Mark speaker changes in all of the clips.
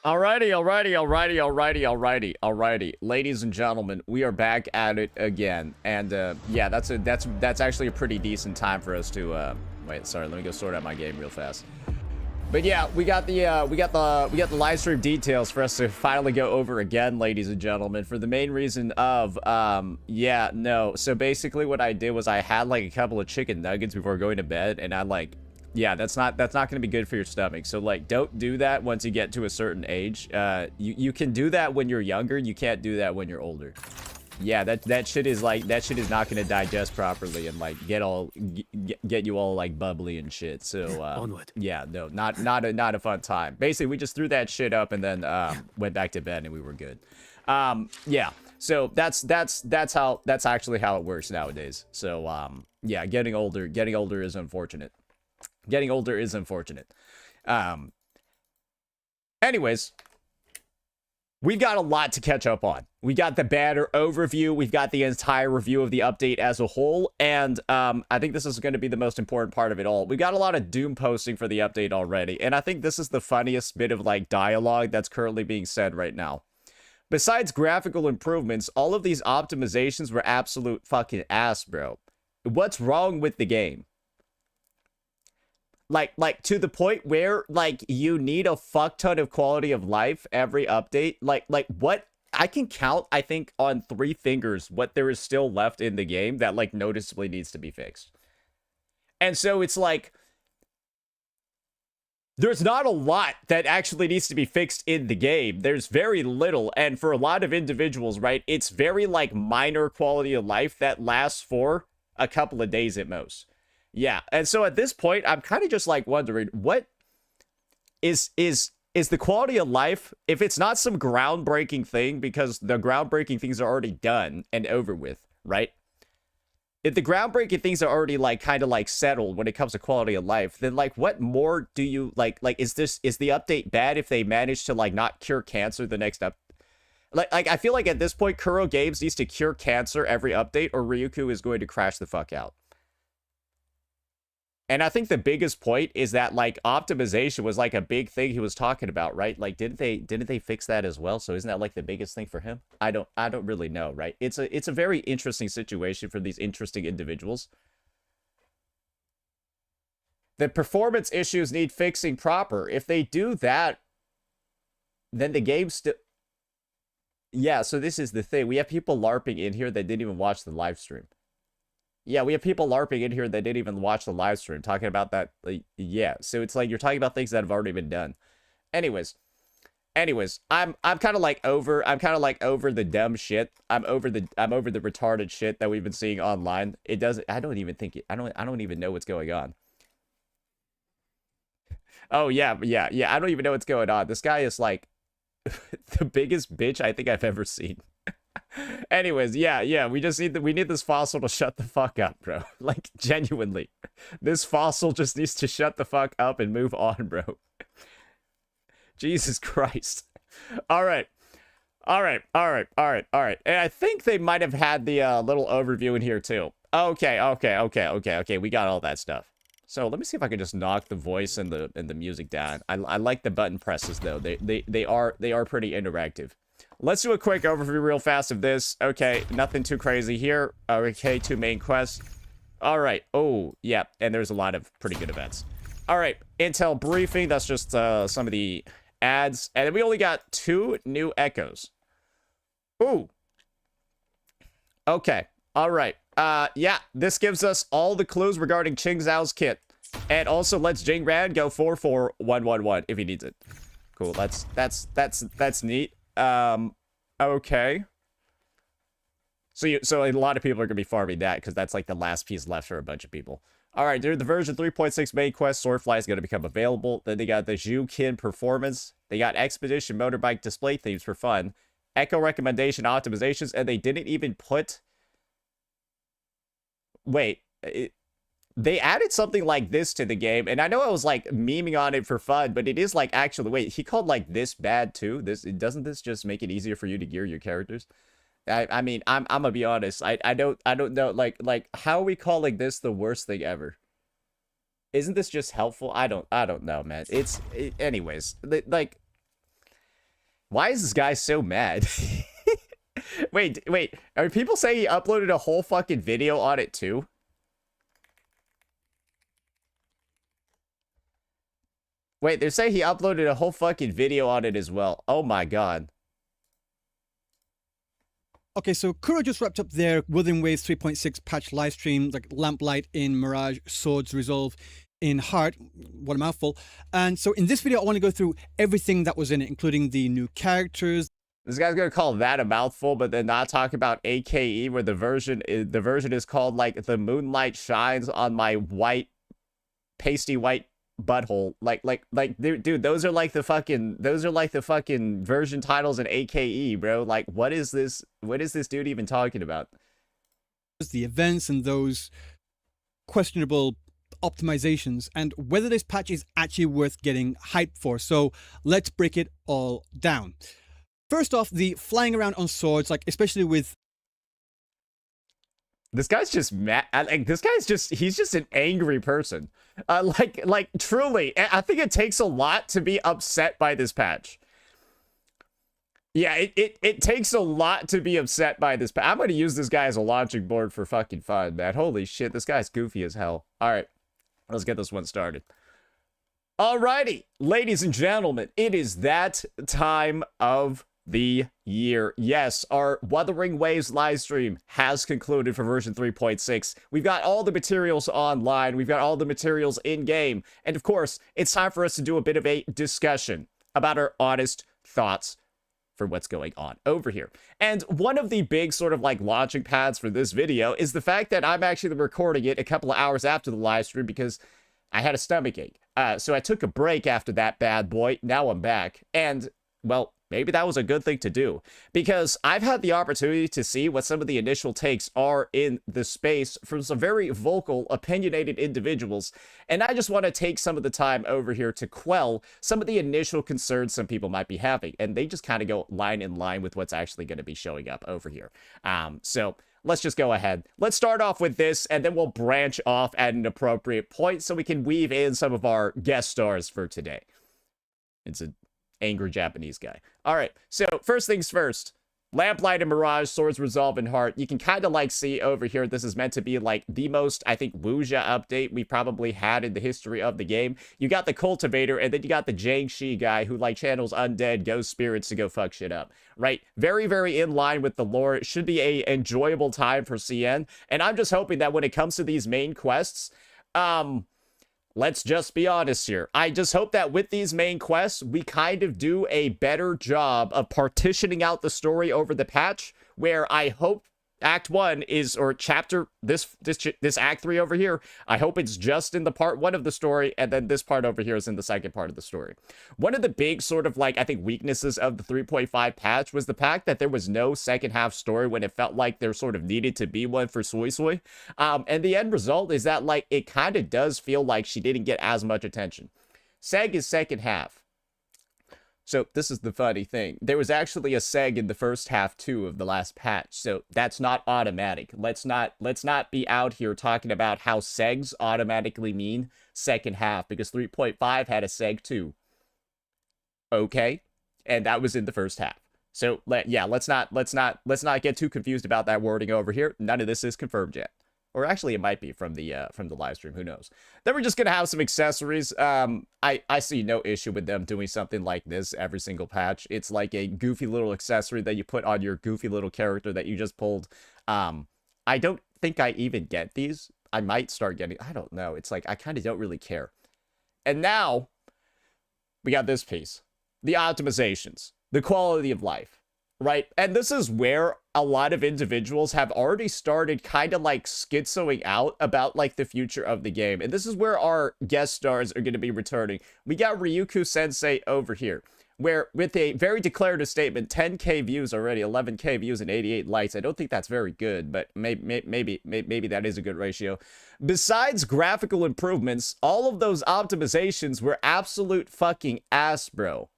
Speaker 1: Alrighty. Ladies and gentlemen, we are back at it again. And yeah, that's actually a pretty decent time for us to wait, sorry, let me go sort out my game real fast. But yeah, we got the live stream details for us to finally go over again, ladies and gentlemen, for the main reason of yeah, no. So basically what I did was I had like a couple of chicken nuggets before going to bed, and I like, yeah, that's not going to be good for your stomach. So like, don't do that once you get to a certain age. You can do that when you're younger, you can't do that when you're older. Yeah, that shit is not going to digest properly and like get you all like bubbly and shit. So
Speaker 2: Onward.
Speaker 1: yeah, no, not a fun time. Basically, we just threw that shit up and then went back to bed and we were good. Yeah. So that's actually how it works nowadays. So yeah, getting older is unfortunate. Getting older is unfortunate. Anyways, we've got a lot to catch up on. We got the banner overview. We've got the entire review of the update as a whole. And I think this is going to be the most important part of it all. We got a lot of doom posting for the update already. And I think this is the funniest bit of like dialogue that's currently being said right now. Besides graphical improvements, all of these optimizations were absolute fucking ass, bro. What's wrong with the game? Like to the point where like you need a fuck ton of quality of life every update. Like what? I can count, I think, on 3 fingers what there is still left in the game that like noticeably needs to be fixed. And so it's like there's not a lot that actually needs to be fixed in the game. There's very little, and for a lot of individuals, right, it's very like minor quality of life that lasts for a couple of days at most. Yeah, and so at this point, I'm kind of just like wondering, what is the quality of life, if it's not some groundbreaking thing, because the groundbreaking things are already done and over with, right? If the groundbreaking things are already like kind of like settled when it comes to quality of life, then like what more do you like is the update bad if they manage to like not cure cancer the next up? Like I feel like at this point, Kuro Games needs to cure cancer every update or Ryuku is going to crash the fuck out. And I think the biggest point is that like optimization was like a big thing he was talking about, right? Like didn't they fix that as well? So isn't that like the biggest thing for him? I don't really know, right? It's a very interesting situation for these interesting individuals. The performance issues need fixing proper. If they do that, then the game still... Yeah, so this is the thing. We have people LARPing in here that didn't even watch the live stream. Yeah, we have people LARPing in here that didn't even watch the live stream, talking about that. Like, yeah, so it's like you're talking about things that have already been done. Anyways, I'm kind of like over the dumb shit. I'm over the retarded shit that we've been seeing online. It doesn't. I don't even know what's going on. Oh yeah. I don't even know what's going on. This guy is like the biggest bitch I think I've ever seen. Anyways, yeah, we need this fossil to shut the fuck up, bro. Like, genuinely. This fossil just needs to shut the fuck up and move on, bro. Jesus Christ. Alright. And I think they might have had the little overview in here, too. Okay. We got all that stuff. So, let me see if I can just knock the voice and the music down. I like the button presses, though. They are pretty interactive. Let's do a quick overview real fast of this. Okay, nothing too crazy here. Okay, 2 main quests. All right. Oh, yeah, and there's a lot of pretty good events. All right, intel briefing. That's just some of the ads. And we only got 2 new echoes. Ooh. Okay, all right. Yeah, this gives us all the clues regarding Ching Zhao's kit. And also lets Jing Ran go 44111 if he needs it. Cool, that's neat. Okay. So a lot of people are gonna be farming that because that's like the last piece left for a bunch of people. All right, dude, the version 3.6 main quest, Swordfly, is gonna become available. Then they got the Zhu Kin performance. They got Expedition motorbike display themes for fun. Echo recommendation optimizations, and they didn't even put... Wait, they added something like this to the game, and I know I was like memeing on it for fun, but it is like actually, wait, he called like this bad too? Doesn't this just make it easier for you to gear your characters? I mean, I'm gonna be honest, I don't know, like how are we calling this the worst thing ever? Isn't this just helpful? I don't know, man. Anyways, like Why is this guy so mad? Wait. Are people saying he uploaded a whole fucking video on it too? Wait, they're saying he uploaded a whole fucking video on it as well. Oh my god.
Speaker 2: Okay, so Kuro just wrapped up their Wuthering Waves 3.6 patch livestream, like Lamplight in Mirage, Swords Resolve in Heart. What a mouthful. And so in this video, I want to go through everything that was in it, including the new characters.
Speaker 1: This guy's gonna call that a mouthful, but then not talk about AKE, where the version is called like the moonlight shines on my white, pasty white butthole. Like, dude, those are like the fucking version titles in AKE, bro. Like, what is this dude even talking about?
Speaker 2: The events and those questionable optimizations, and whether this patch is actually worth getting hyped for. So let's break it all down. First off, the flying around on swords, like especially with...
Speaker 1: This guy's just mad. Like, he's just an angry person. Like truly, I think it takes a lot to be upset by this patch. Yeah, it takes a lot to be upset by this patch. I'm going to use this guy as a launching board for fucking fun, man. Holy shit, this guy's goofy as hell. All right, let's get this one started. Alrighty, ladies and gentlemen, it is that time of the year. Yes, our Wuthering Waves live stream has concluded for version 3.6. We've got all the materials online. We've got all the materials in game. And of course, it's time for us to do a bit of a discussion about our honest thoughts for what's going on over here. And one of the big sort of like launching pads for this video is the fact that I'm actually recording it a couple of hours after the live stream because I had a stomach ache. So I took a break after that bad boy. Now I'm back. And, well, maybe that was a good thing to do, because I've had the opportunity to see what some of the initial takes are in the space from some very vocal, opinionated individuals, and I just want to take some of the time over here to quell some of the initial concerns some people might be having, and they just kind of go line in line with what's actually going to be showing up over here. So let's just go ahead. Let's start off with this, and then we'll branch off at an appropriate point so we can weave in some of our guest stars for today. It's an angry Japanese guy. All right, so first things first. Lamplight and Mirage, Swords Resolve and Heart. You can kind of like see over here, this is meant to be like the most, I think, Wuja update we probably had in the history of the game. You got the Cultivator, and then you got the Jiangshi guy who like channels undead ghost spirits to go fuck shit up, right? Very, very in line with the lore. It should be a enjoyable time for CN, and I'm just hoping that when it comes to these main quests, let's just be honest here. I just hope that with these main quests, we kind of do a better job of partitioning out the story over the patch, where I hope Act 1 is, or chapter, this Act 3 over here, I hope it's just in the part 1 of the story, and then this part over here is in the second part of the story. One of the big sort of like, I think, weaknesses of the 3.5 patch was the fact that there was no second half story when it felt like there sort of needed to be one for Sui Sui. And the end result is that, like, it kind of does feel like she didn't get as much attention. Seg is second half. So this is the funny thing. There was actually a seg in the first half too of the last patch. So that's not automatic. Let's not be out here talking about how segs automatically mean second half, because 3.5 had a seg too. Okay? And that was in the first half. So yeah, let's not get too confused about that wording over here. None of this is confirmed yet. Or actually, it might be from the live stream. Who knows? Then we're just going to have some accessories. I see no issue with them doing something like this every single patch. It's like a goofy little accessory that you put on your goofy little character that you just pulled. I don't think I even get these. I might start getting... I don't know. It's like, I kind of don't really care. And now, we got this piece. The optimizations. The quality of life. Right? And this is where a lot of individuals have already started kind of like schizoing out about like the future of the game. And this is where our guest stars are going to be returning. We got Ryuku Sensei over here, where with a very declarative statement, 10k views already, 11k views and 88 likes. I don't think that's very good, but maybe that is a good ratio. Besides graphical improvements, all of those optimizations were absolute fucking ass, bro.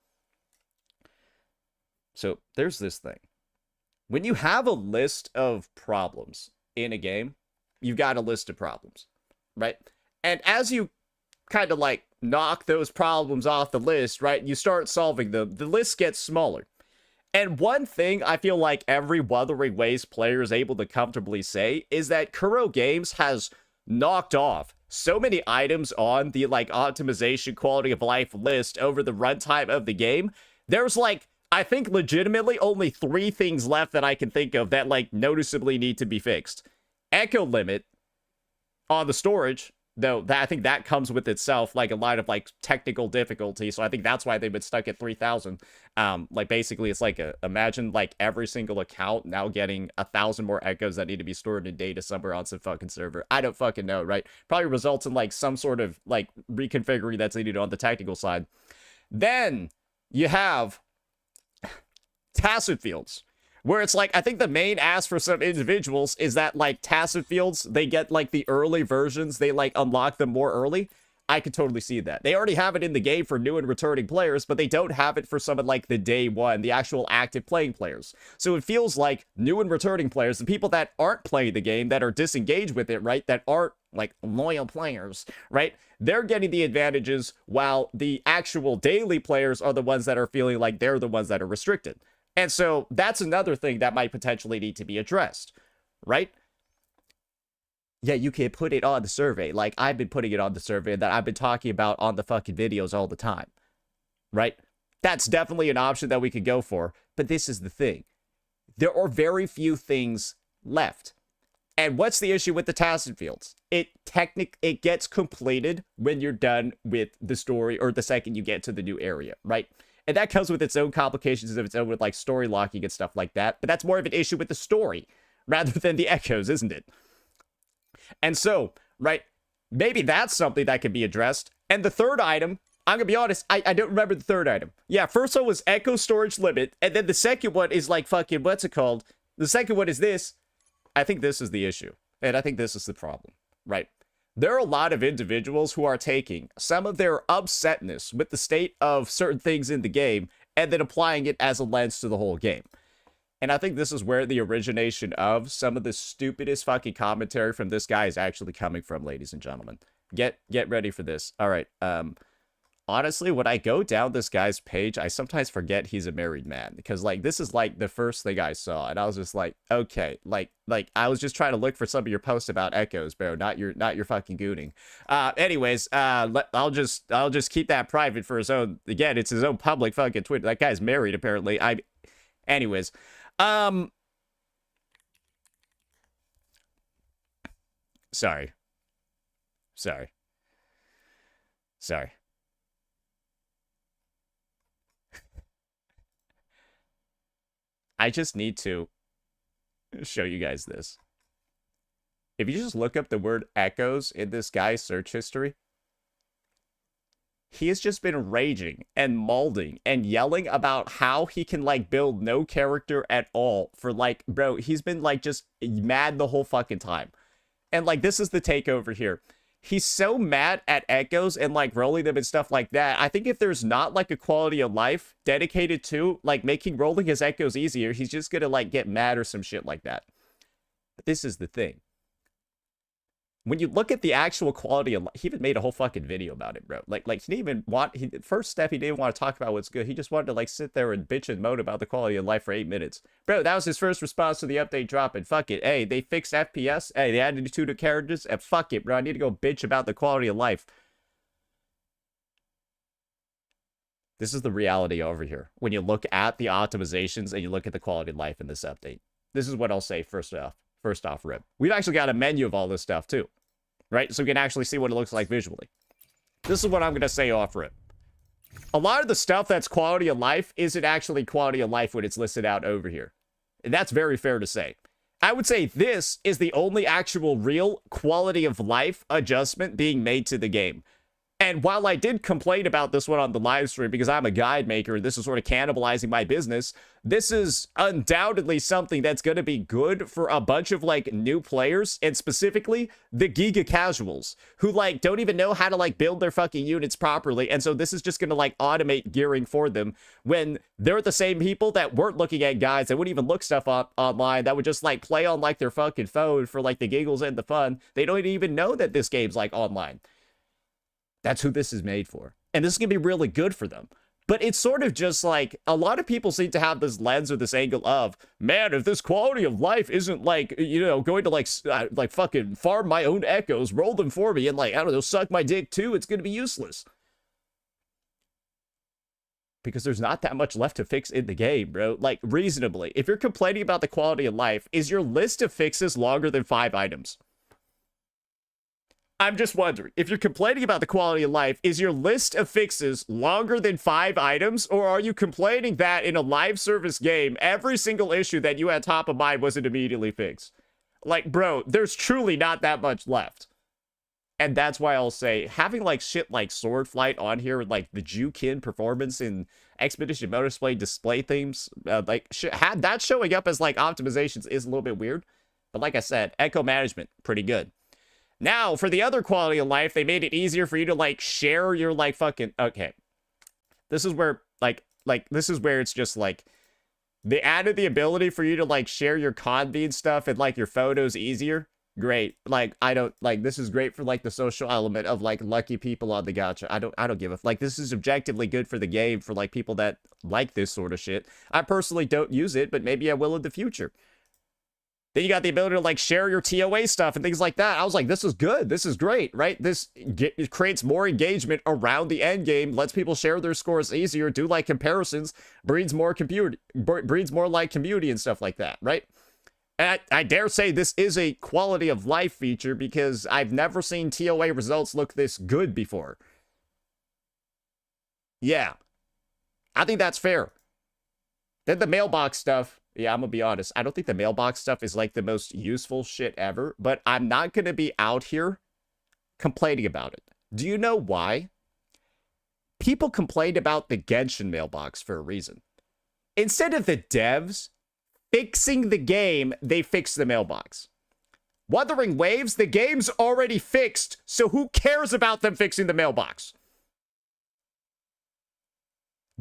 Speaker 1: So there's this thing. When you have a list of problems in a game, you've got a list of problems, right? And as you kind of like knock those problems off the list, right, you start solving them, the list gets smaller. And one thing I feel like every Wuthering Waves player is able to comfortably say is that Kuro Games has knocked off so many items on the like optimization quality of life list over the runtime of the game. There's like, I think legitimately only 3 things left that I can think of that like noticeably need to be fixed. Echo limit on the storage, though that I think that comes with itself like a lot of like technical difficulty, so I think that's why they've been stuck at 3,000. Like basically it's like imagine like every single account now getting 1,000 more echoes that need to be stored in data somewhere on some fucking server. I don't fucking know, right? Probably results in like some sort of like reconfiguring that's needed on the technical side. Then you have tacit fields, where it's like, I think the main ask for some individuals is that like tacit fields, they get like the early versions, they like unlock them more early. I could totally see that. They already have it in the game for new and returning players, but they don't have it for some of like the day one, the actual active playing players. So it feels like new and returning players, the people that aren't playing the game, that are disengaged with it, right? That aren't like loyal players, right? They're getting the advantages, while the actual daily players are the ones that are feeling like they're the ones that are restricted. And so that's another thing that might potentially need to be addressed, right? Yeah, you can put it on the survey. Like, I've been putting it on the survey that I've been talking about on the fucking videos all the time, right? That's definitely an option that we could go for. But this is the thing. There are very few things left. And what's the issue with the tacit fields? It gets completed when you're done with the story, or the second you get to the new area, right? And that comes with its own complications of its own, with like story locking and stuff like that. But that's more of an issue with the story rather than the echoes, isn't it? And so, right, maybe that's something that could be addressed. And the third item, I'm going to be honest, I don't remember the third item. Yeah, first one was echo storage limit. And then the second one is like fucking, what's it called? The second one is this. I think this is the issue. And I think this is the problem, right? There are a lot of individuals who are taking some of their upsetness with the state of certain things in the game and then applying it as a lens to the whole game. And I think this is where the origination of some of the stupidest fucking commentary from this guy is actually coming from, ladies and gentlemen. Get ready for this. All right. Honestly, when I go down this guy's page, I sometimes forget he's a married man, because like this is like the first thing I saw, and I was just like, okay, like I was just trying to look for some of your posts about echoes, bro, not your fucking gooning. Anyways, I'll just keep that private for his own. Again, it's his own public fucking Twitter. That guy's married apparently. Anyways, sorry. I just need to show you guys this. If you just look up the word echoes in this guy's search history, he has just been raging and molding and yelling about how he can like build no character at all for like, bro, he's been like just mad the whole fucking time. And like, this is the takeover here. He's so mad at echoes and like rolling them and stuff like that. I think if there's not like a quality of life dedicated to like making rolling his echoes easier, he's just gonna like get mad or some shit like that. But this is the thing. When you look at the actual quality of life, he even made a whole fucking video about it, bro. Like he didn't even want, first step, he didn't want to talk about what's good. He just wanted to like sit there and bitch and moan about the quality of life for 8 minutes. Bro, that was his first response to the update drop, and fuck it. Hey, they fixed FPS. Hey, they added 2 new characters, and fuck it, bro. I need to go bitch about the quality of life. This is the reality over here. When you look at the optimizations and you look at the quality of life in this update. This is what I'll say first off rip. We've actually got a menu of all this stuff too. Right? So we can actually see what it looks like visually. This is what I'm going to say off rip. A lot of the stuff that's quality of life isn't actually quality of life when it's listed out over here. And that's very fair to say. I would say this is the only actual real quality of life adjustment being made to the game. And while I did complain about this one on the live stream because I'm a guide maker and this is sort of cannibalizing my business, this is undoubtedly something that's going to be good for a bunch of like new players, and specifically the Giga casuals who like don't even know how to like build their fucking units properly. And so this is just going to like automate gearing for them when they're the same people that weren't looking at guides, that wouldn't even look stuff up online, that would just like play on like their fucking phone for like the giggles and the fun. They don't even know that this game's like online. That's who this is made for. And this is going to be really good for them, But it's sort of just like a lot of people seem to have this lens or this angle of, man, if this quality of life isn't like, you know, going to like fucking farm my own echoes, roll them for me, and like, I don't know, suck my dick too, it's going to be useless. Because there's not that much left to fix in the game, bro. Like, reasonably, if you're complaining about the quality of life, is your list of fixes longer than 5 items? I'm just wondering, if you're complaining about the quality of life, is your list of fixes longer than 5 items? Or are you complaining that in a live service game, every single issue that you had top of mind wasn't immediately fixed? Like, bro, there's truly not that much left. And that's why I'll say, having like shit like Sword Flight on here, like the Jukin performance in Expedition Motorsport display themes, had that showing up as like optimizations is a little bit weird. But like I said, echo management, pretty good. Now, for the other quality of life, they made it easier for you to, like, share your, like, fucking... Okay. This is where, this is where it's just, like... They added the ability for you to, like, share your Conbean stuff and, like, your photos easier. Great. Like, I don't... Like, this is great for, like, the social element of, like, lucky people on the gacha. I don't give a... Like, this is objectively good for the game for, like, people that like this sort of shit. I personally don't use it, but maybe I will in the future. Then you got the ability to, like, share your TOA stuff and things like that. I was like, this is good. This is great, right? It creates more engagement around the end game, lets people share their scores easier, do, like, comparisons, breeds more like community and stuff like that, right? And I dare say this is a quality of life feature because I've never seen TOA results look this good before. Yeah. I think that's fair. Then the mailbox stuff. Yeah, I'm gonna be honest. I don't think the mailbox stuff is like the most useful shit ever, but I'm not gonna be out here complaining about it. Do you know why? People complained about the Genshin mailbox for a reason. Instead of the devs fixing the game, they fixed the mailbox. Wuthering Waves, the game's already fixed, so who cares about them fixing the mailbox?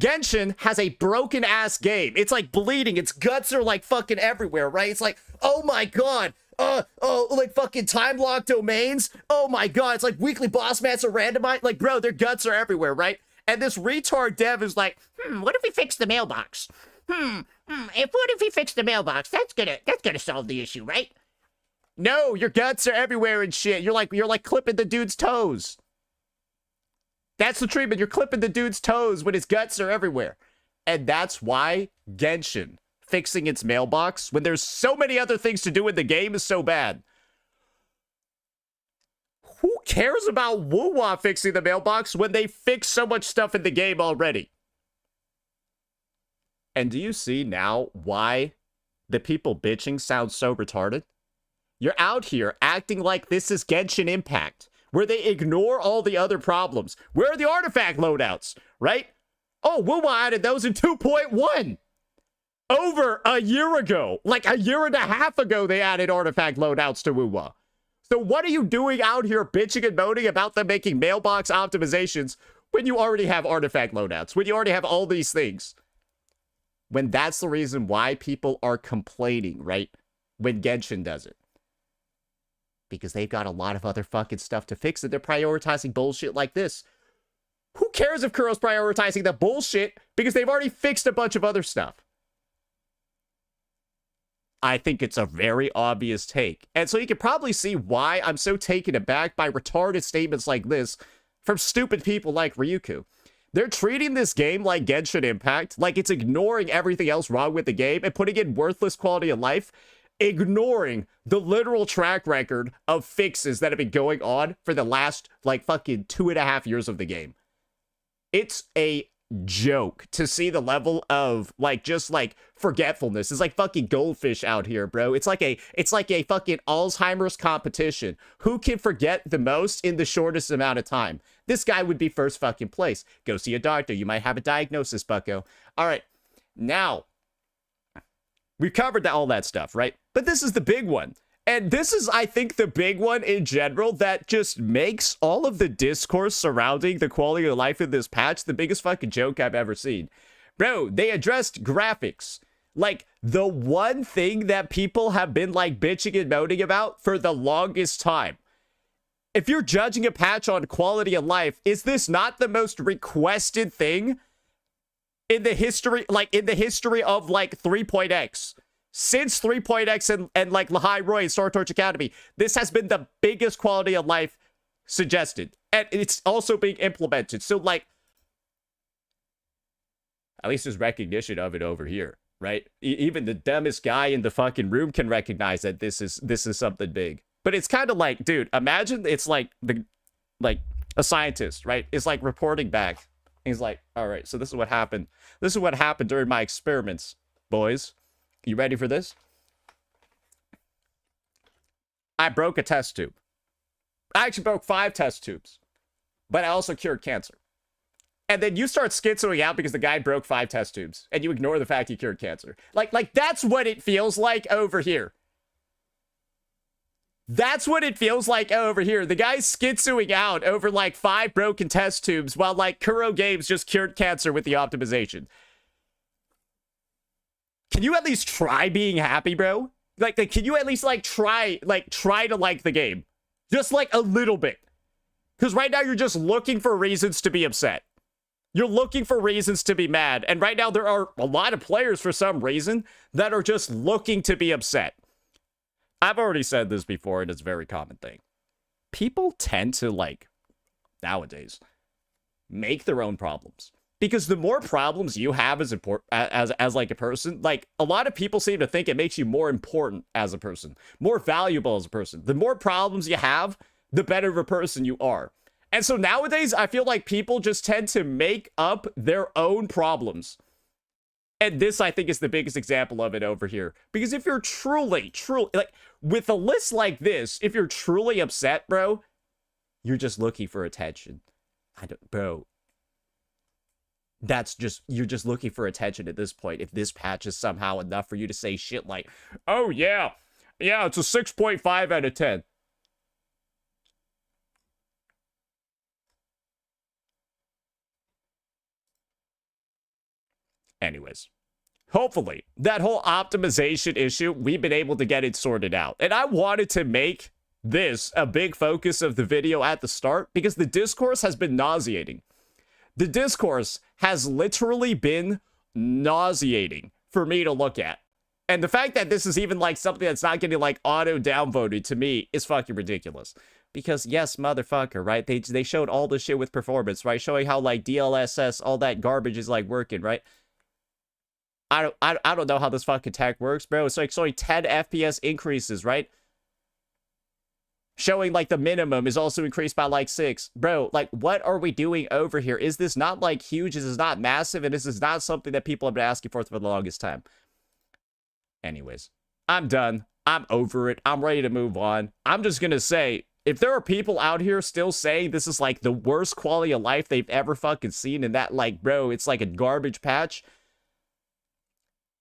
Speaker 1: Genshin has a broken-ass game. It's like bleeding. Its guts are like fucking everywhere, right? It's like, oh my god. Like fucking time-locked domains. Oh my god. It's like weekly boss mats are randomized. Like, bro, their guts are everywhere, right? And this retard dev is like, what if we fix the mailbox? What if we fix the mailbox? That's gonna solve the issue, right? No, your guts are everywhere and shit. You're like clipping the dude's toes. That's the treatment. You're clipping the dude's toes when his guts are everywhere. And that's why Genshin fixing its mailbox when there's so many other things to do in the game is so bad. Who cares about Wuwa fixing the mailbox when they fix so much stuff in the game already? And do you see now why the people bitching sound so retarded? You're out here acting like this is Genshin Impact, where they ignore all the other problems. Where are the artifact loadouts, right? Oh, Wuwa added those in 2.1. Over a year ago. Like a year and a half ago, they added artifact loadouts to Wuwa. So what are you doing out here bitching and moaning about them making mailbox optimizations when you already have artifact loadouts, when you already have all these things? When that's the reason why people are complaining, right? When Genshin does it. Because they've got a lot of other fucking stuff to fix and they're prioritizing bullshit like this. Who cares if Kuro's prioritizing the bullshit because they've already fixed a bunch of other stuff? I think it's a very obvious take. And so you can probably see why I'm so taken aback by retarded statements like this from stupid people like Ryuku. They're treating this game like Genshin Impact, like it's ignoring everything else wrong with the game and putting in worthless quality of life, ignoring the literal track record of fixes that have been going on for the last, like, fucking 2.5 years of the game. It's a joke to see the level of, like, just, like, forgetfulness. It's like fucking goldfish out here, bro. It's like a fucking Alzheimer's competition. Who can forget the most in the shortest amount of time? This guy would be first fucking place. Go see a doctor. You might have a diagnosis, bucko. All right. Now, we've covered all that stuff, right? But this is the big one. And this is, I think, the big one in general that just makes all of the discourse surrounding the quality of life in this patch the biggest fucking joke I've ever seen. Bro, they addressed graphics. Like, the one thing that people have been, like, bitching and moaning about for the longest time. If you're judging a patch on quality of life, is this not the most requested thing in the history, like in the history of like 3.x. Since 3.x and like Lahai Roy and Star Torch Academy, this has been the biggest quality of life suggested. And it's also being implemented. So like, at least there's recognition of it over here, right? Even the dumbest guy in the fucking room can recognize that this is something big. But it's kind of like, dude, imagine it's like a scientist, right? It's like reporting back. He's like, all right, so this is what happened. This is what happened during my experiments, boys. You ready for this? I broke a test tube. I actually broke 5 test tubes. But I also cured cancer. And then you start schizoing out because the guy broke 5 test tubes. And you ignore the fact he cured cancer. Like that's what it feels like over here. That's what it feels like over here. The guy's schizoing out over like 5 broken test tubes while like Kuro Games just cured cancer with the optimization. Can you at least try being happy, bro? Like can you at least like try to like the game? Just like a little bit. Because right now you're just looking for reasons to be upset. You're looking for reasons to be mad. And right now there are a lot of players for some reason that are just looking to be upset. I've already said this before, and it's a very common thing. People tend to, like, nowadays, make their own problems. Because the more problems you have as like a person, like, a lot of people seem to think it makes you more important as a person, more valuable as a person. The more problems you have, the better of a person you are. And so nowadays, I feel like people just tend to make up their own problems. And this, I think, is the biggest example of it over here. Because if you're truly, like, with a list like this, if you're truly upset, bro, you're just looking for attention. Bro. You're just looking for attention at this point. If this patch is somehow enough for you to say shit like, oh, yeah, it's a 6.5 out of 10. Anyways, hopefully, that whole optimization issue, we've been able to get it sorted out. And I wanted to make this a big focus of the video at the start because the discourse has been nauseating. The discourse has literally been nauseating for me to look at. And the fact that this is even like something that's not getting like auto downvoted to me is fucking ridiculous. Because yes, motherfucker, right? They showed all the shit with performance, right? Showing how like DLSS, all that garbage is like working, right? I don't know how this fucking tech works, bro. It's like showing 10 FPS increases, right? Showing like the minimum is also increased by like 6. Bro, like what are we doing over here? Is this not like huge? Is this not massive? And this is not something that people have been asking for the longest time. Anyways, I'm done. I'm over it. I'm ready to move on. I'm just gonna say, if there are people out here still saying this is like the worst quality of life they've ever fucking seen and that like, bro, it's like a garbage patch,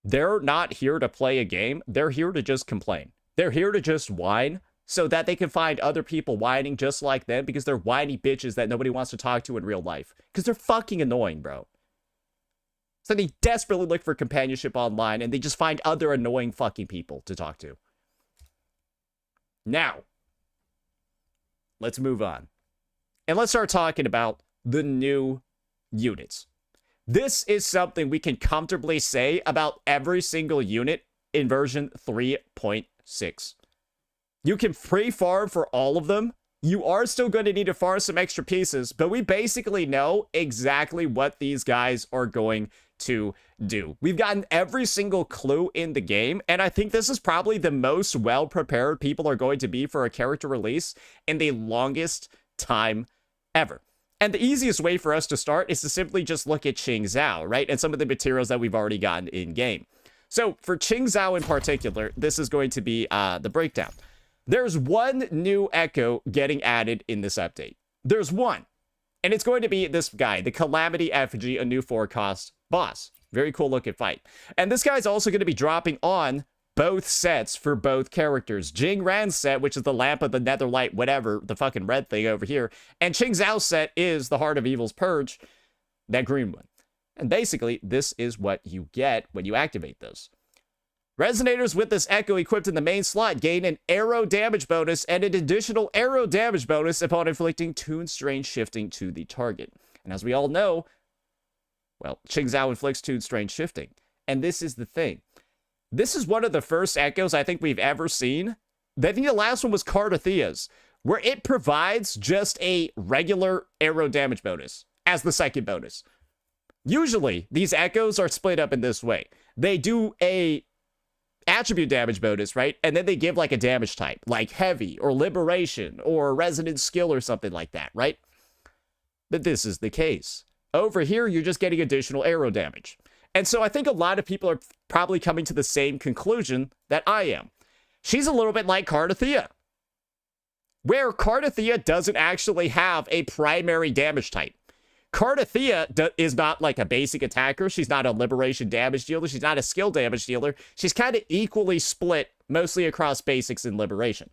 Speaker 1: they're not here to play a game. They're here to just complain. They're here to just whine so that they can find other people whining just like them because they're whiny bitches that nobody wants to talk to in real life. Because they're fucking annoying, bro. So they desperately look for companionship online and they just find other annoying fucking people to talk to. Now, let's move on. And let's start talking about the new units. This is something we can comfortably say about every single unit in version 3.6. You can free farm for all of them. You are still going to need to farm some extra pieces, but we basically know exactly what these guys are going to do. We've gotten every single clue in the game, and I think this is probably the most well-prepared people are going to be for a character release in the longest time ever. And the easiest way for us to start is to simply just look at Qing Zhao, right? And some of the materials that we've already gotten in-game. So for Qing Zhao in particular, this is going to be the breakdown. There's one new echo getting added in this update. There's one. And it's going to be this guy, the Calamity Effigy, a new 4-cost boss. Very cool looking fight. And this guy's also going to be dropping on both sets for both characters. Jing Ran's set, which is the Lamp of the Netherlight, whatever, the fucking red thing over here. And Qing Zhao's set is the Heart of Evil's Purge, that green one. And basically, this is what you get when you activate those. Resonators with this echo equipped in the main slot gain an arrow damage bonus and an additional arrow damage bonus upon inflicting Toon Strain shifting to the target. And as we all know, Well, Qingzhao inflicts Toon Strange Shifting. And this is the thing. This is one of the first echoes I think we've ever seen. I think the last one was Cardathea's, where it provides just a regular arrow damage bonus as the second bonus. Usually, these echoes are split up in this way. They do a attribute damage bonus, right? And then they give like a damage type, like heavy or liberation or resonant skill or something like that, right? But this is the case. Over here, you're just getting additional arrow damage. And so I think a lot of people are probably coming to the same conclusion that I am. She's a little bit like Cardathea, where Cardathea doesn't actually have a primary damage type. Cardathea is not like a basic attacker. She's not a liberation damage dealer. She's not a skill damage dealer. She's kind of equally split, mostly across basics and liberation.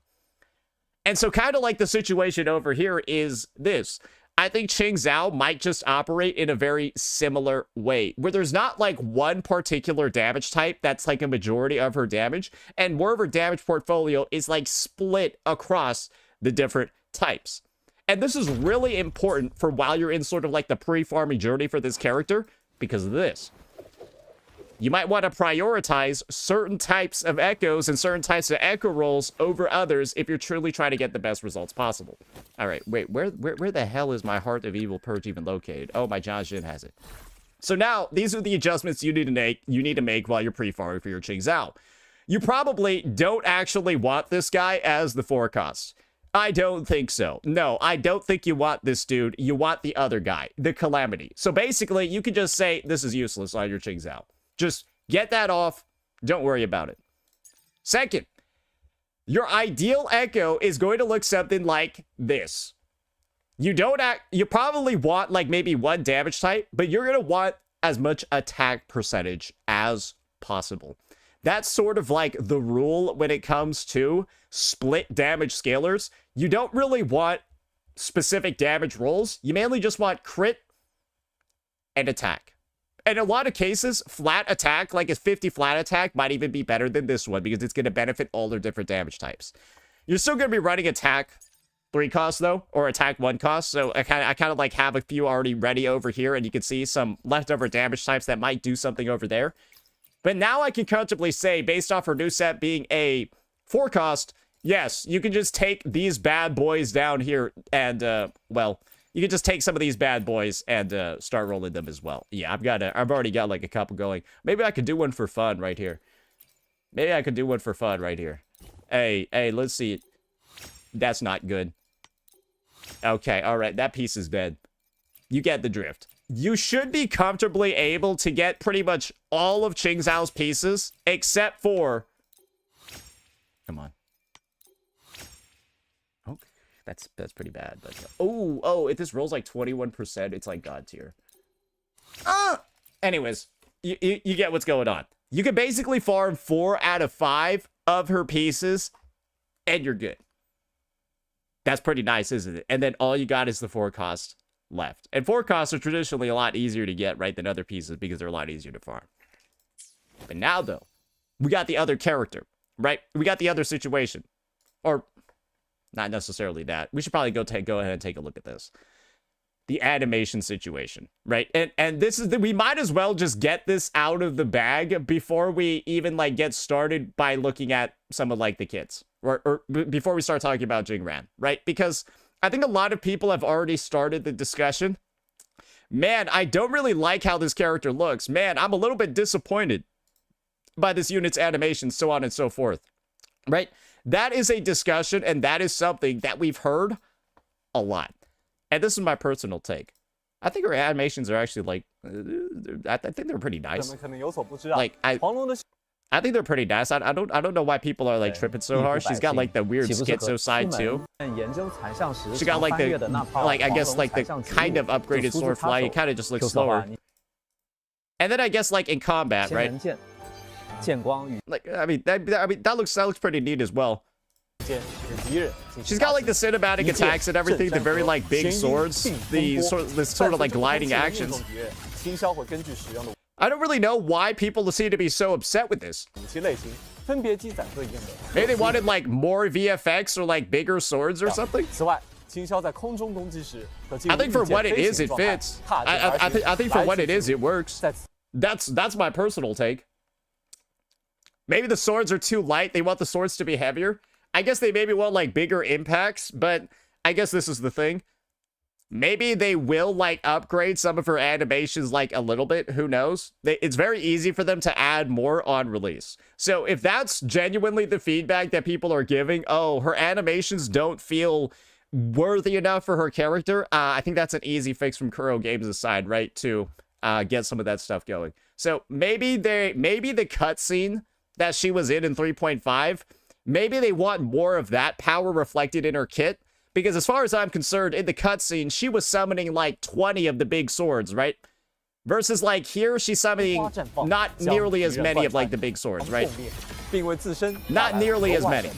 Speaker 1: And so kind of like the situation over here is this. I think Qingzhao might just operate in a very similar way, where there's not like one particular damage type that's like a majority of her damage, and more of her damage portfolio is like split across the different types. And this is really important for while you're in sort of like the pre-farming journey for this character, because of this. You might want to prioritize certain types of echoes and certain types of echo rolls over others if you're truly trying to get the best results possible. All right, wait, where the hell is my Heart of Evil Purge even located? Oh, my John Jin has it. So now, these are the adjustments you need to make while you're pre-farming for your Qingzhao. You probably don't actually want this guy as the forecast. I don't think so. No, I don't think you want this dude. You want the other guy, the Calamity. So basically, you can just say, this is useless on your Qingzhao. Just get that off. Don't worry about it. Second, your ideal echo is going to look something like this. You probably want like maybe one damage type, but you're going to want as much attack percentage as possible. That's sort of like the rule when it comes to split damage scalers. You don't really want specific damage rolls. You mainly just want crit and attack. In a lot of cases, flat attack, like a 50 flat attack, might even be better than this one because it's going to benefit all their different damage types. You're still going to be running attack 3 costs, though, or attack 1 cost. So I kind of like have a few already ready over here, and you can see some leftover damage types that might do something over there. But now I can comfortably say, based off her new set being a 4 cost, yes, you can just take these bad boys down here and, well, you can just take some of these bad boys and start rolling them as well. Yeah, I've already got like a couple going. Maybe I could do one for fun right here. Maybe I could do one for fun right here. Hey, let's see. That's not good. Okay, all right, that piece is dead. You get the drift. You should be comfortably able to get pretty much all of Qingzhao's pieces, except for... Come on. That's pretty bad, but oh, if this rolls like 21%, it's like god tier. Anyways, you get what's going on. You can basically farm 4 out of 5 of her pieces, and you're good. That's pretty nice, isn't it? And then all you got is the 4 costs left. And 4 costs are traditionally a lot easier to get, right, than other pieces because they're a lot easier to farm. But now, though, we got the other character, right? We got the other situation. Or... not necessarily that. We should probably go ahead and take a look at this. The animation situation, right? And this is we might as well just get this out of the bag before we even like get started by looking at some of like the kits or before we start talking about Jingran, right? Because I think a lot of people have already started the discussion. Man, I don't really like how this character looks. Man, I'm a little bit disappointed by this unit's animation, so on and so forth, right? That is a discussion, and that is something that we've heard a lot. And this is my personal take. I think her animations are actually, like, I think they're pretty nice. Like, I think they're pretty nice. I don't know why people are, like, tripping so hard. She's got, like, the weird schizo side, too. She got, like, the, like, I guess, like, the kind of upgraded sword fly. It kind of just looks slower. And then I guess, like, in combat, right? Like, I mean, that looks pretty neat as well. She's got like the cinematic attacks and everything, the very like big swords, this sort of like gliding actions. I don't really know why people seem to be so upset with this. Maybe they wanted like more VFX or like bigger swords or something. I think for what it is, it fits. I think for what it is, it works. That's my personal take. Maybe the swords are too light. They want the swords to be heavier. I guess they maybe want like bigger impacts, but I guess this is the thing. Maybe they will like upgrade some of her animations like a little bit. Who knows? It's very easy for them to add more on release. So if that's genuinely the feedback that people are giving, oh, her animations don't feel worthy enough for her character, I think that's an easy fix from Kuro Games' side, right? To get some of that stuff going. So maybe the cutscene that she was in 3.5, maybe they want more of that power reflected in her kit. Because as far as I'm concerned, in the cutscene, she was summoning like 20 of the big swords, right? Versus like here, she's summoning not nearly as many of like the big swords, right? Not nearly as many.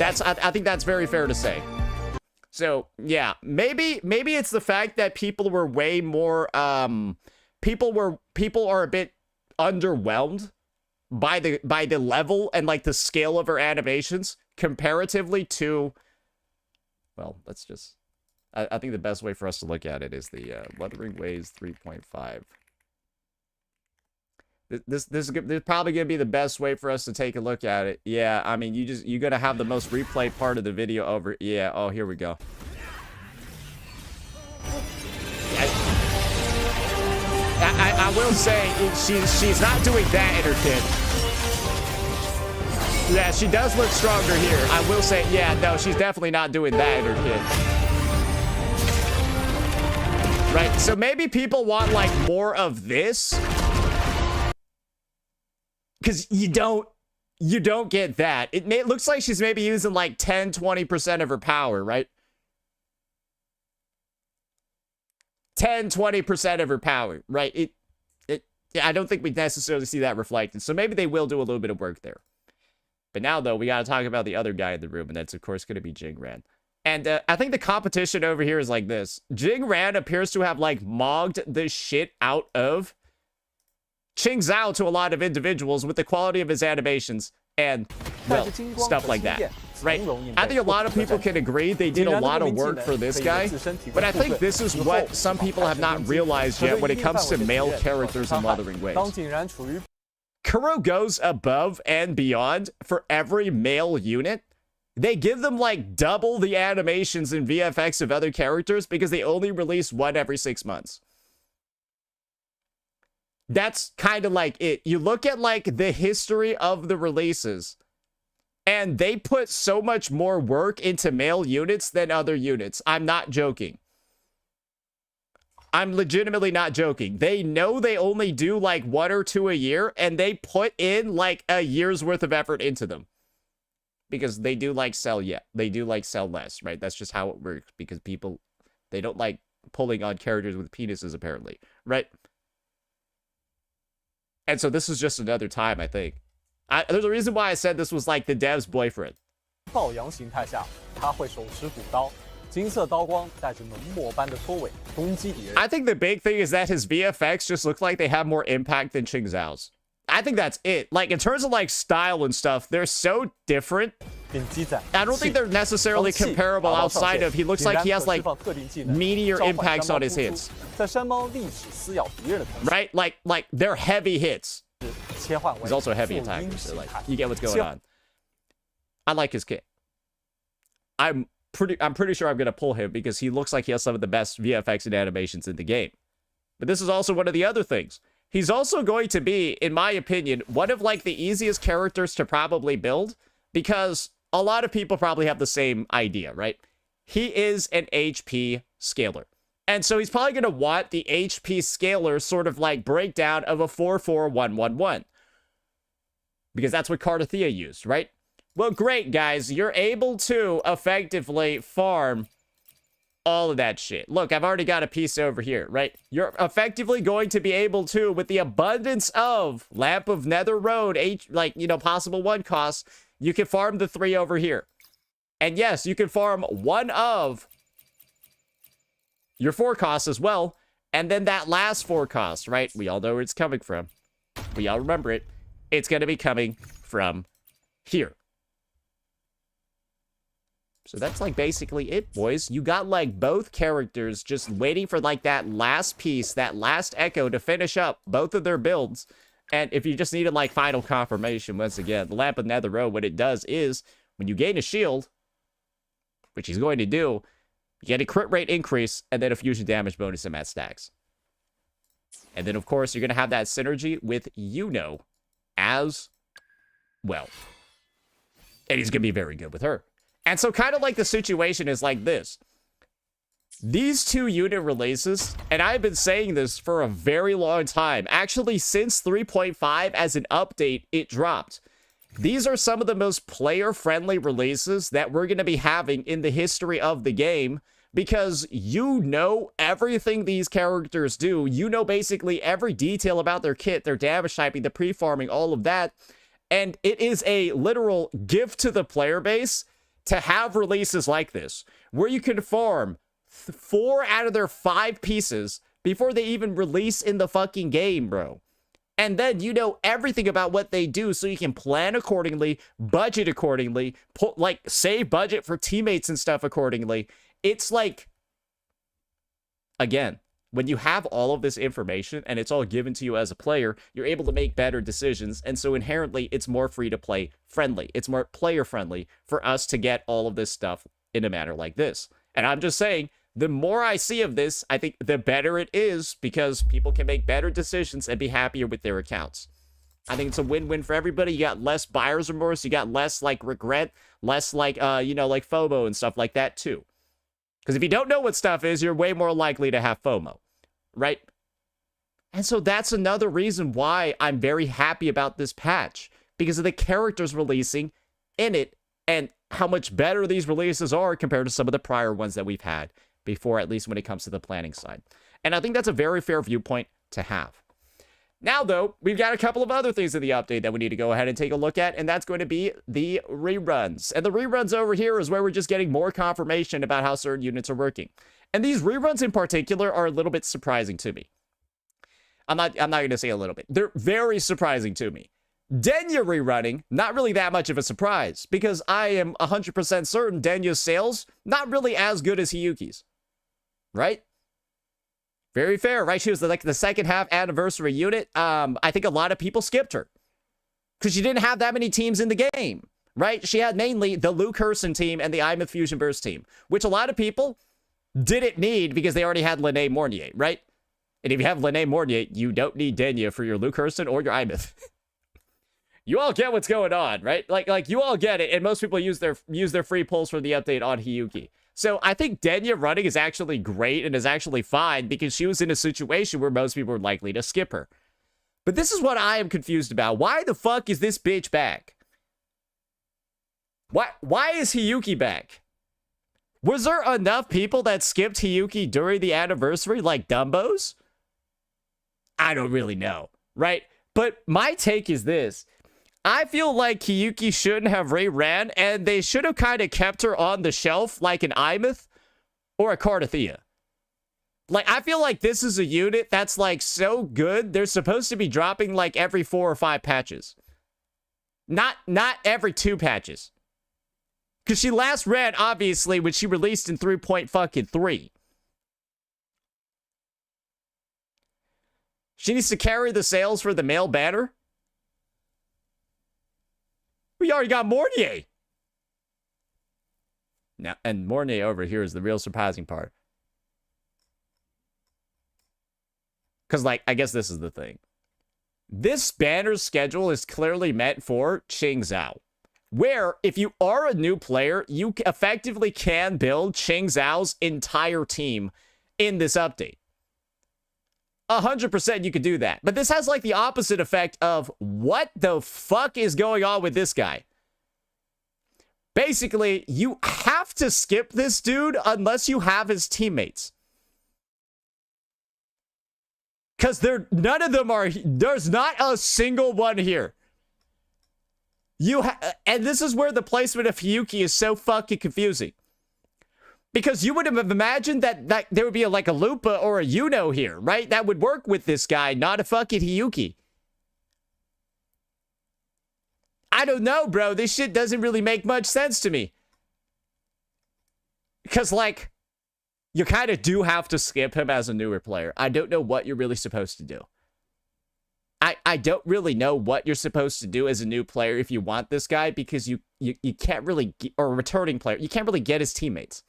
Speaker 1: I think that's very fair to say. So yeah, maybe it's the fact that people were way more people are a bit underwhelmed by the level and like the scale of her animations comparatively to, well, let's just, I think the best way for us to look at it is the Wuthering Waves 3.5. This is probably gonna be the best way for us to take a look at it. Yeah, I mean, you're gonna have the most replayed part of the video over. Yeah. Oh, here we go. I will say she's not doing that in her kit. Yeah, she does look stronger here. I will say, yeah, no, she's definitely not doing that in her kit. Right, so maybe people want like more of this. Because you don't get that. It looks like she's maybe using like 10-20% of her power, right? 10-20% of her power, right? I don't think we necessarily see that reflected. So maybe they will do a little bit of work there. But now, though, we got to talk about the other guy in the room, and that's, of course, going to be Jingran. And I think the competition over here is like this. Jingran appears to have, like, mogged the shit out of Qing Zhao to a lot of individuals with the quality of his animations and, well, stuff like that, right? I think a lot of people can agree they did a lot of work for this guy, but I think this is what some people have not realized yet when it comes to male characters in Wuthering Waves. Kuro goes above and beyond for every male unit. They give them like double the animations and VFX of other characters because they only release one every 6 months. That's kind of like it. You look at like the history of the releases, and they put so much more work into male units than other units. I'm not joking. I'm legitimately not joking. They know they only do like 1 or 2 a year, and they put in like a year's worth of effort into them. Because they do like sell, yeah. They do like sell less, right? That's just how it works. Because people, they don't like pulling on characters with penises, apparently, right? And so this is just another time, I think. There's a reason why I said this was like the dev's boyfriend. I think the big thing is that his VFX just look like they have more impact than Qing Zhao's. I think that's it. Like, in terms of, like, style and stuff, they're so different. I don't think they're necessarily comparable outside of, he looks like he has, like, meteor impacts on his hits. Right? Like, they're heavy hits. He's also a heavy attacker, so, like, you get what's going on. I like his kit. I'm pretty sure I'm going to pull him because he looks like he has some of the best VFX and animations in the game. But this is also one of the other things. He's also going to be, in my opinion, one of like the easiest characters to probably build because a lot of people probably have the same idea, right? He is an HP scaler. And so he's probably going to want the HP scaler sort of like breakdown of a 4-4-1-1-1. Because that's what Cardathea used, right? Well, great, guys. You're able to effectively farm all of that shit. Look, I've already got a piece over here, right? You're effectively going to be able to, with the abundance of Lamp of Nether Road, possible 1 costs, you can farm the 3 over here. And yes, you can farm 1 of your 4 costs as well. And then that last 4 costs, right? We all know where it's coming from. We all remember it. It's going to be coming from here. So that's like basically it, boys. You got like both characters just waiting for like that last piece, that last echo to finish up both of their builds. And if you just needed like final confirmation, once again, the Lamp of Netherroad, what it does is when you gain a shield, which he's going to do, you get a crit rate increase and then a fusion damage bonus in that stacks. And then, of course, you're going to have that synergy with Yuno as well. And he's going to be very good with her. And so kind of like the situation is like this. These two unit releases, and I've been saying this for a very long time, actually since 3.5 as an update, it dropped. These are some of the most player-friendly releases that we're going to be having in the history of the game because you know everything these characters do. You know basically every detail about their kit, their damage typing, the pre-farming, all of that. And it is a literal gift to the player base to have releases like this, where you can farm 4 out of their 5 pieces before they even release in the fucking game, bro. And then you know everything about what they do so you can plan accordingly, budget accordingly, save budget for teammates and stuff accordingly. It's like, again, when you have all of this information and it's all given to you as a player, you're able to make better decisions. And so inherently, it's more free to play friendly. It's more player friendly for us to get all of this stuff in a manner like this. And I'm just saying, the more I see of this, I think the better it is because people can make better decisions and be happier with their accounts. I think it's a win-win for everybody. You got less buyer's remorse. You got less like regret, less like, like FOMO and stuff like that too. Because if you don't know what stuff is, you're way more likely to have FOMO, right? And so that's another reason why I'm very happy about this patch, because of the characters releasing in it and how much better these releases are compared to some of the prior ones that we've had before, at least when it comes to the planning side. And I think that's a very fair viewpoint to have. Now, though, we've got a couple of other things in the update that we need to go ahead and take a look at, and that's going to be the reruns. And the reruns over here is where we're just getting more confirmation about how certain units are working. And these reruns in particular are a little bit surprising to me. I'm not going to say a little bit. They're very surprising to me. Denya rerunning, not really that much of a surprise, because I am 100% certain Denya's sales, not really as good as Hiyuki's. Right? Very fair, right? She was like the second half anniversary unit. I think a lot of people skipped her because she didn't have that many teams in the game, right? She had mainly the Luke Herson team and the Imeth Fusion Burst team, which a lot of people didn't need because they already had Lene Mornier, right? And if you have Lene Mornier, you don't need Denya for your Luke Herson or your Imeth. You all get what's going on, right? Like you all get it, and most people use their free pulls for the update on Hiyuki. So I think Denya running is actually great and is actually fine because she was in a situation where most people were likely to skip her. But this is what I am confused about. Why the fuck is this bitch back? Why is Hiyuki back? Was there enough people that skipped Hiyuki during the anniversary like Dumbos? I don't really know, right? But my take is this. I feel like Hiyuki shouldn't have re-ran, and they should have kind of kept her on the shelf like an Imeth or a Cardathea. Like, I feel like this is a unit that's, like, so good, they're supposed to be dropping, like, every 4 or 5 patches. Not every 2 patches. Because she last ran, obviously, when she released in 3.3. She needs to carry the sales for the male banner. We already got Mornier. Now, and Mornier over here is the real surprising part. Because, like, I guess this is the thing. This banner's schedule is clearly meant for Qing Zhao. Where, if you are a new player, you effectively can build Qing Zhao's entire team in this update. 100% you could do that. But this has like the opposite effect of what the fuck is going on with this guy? Basically, you have to skip this dude unless you have his teammates. Because none of them are, there's not a single one here. And this is where the placement of Hiyuki is so fucking confusing. Because you would have imagined that there would be like a Lupa or a Yuno here, right? That would work with this guy, not a fucking Hiyuki. I don't know, bro. This shit doesn't really make much sense to me. Because, like, you kind of do have to skip him as a newer player. I don't know what you're really supposed to do. I don't really know what you're supposed to do as a new player if you want this guy, because you can't really, or a returning player, you can't really get his teammates.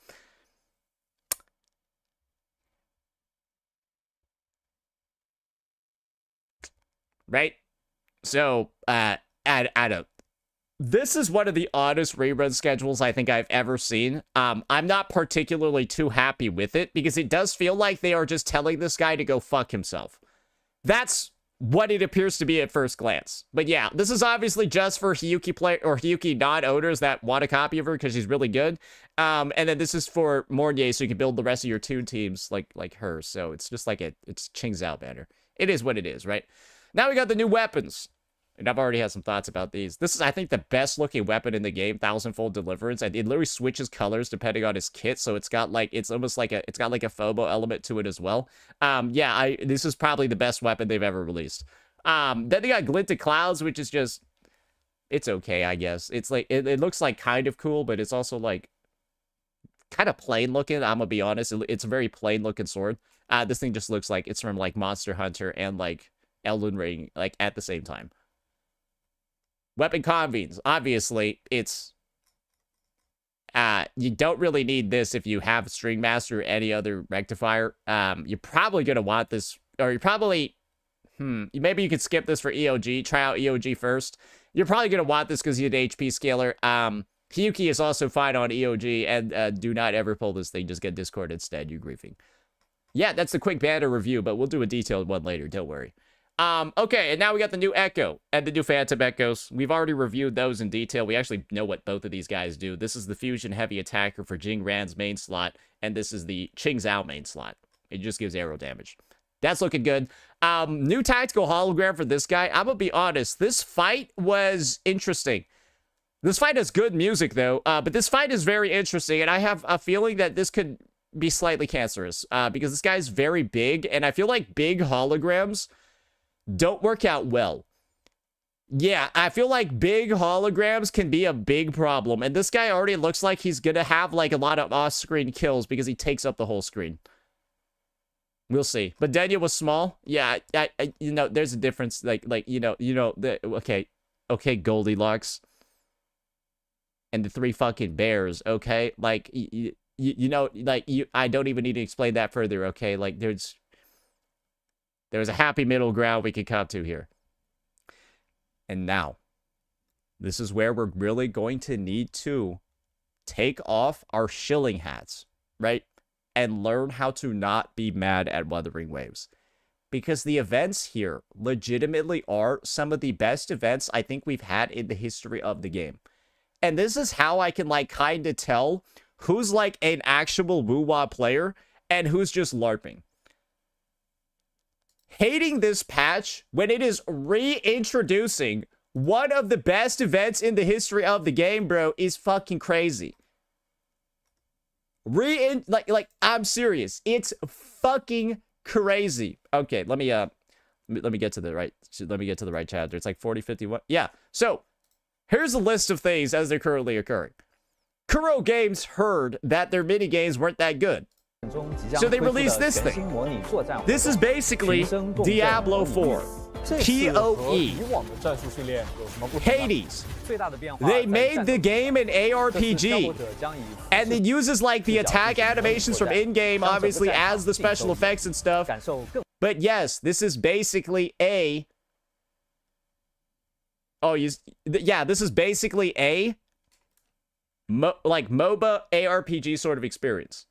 Speaker 1: Right? So, I don't. This is one of the oddest rerun schedules I think I've ever seen. I'm not particularly too happy with it, because it does feel like they are just telling this guy to go fuck himself. That's what it appears to be at first glance. But yeah, this is obviously just for Hiyuki play or Hiyuki non-owners that want a copy of her because she's really good. And then this is for Mornier, so you can build the rest of your toon teams like her. So it's just like it's Qing's Zhao banner. It is what it is, right? Now we got the new weapons. And I've already had some thoughts about these. This is, I think, the best looking weapon in the game, Thousandfold Deliverance. And it literally switches colors depending on his kit. So it's got like, it's almost like it's got like a FOMO element to it as well. Yeah, this is probably the best weapon they've ever released. Then they got Glinted Clouds, which is just, it's okay, I guess. It's like, it looks like kind of cool, but it's also like kind of plain looking. I'm gonna be honest. It's a very plain looking sword. This thing just looks like it's from like Monster Hunter and like Elden Ring, like at the same time. Weapon convenes. Obviously, it's... you don't really need this if you have String Master or any other rectifier. You're probably going to want this... Or you're probably... maybe you could skip this for EOG. Try out EOG first. You're probably going to want this because you have an HP scaler. Hiyuki is also fine on EOG. And do not ever pull this thing. Just get Discord instead. You're griefing. Yeah, that's the quick banner review. But we'll do a detailed one later. Don't worry. Okay, and now we got the new Echo and the new Phantom Echoes. We've already reviewed those in detail. We actually know what both of these guys do. This is the Fusion Heavy Attacker for Jing Ran's main slot, and this is the Qing Zhao main slot. It just gives arrow damage. That's looking good. New tactical hologram for this guy. I'm gonna be honest, this fight was interesting. This fight has good music, though, but this fight is very interesting, and I have a feeling that this could be slightly cancerous, because this guy's very big, and I feel like big holograms don't work out well. Yeah, I feel like big holograms can be a big problem. And this guy already looks like he's gonna have like a lot of off-screen kills because he takes up the whole screen. We'll see. But Daniel was small. Yeah, I you know, there's a difference. Okay, Goldilocks. And the three fucking bears, okay? Like, I don't even need to explain that further, okay? Like, there's a happy middle ground we could come to here. And now, this is where we're really going to need to take off our shilling hats, right? And learn how to not be mad at Wuthering Waves. Because the events here legitimately are some of the best events I think we've had in the history of the game. And this is how I can, like, kind of tell who's, like, an actual Wuwa player and who's just LARPing. Hating this patch when it is reintroducing one of the best events in the history of the game, bro, is fucking crazy. I'm serious. It's fucking crazy. Okay, let me get to the right chapter. It's like 4051. Yeah. So, here's a list of things as they're currently occurring. Kuro Games heard that their minigames weren't that good. So they released this thing. This is basically Diablo 4. PoE. Hades. They made the game an ARPG. And it uses like the attack animations from in-game, obviously, as the special effects and stuff. But yes, this is basically a... this is basically a... MOBA ARPG sort of experience.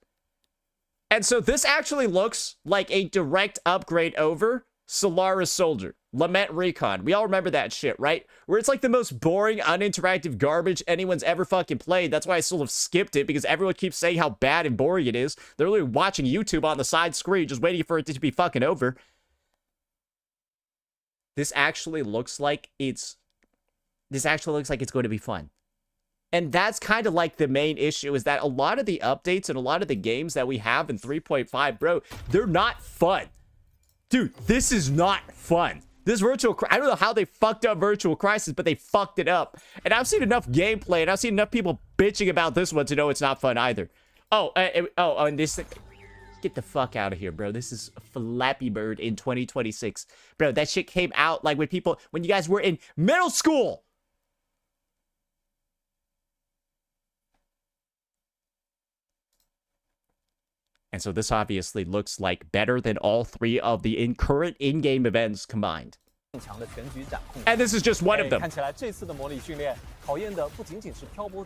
Speaker 1: And so this actually looks like a direct upgrade over Solaris Soldier, Lament Recon. We all remember that shit, right? Where it's like the most boring, uninteractive garbage anyone's ever fucking played. That's why I sort of skipped it, because everyone keeps saying how bad and boring it is. They're literally watching YouTube on the side screen, just waiting for it to be fucking over. This actually looks like it's going to be fun. And that's kind of like the main issue, is that a lot of the updates and a lot of the games that we have in 3.5, bro, they're not fun. Dude, this is not fun. This I don't know how they fucked up Virtual Crisis, but they fucked it up. And I've seen enough gameplay, and I've seen enough people bitching about this one to know it's not fun either. And this... Get the fuck out of here, bro. This is Flappy Bird in 2026. Bro, that shit came out like when you guys were in middle school. And so this obviously looks like better than all 3 of the current in-game events combined. And this is just one of them.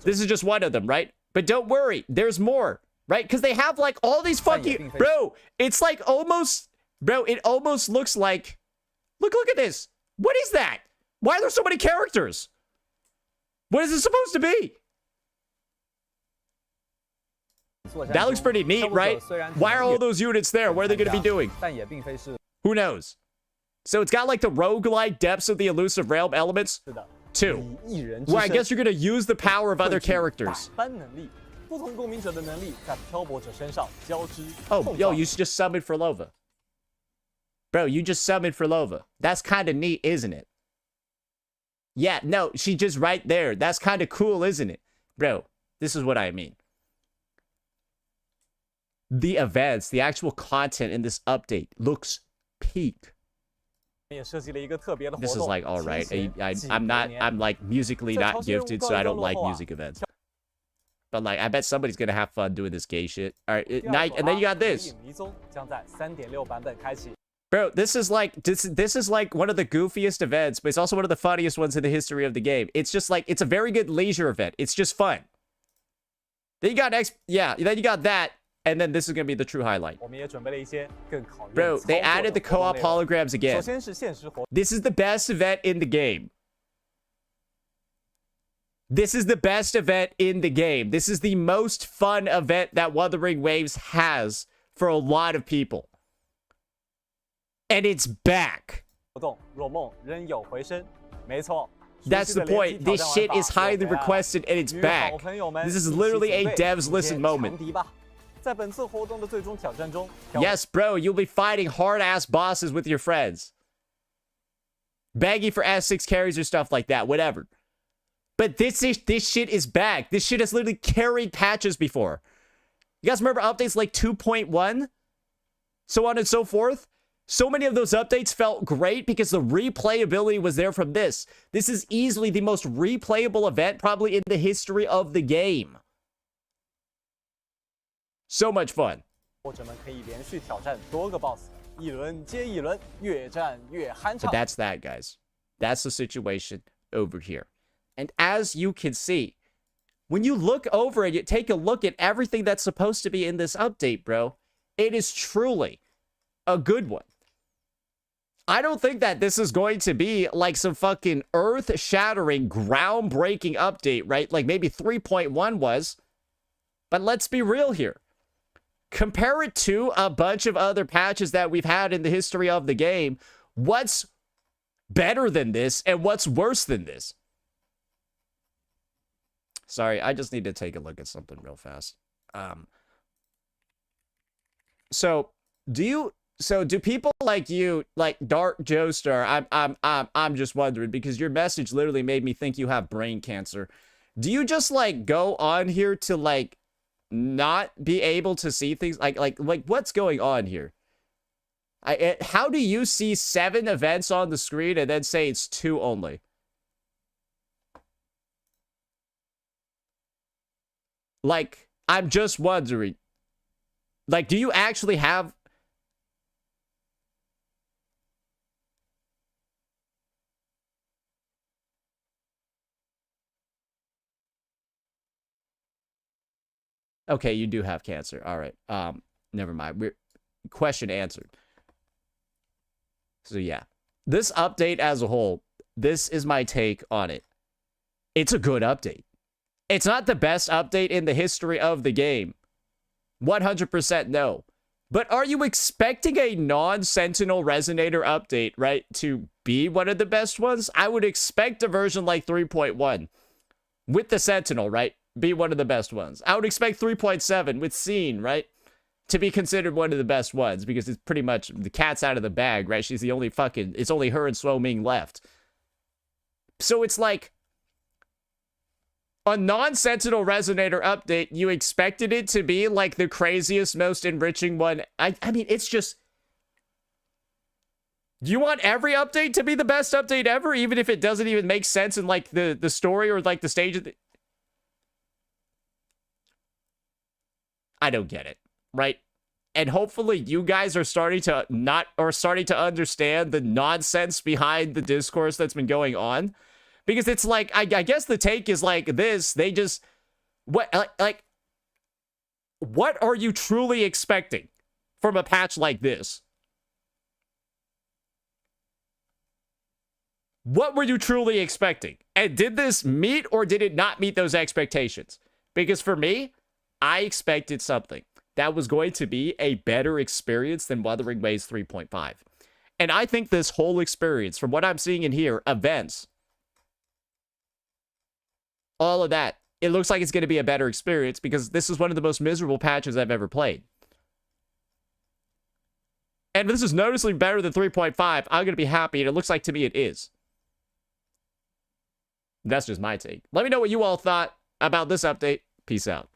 Speaker 1: This is just one of them, right? But don't worry, there's more. Right? Because they have, like, all these fucking... Bro, it's like almost... Bro, it almost looks like... Look at this. What is that? Why are there so many characters? What is it supposed to be? That looks pretty neat, right? Why are all those units there? What are they going to be doing? Who knows? So it's got, like, the roguelike depths of the elusive realm elements. 2. Well, I guess you're going to use the power of other characters. Oh, yo, you just summoned for Lova. Bro, you just summoned for Lova. That's kind of neat, isn't it? Yeah, no, she's just right there. That's kind of cool, isn't it? Bro, this is what I mean. The events, the actual content in this update looks peak. This is like, all right. I'm like musically not gifted, so I don't like music events. But, like, I bet somebody's gonna have fun doing this gay shit. Alright, and then you got this. Bro, this is like one of the goofiest events, but it's also one of the funniest ones in the history of the game. It's just like, it's a very good leisure event. It's just fun. Then you got then you got that, and then this is gonna be the true highlight. Bro, they added the co-op holograms again. This is the best event in the game. This is the best event in the game. This is the most fun event that Wuthering Waves has for a lot of people. And it's back. That's the point. This shit is highly requested and it's back. This is literally a devs listen moment. Yes, bro, you'll be fighting hard-ass bosses with your friends. Begging for S6 carries or stuff like that, whatever. But this shit is back. This shit has literally carried patches before. You guys remember updates like 2.1? So on and so forth? So many of those updates felt great because the replayability was there from this. This is easily the most replayable event probably in the history of the game. So much fun. But that's that, guys. That's the situation over here. And as you can see, when you look over and you take a look at everything that's supposed to be in this update, bro, it is truly a good one. I don't think that this is going to be like some fucking earth-shattering, groundbreaking update, right? Like maybe 3.1 was. But let's be real here. Compare it to a bunch of other patches that we've had in the history of the game. What's better than this and what's worse than this? Sorry, I just need to take a look at something real fast. So do people like you, like Dark Joestar? I'm just wondering because your message literally made me think you have brain cancer. Do you just like go on here to like not be able to see things? Like what's going on here? How do you see 7 events on the screen and then say it's 2 only? Like, I'm just wondering. Like, do you actually have... Okay, you do have cancer. All right. Never mind. Question answered. So, yeah. This update as a whole, this is my take on it. It's a good update. It's not the best update in the history of the game. 100% no. But are you expecting a non-Sentinel Resonator update, right, to be one of the best ones? I would expect a version like 3.1 with the Sentinel, right, be one of the best ones. I would expect 3.7 with Scene, right, to be considered one of the best ones because it's pretty much the cat's out of the bag, right? She's the only fucking... It's only her and Swo Ming left. So it's like... a non-Sentinel Resonator update, you expected it to be like the craziest, most enriching one. I mean, it's just... You want every update to be the best update ever, even if it doesn't even make sense in, like, the story or, like, the stage of the... I don't get it, right? And hopefully you guys are starting to understand the nonsense behind the discourse that's been going on. Because it's like, I guess the take is like this, they just... What are you truly expecting from a patch like this? What were you truly expecting? And did this meet or did it not meet those expectations? Because for me, I expected something that was going to be a better experience than Wuthering Waves 3.5. And I think this whole experience, from what I'm seeing in here, events, all of that, it looks like it's going to be a better experience because this is one of the most miserable patches I've ever played. And this is noticeably better than 3.5. I'm going to be happy, and it looks like to me it is. That's just my take. Let me know what you all thought about this update. Peace out.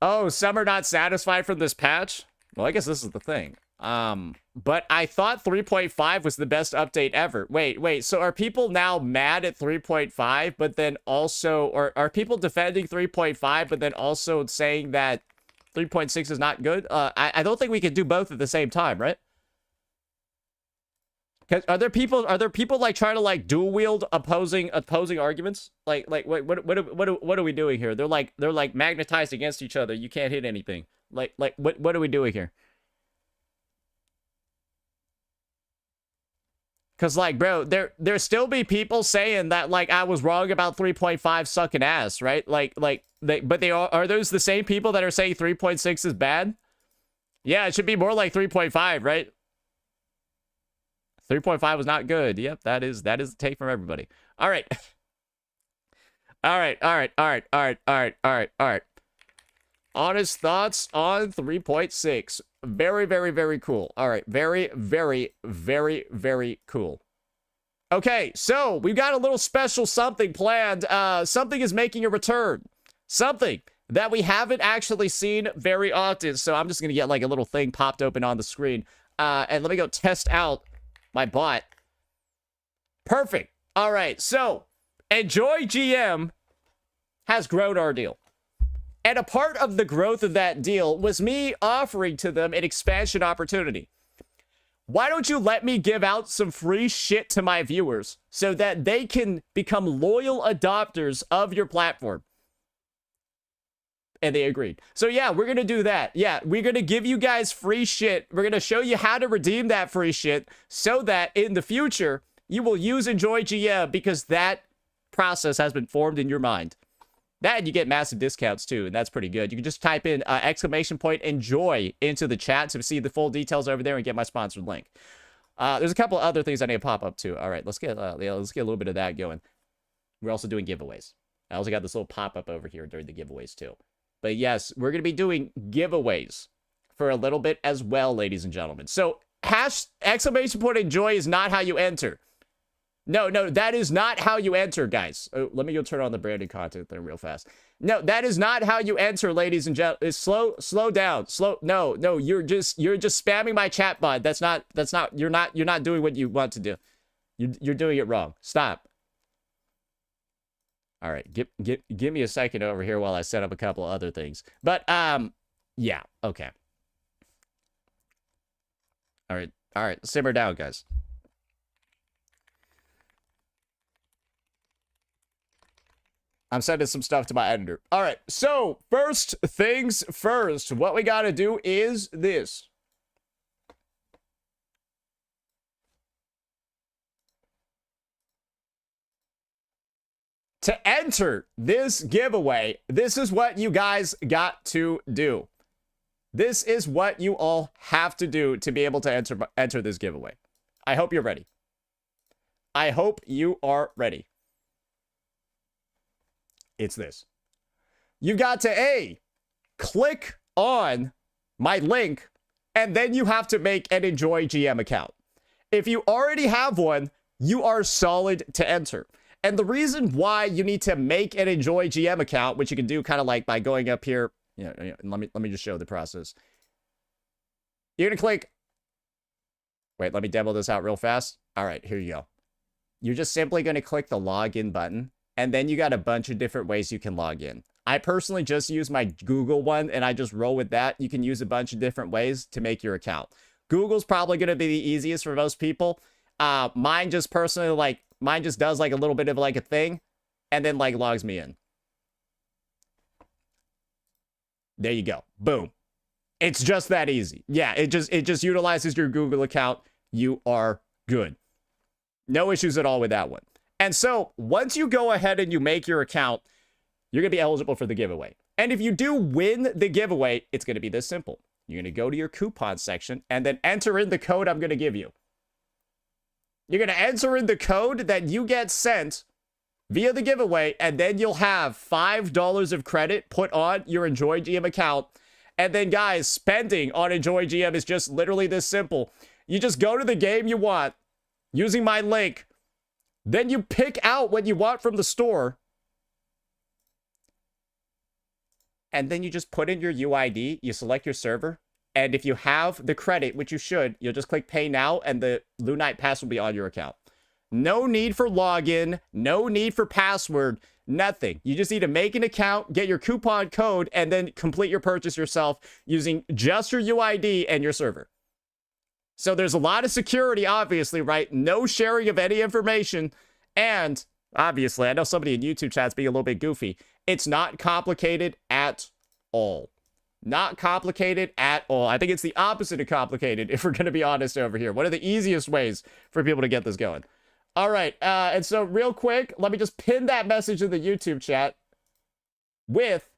Speaker 1: Oh, some are not satisfied from this patch? Well, I guess this is the thing. But I thought 3.5 was the best update ever. Wait, so are people now mad at 3.5, but then also, or are people defending 3.5, but then also saying that 3.6 is not good? I don't think we can do both at the same time, right? Are there people like trying to like dual wield opposing arguments? Like what are we doing here? They're like magnetized against each other. You can't hit anything. Like what are we doing here? Cause like, bro, there still be people saying that like I was wrong about 3.5 sucking ass, right? But are those the same people that are saying 3.6 is bad? Yeah, it should be more like 3.5, right? 3.5 was not good. Yep, that is the take from everybody. All right. All right. Honest thoughts on 3.6. Very, very, very cool. All right. Very, very, very, very cool. Okay, so we've got a little special something planned. Something is making a return. Something that we haven't actually seen very often. So I'm just going to get like a little thing popped open on the screen. And let me go test out my bot. Perfect. All right, so Enjoy GM has grown our deal. And a part of the growth of that deal was me offering to them an expansion opportunity. Why don't you let me give out some free shit to my viewers so that they can become loyal adopters of your platform? And they agreed. So yeah, we're going to do that. Yeah, we're going to give you guys free shit. We're going to show you how to redeem that free shit so that in the future, you will use Enjoy GM because that process has been formed in your mind. That and you get massive discounts too, and that's pretty good. You can just type in !enjoy into the chat to see the full details over there and get my sponsored link. There's a couple of other things I need to pop up too. All right, let's get a little bit of that going. We're also doing giveaways. I also got this little pop-up over here during the giveaways too. But yes, we're going to be doing giveaways for a little bit as well, ladies and gentlemen. So !enjoy is not how you enter. No, that is not how you enter, guys. Oh, let me go turn on the branded content there real fast. No, that is not how you enter, ladies and gentlemen. Slow down. No, you're just spamming my chat bot. You're not doing what you want to do. You're doing it wrong. Stop. All right, give me a second over here while I set up a couple of other things. But yeah, okay. All right, simmer down, guys. I'm sending some stuff to my editor. All right, so first things first, what we got to do is this. To enter this giveaway, this is what you guys got to do. This is what you all have to do to be able to enter this giveaway. I hope you're ready. I hope you are ready. It's this. You've got to click on my link, and then you have to make an Enjoy GM account. If you already have one, you are solid to enter. And the reason why you need to make an Enjoy GM account, which you can do kind of like by going up here, let me just show the process. You're going to click, wait, let me demo this out real fast. All right, here you go. You're just simply going to click the login button, and then you got a bunch of different ways you can log in. I personally just use my Google one, and I just roll with that. You can use a bunch of different ways to make your account. Google's probably going to be the easiest for most people. Mine just personally, mine just does like a little bit of like a thing, and then like logs me in. There you go. Boom. It's just that easy. Yeah, it just utilizes your Google account. You are good. No issues at all with that one. And so once you go ahead and you make your account, you're going to be eligible for the giveaway. And if you do win the giveaway, it's going to be this simple. You're going to go to your coupon section and then enter in the code I'm going to give you. You're going to enter in the code that you get sent via the giveaway, and then you'll have $5 of credit put on your Enjoy GM account. And then, guys, spending on Enjoy GM is just literally this simple. You just go to the game you want using my link. Then you pick out what you want from the store. And then you just put in your UID. You select your server. And if you have the credit, which you should, you'll just click Pay Now, and the Lunite pass will be on your account. No need for login. No need for password. Nothing. You just need to make an account, get your coupon code, and then complete your purchase yourself using just your UID and your server. So there's a lot of security, obviously, right? No sharing of any information. And obviously, I know somebody in YouTube chat's being a little bit goofy. It's not complicated at all. Not complicated at all. I think it's the opposite of complicated, if we're going to be honest over here. One of the easiest ways for people to get this going. All right. And so real quick, let me just pin that message in the YouTube chat with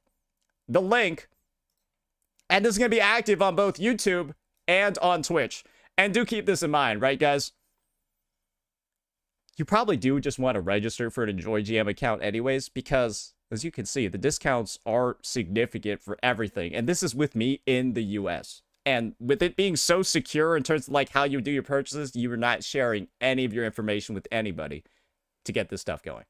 Speaker 1: the link. And this is going to be active on both YouTube and on Twitch. And do keep this in mind, right, guys? You probably do just want to register for an Enjoy GM account anyways, because as you can see, the discounts are significant for everything. And this is with me in the US. And with it being so secure in terms of like how you do your purchases, you are not sharing any of your information with anybody to get this stuff going.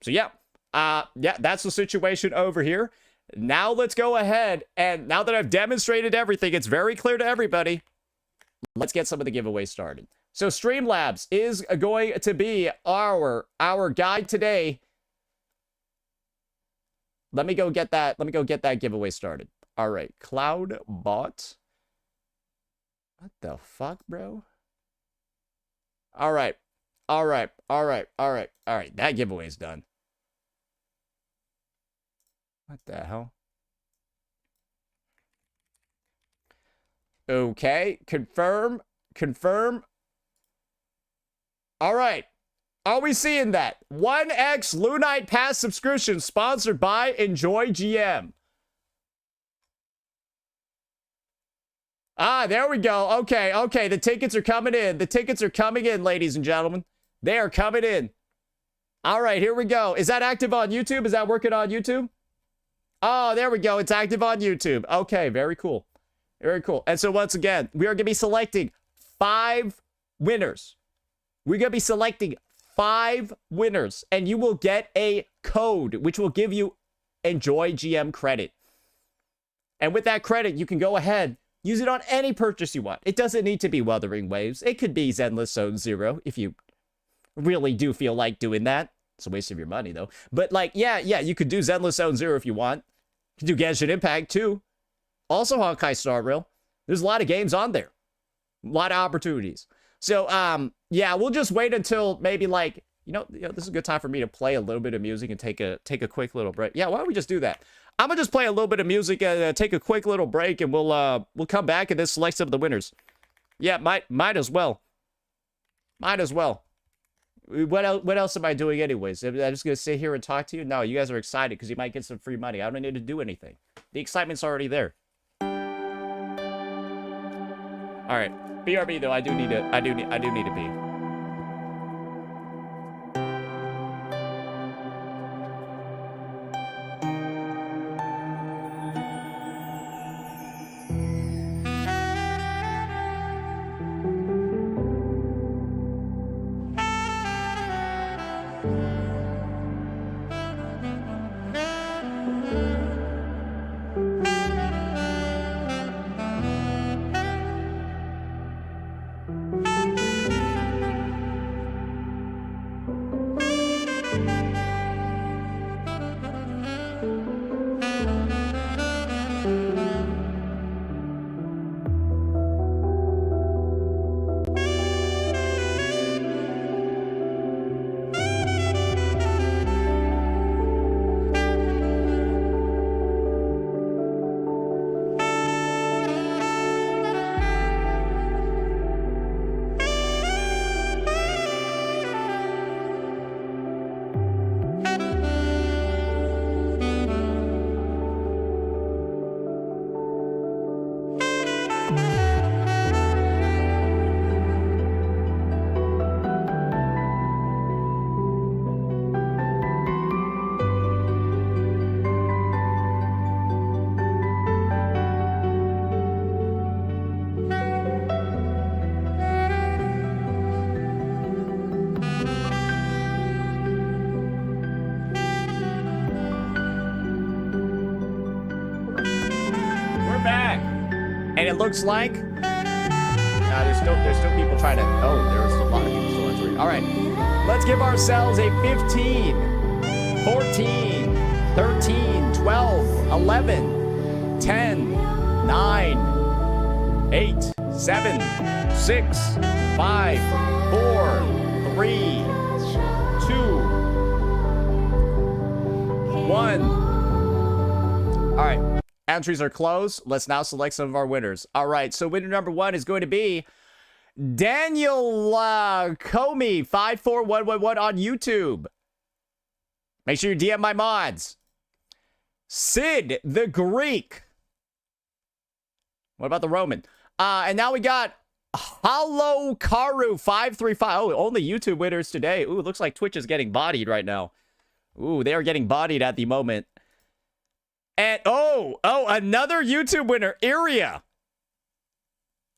Speaker 1: So yeah, that's the situation over here. Now let's go ahead, and now that I've demonstrated everything, it's very clear to everybody. Let's get some of the giveaways started. So Streamlabs is going to be our guide today. Let me go get that. Let me go get that giveaway started. All right, Cloudbot. What the fuck, bro? All right. That giveaway's done. What the hell? Okay, confirm. All right. Are we seeing that? 1x Lunite Pass subscription sponsored by Enjoy GM. Ah, there we go. Okay. The tickets are coming in. The tickets are coming in, ladies and gentlemen. They are coming in. All right, here we go. Is that active on YouTube? Is that working on YouTube? Oh, there we go. It's active on YouTube. Okay, very cool. Very cool. And so once again, we are going to be selecting 5 winners. We're going to be selecting 5 winners, and you will get a code, which will give you Enjoy GM credit. And with that credit, you can go ahead, use it on any purchase you want. It doesn't need to be Wuthering Waves. It could be Zenless Zone Zero if you really do feel like doing that. It's a waste of your money, though. But, like, yeah, you could do Zenless Zone Zero if you want. You could do Genshin Impact, too. Also Honkai Star Rail. There's a lot of games on there. A lot of opportunities. So, yeah, we'll just wait until maybe, like, you know, this is a good time for me to play a little bit of music and take a quick little break. Yeah, why don't we just do that? I'm gonna just play a little bit of music and take a quick little break, and we'll come back and then select some of the winners. Yeah, might as well. Might as well. What else am I doing anyways? Am I just gonna sit here and talk to you? No, you guys are excited because you might get some free money. I don't need to do anything. The excitement's already there. All right, BRB though. I do need to pee. And it looks like there's still people trying to. Oh, there's a lot of people still entering. All right, let's give ourselves a 15, 14, 13, 12, 11, 10, 9, 8, 7, 6, 5, 4, 3, 2, 1. All right. Entries are closed. Let's now select some of our winners. All right. So winner number 1 is going to be Daniel Comey 54111 on YouTube. Make sure you DM my mods. Sid the Greek. What about the Roman? And now we got Hollow Karu 535. Oh, only YouTube winners today. Ooh, it looks like Twitch is getting bodied right now. Ooh, they are getting bodied at the moment. And oh, another YouTube winner, Iria.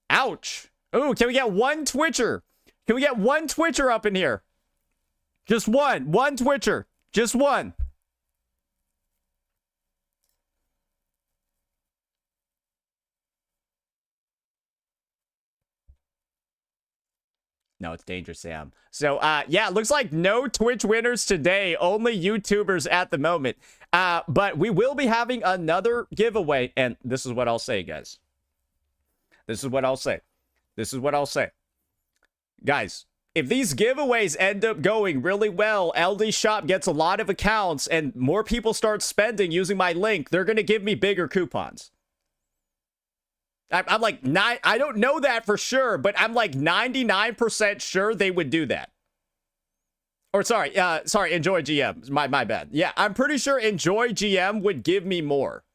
Speaker 1: Ouch. Ooh, can we get one Twitcher? Can we get one Twitcher up in here? Just one. One Twitcher. Just one. No, it's Dangerous Sam. So, yeah, looks like no Twitch winners today. Only YouTubers at the moment. But we will be having another giveaway. And this is what I'll say, guys. This is what I'll say. This is what I'll say. Guys, if these giveaways end up going really well, LD Shop gets a lot of accounts, and more people start spending using my link, they're going to give me bigger coupons. I'm like, I don't know that for sure, but I'm like 99% sure they would do that. Or sorry, Enjoy GM. My bad. Yeah, I'm pretty sure Enjoy GM would give me more.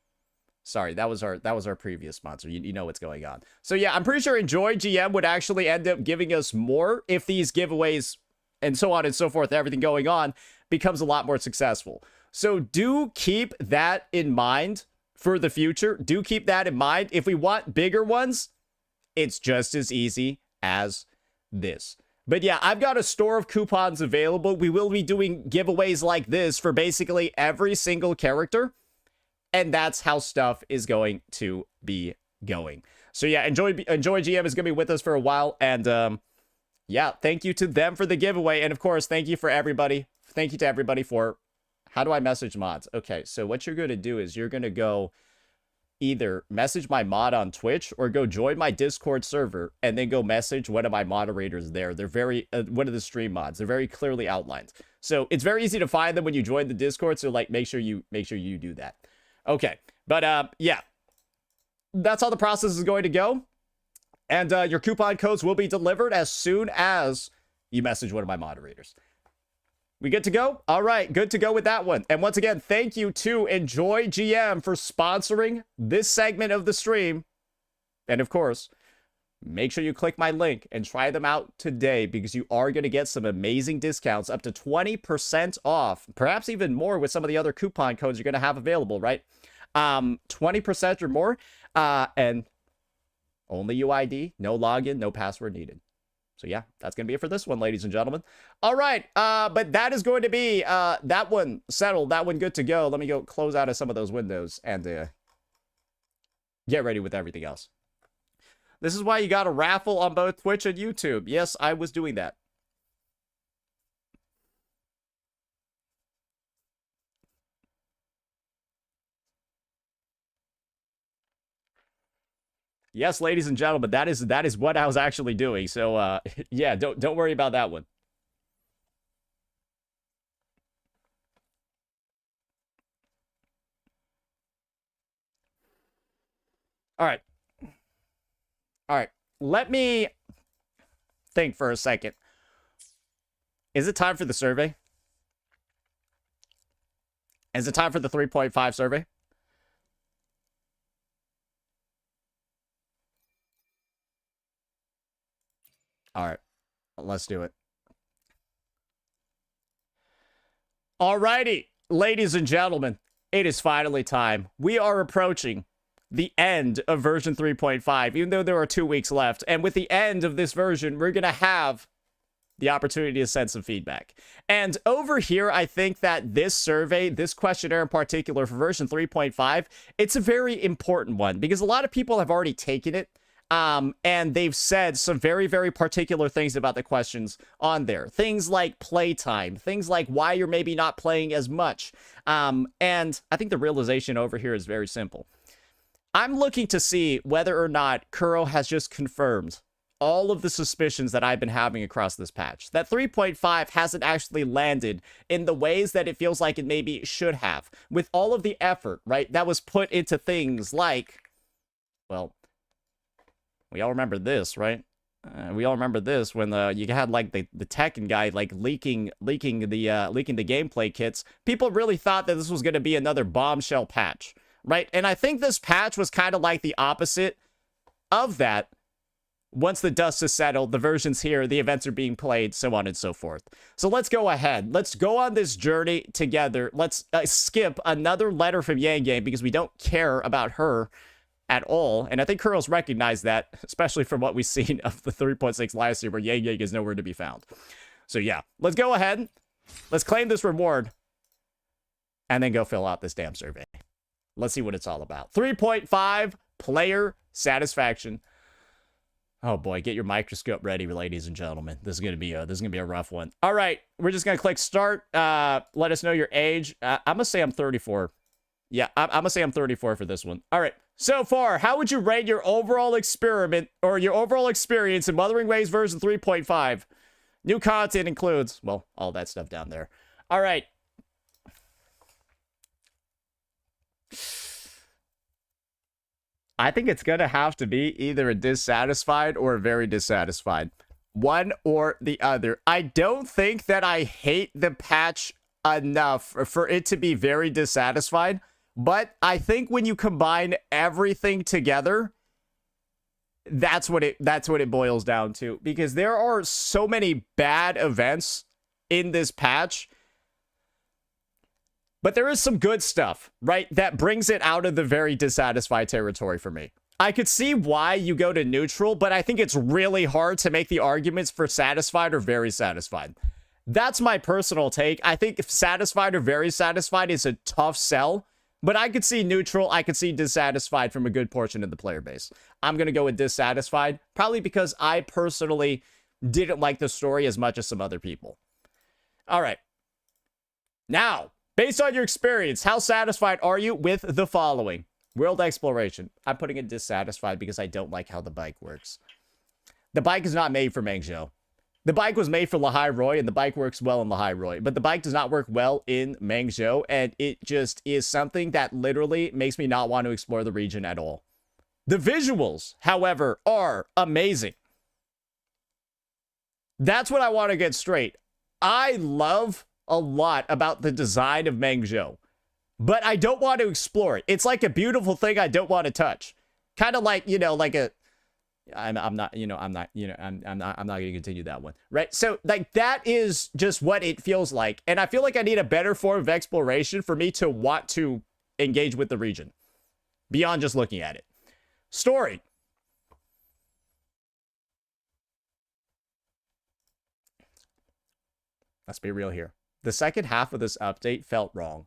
Speaker 1: Sorry, that was our previous sponsor. You know what's going on. So yeah, I'm pretty sure Enjoy GM would actually end up giving us more if these giveaways and so on and so forth, everything going on, becomes a lot more successful. So do keep that in mind. For the future, do keep that in mind. If we want bigger ones, it's just as easy as this. But yeah, I've got a store of coupons available. We will be doing giveaways like this for basically every single character. And that's how stuff is going to be going. So yeah, Enjoy GM is going to be with us for a while. And yeah, thank you to them for the giveaway. And of course, thank you for everybody. Thank you to everybody for... How do I message mods? Okay, so what you're going to do is you're going to go either message my mod on Twitch or go join my Discord server and then go message one of my moderators there. They're very, one of the stream mods. They're very clearly outlined. So it's very easy to find them when you join the Discord. So like, make sure you do that. Okay, but yeah, that's how the process is going to go. And your coupon codes will be delivered as soon as you message one of my moderators. We good to go? All right, good to go with that one. And once again, thank you to Enjoy GM for sponsoring this segment of the stream. And of course, make sure you click my link and try them out today because you are going to get some amazing discounts up to 20% off, perhaps even more with some of the other coupon codes you're going to have available, right? 20% or more, and only UID, no login, no password needed. So yeah, that's going to be it for this one, ladies and gentlemen. All right, but that is going to be that one settled, that one good to go. Let me go close out of some of those windows and get ready with everything else. This is why you got a raffle on both Twitch and YouTube. Yes, I was doing that. Yes, ladies and gentlemen, that is what I was actually doing. So yeah, don't worry about that one. All right. All right. Let me think for a second. Is it time for the survey? Is it time for the 3.5 survey? All right, let's do it. Alrighty, ladies and gentlemen, it is finally time. We are approaching the end of version 3.5, even though there are 2 weeks left. And with the end of this version, we're going to have the opportunity to send some feedback. And over here, I think that this survey, this questionnaire in particular for version 3.5, it's a very important one because a lot of people have already taken it. And they've said some very, very particular things about the questions on there. Things like playtime, things like why you're maybe not playing as much. And I think the realization over here is very simple. I'm looking to see whether or not Kuro has just confirmed all of the suspicions that I've been having across this patch. That 3.5 hasn't actually landed in the ways that it feels like it maybe should have. With all of the effort, right, that was put into things like, well, we all remember this, right? We all remember this when you had like the Tekken guy like leaking the gameplay kits. People really thought that this was going to be another bombshell patch, right? And I think this patch was kind of like the opposite of that. Once the dust has settled, the versions here, the events are being played, so on and so forth. So let's go ahead. Let's go on this journey together. Let's skip another letter from Yang Yang because we don't care about her at all. And I think Kuro's recognized that, especially from what we've seen of the 3.6 live stream where Yang Yang is nowhere to be found. So yeah, let's go ahead. Let's claim this reward and then go fill out this damn survey. Let's see what it's all about. 3.5 player satisfaction. Oh boy, get your microscope ready, ladies and gentlemen. This is gonna be a rough one. All right, we're just gonna click start. Let us know your age. I'm gonna say I'm 34. Yeah, I'm gonna say I'm 34 for this one. All right. So far, how would you rate your overall experiment or your overall experience in Wuthering Waves version 3.5? New content includes, well, all that stuff down there. All right. I think it's going to have to be either a dissatisfied or a very dissatisfied. One or the other. I don't think that I hate the patch enough for it to be very dissatisfied. But I think when you combine everything together, that's what it boils down to. Because there are so many bad events in this patch. But there is some good stuff, right? That brings it out of the very dissatisfied territory for me. I could see why you go to neutral, but I think it's really hard to make the arguments for satisfied or very satisfied. That's my personal take. I think if satisfied or very satisfied is a tough sell. But I could see neutral, I could see dissatisfied from a good portion of the player base. I'm going to go with dissatisfied, probably because I personally didn't like the story as much as some other people. All right. Now, based on your experience, how satisfied are you with the following? World exploration. I'm putting it dissatisfied because I don't like how the bike works. The bike is not made for Mengzhou. The bike was made for Lahai Roi, and the bike works well in Lahai Roi. But the bike does not work well in Mengzhou, and it just is something that literally makes me not want to explore the region at all. The visuals, however, are amazing. That's what I want to get straight. I love a lot about the design of Mengzhou, but I don't want to explore it. It's like a beautiful thing I don't want to touch. Kind of like, you know, like a... I'm not going to continue that one, right? So like that is just what it feels like, and I feel like I need a better form of exploration for me to want to engage with the region beyond just looking at it. Story. Let's be real here. The second half of this update felt wrong,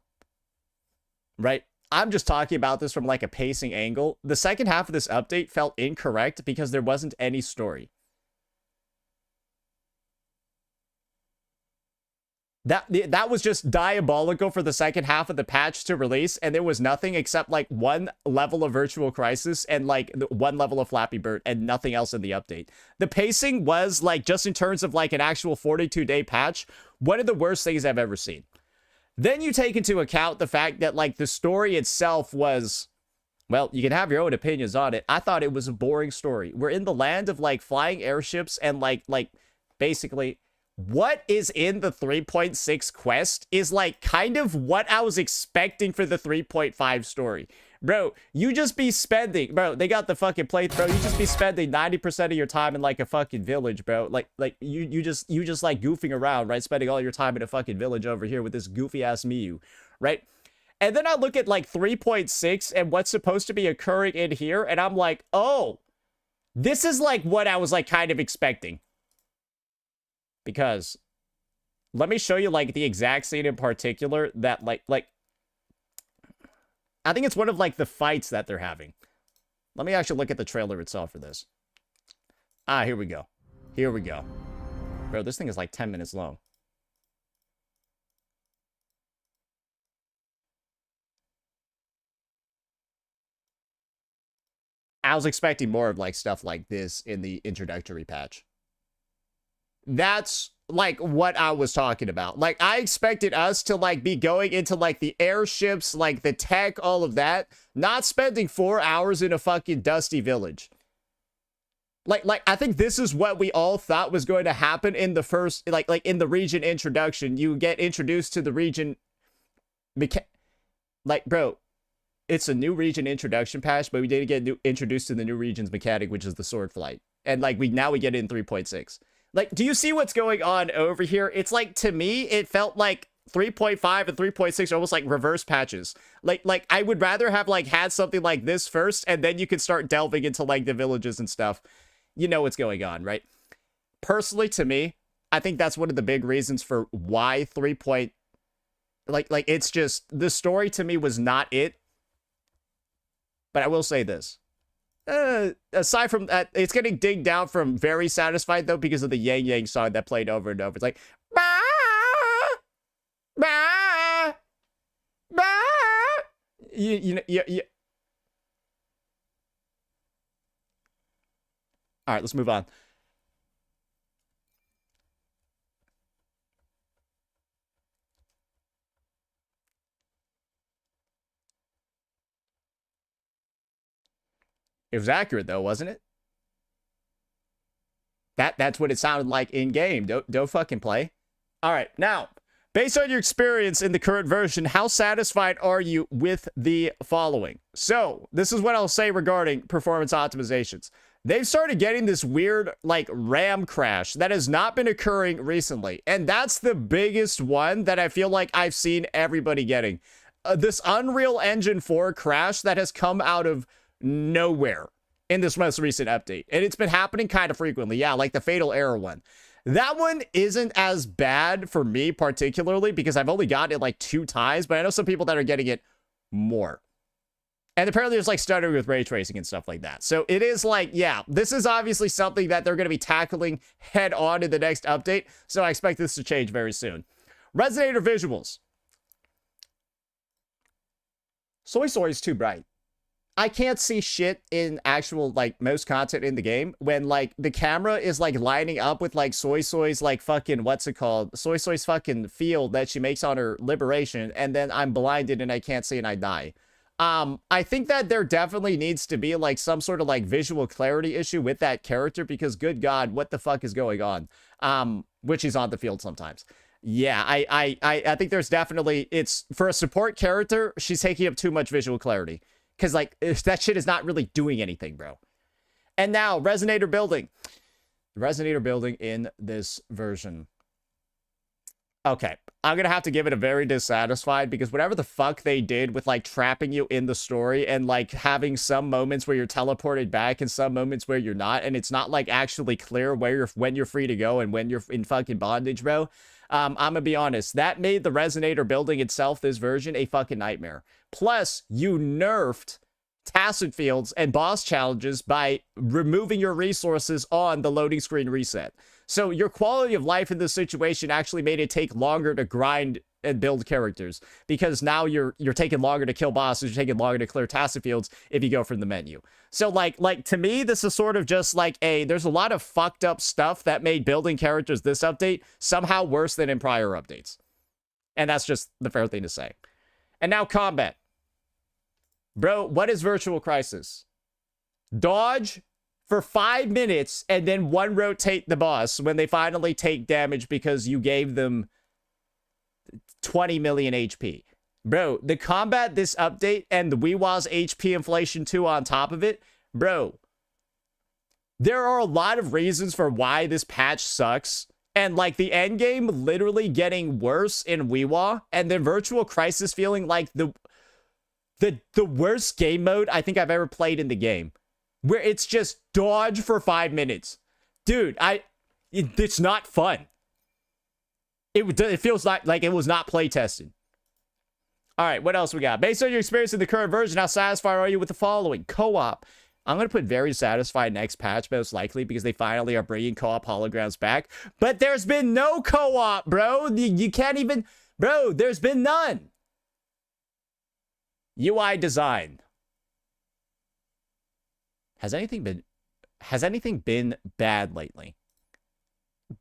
Speaker 1: right? I'm just talking about this from like a pacing angle. The second half of this update felt incorrect because there wasn't any story. That was just diabolical for the second half of the patch to release, and there was nothing except like one level of Virtual Crisis and like one level of Flappy Bird and nothing else in the update. The pacing was like, just in terms of like an actual 42-day patch, one of the worst things I've ever seen. Then you take into account the fact that, like, the story itself was, well, you can have your own opinions on it. I thought it was a boring story. We're in the land of, like, flying airships and, like, basically, what is in the 3.6 quest is, like, kind of what I was expecting for the 3.5 story. Bro, you just be spending, bro, they got the fucking playthrough, you just be spending 90% of your time in like a fucking village, bro. Like you just like goofing around, right? Spending all your time in a fucking village over here with this goofy ass Miyu, right? And then I look at like 3.6 and what's supposed to be occurring in here, and I'm like, oh, this is like what I was like kind of expecting. Because let me show you like the exact scene in particular that like I think it's one of like the fights that they're having. Let me actually look at the trailer itself for this. Ah, here we go. Here we go. Bro, this thing is like 10 minutes long. I was expecting more of like stuff like this in the introductory patch. That's like what I was talking about. Like I expected us to like be going into like the airships, like the tech, all of that, not spending 4 hours in a fucking dusty village. Like I think this is what we all thought was going to happen in the first, like in the region introduction. You get introduced to the region, like bro, it's a new region introduction patch, but we did get introduced to the new region's mechanic, which is the sword flight, and like we get it in 3.6. Like, do you see what's going on over here? It's like, to me, it felt like 3.5 and 3.6 are almost like reverse patches. Like I would rather have like had something like this first, and then you could start delving into like the villages and stuff. You know what's going on, right? Personally, to me, I think that's one of the big reasons for why 3. Like it's just, the story to me was not it. But I will say this. Aside from that, it's getting dinged down from very satisfied, though, because of the Yang Yang song that played over and over. It's like, bah, bah, bah. You. All right, let's move on. It was accurate, though, wasn't it? That's what it sounded like in game. Don't fucking play. All right, now, based on your experience in the current version, how satisfied are you with the following? So, this is what I'll say regarding performance optimizations. They've started getting this weird, like, RAM crash that has not been occurring recently. And that's the biggest one that I feel like I've seen everybody getting. This Unreal Engine 4 crash that has come out of nowhere in this most recent update. And it's been happening kind of frequently. Yeah, like the Fatal Error one. That one isn't as bad for me particularly because I've only gotten it like 2 times, but I know some people that are getting it more. And apparently there's like stuttering with ray tracing and stuff like that. So it is like, yeah, this is obviously something that they're going to be tackling head on in the next update. So I expect this to change very soon. Resonator visuals. Soy Soy is too bright. I can't see shit in actual, like, most content in the game when, like, the camera is, like, lining up with, like, Soy Soy's, like, fucking, what's it called? Soy Soy's fucking field that she makes on her liberation, and then I'm blinded and I can't see and I die. I think that there definitely needs to be, like, some sort of, like, visual clarity issue with that character because, good God, what the fuck is going on? Which is on the field sometimes. Yeah, I think there's definitely, it's, for a support character, she's taking up too much visual clarity. Because, like, that shit is not really doing anything, bro. And now, Resonator building. Resonator building in this version. Okay, I'm going to have to give it a very dissatisfied because whatever the fuck they did with, like, trapping you in the story and, like, having some moments where you're teleported back and some moments where you're not, and it's not, like, actually clear where when you're free to go and when you're in fucking bondage, bro. I'm gonna be honest, that made the Resonator building itself, this version, a fucking nightmare. Plus, you nerfed tacit fields and boss challenges by removing your resources on the loading screen reset. So your quality of life in this situation actually made it take longer to grind and build characters because now you're taking longer to kill bosses, you're taking longer to clear tacit fields if you go from the menu. So like to me, this is sort of just like there's a lot of fucked up stuff that made building characters this update somehow worse than in prior updates. And that's just the fair thing to say. And now combat. Bro, what is Virtual Crisis? Dodge for 5 minutes and then one rotate the boss when they finally take damage because you gave them 20 million HP. Bro, the combat this update and the Wuwa's HP inflation too on top of it, bro, there are a lot of reasons for why this patch sucks. And like the end game literally getting worse in Wuwa and then Virtual Crisis feeling like the worst game mode I think I've ever played in the game. Where it's just dodge for 5 minutes. Dude, it's not fun. It feels like it was not play tested. All right, what else we got? Based on your experience in the current version, how satisfied are you with the following? Co-op. I'm going to put very satisfied next patch, most likely, because they finally are bringing co-op holograms back. But there's been no co-op, bro. You can't even... Bro, there's been none. UI design. Has anything been bad lately?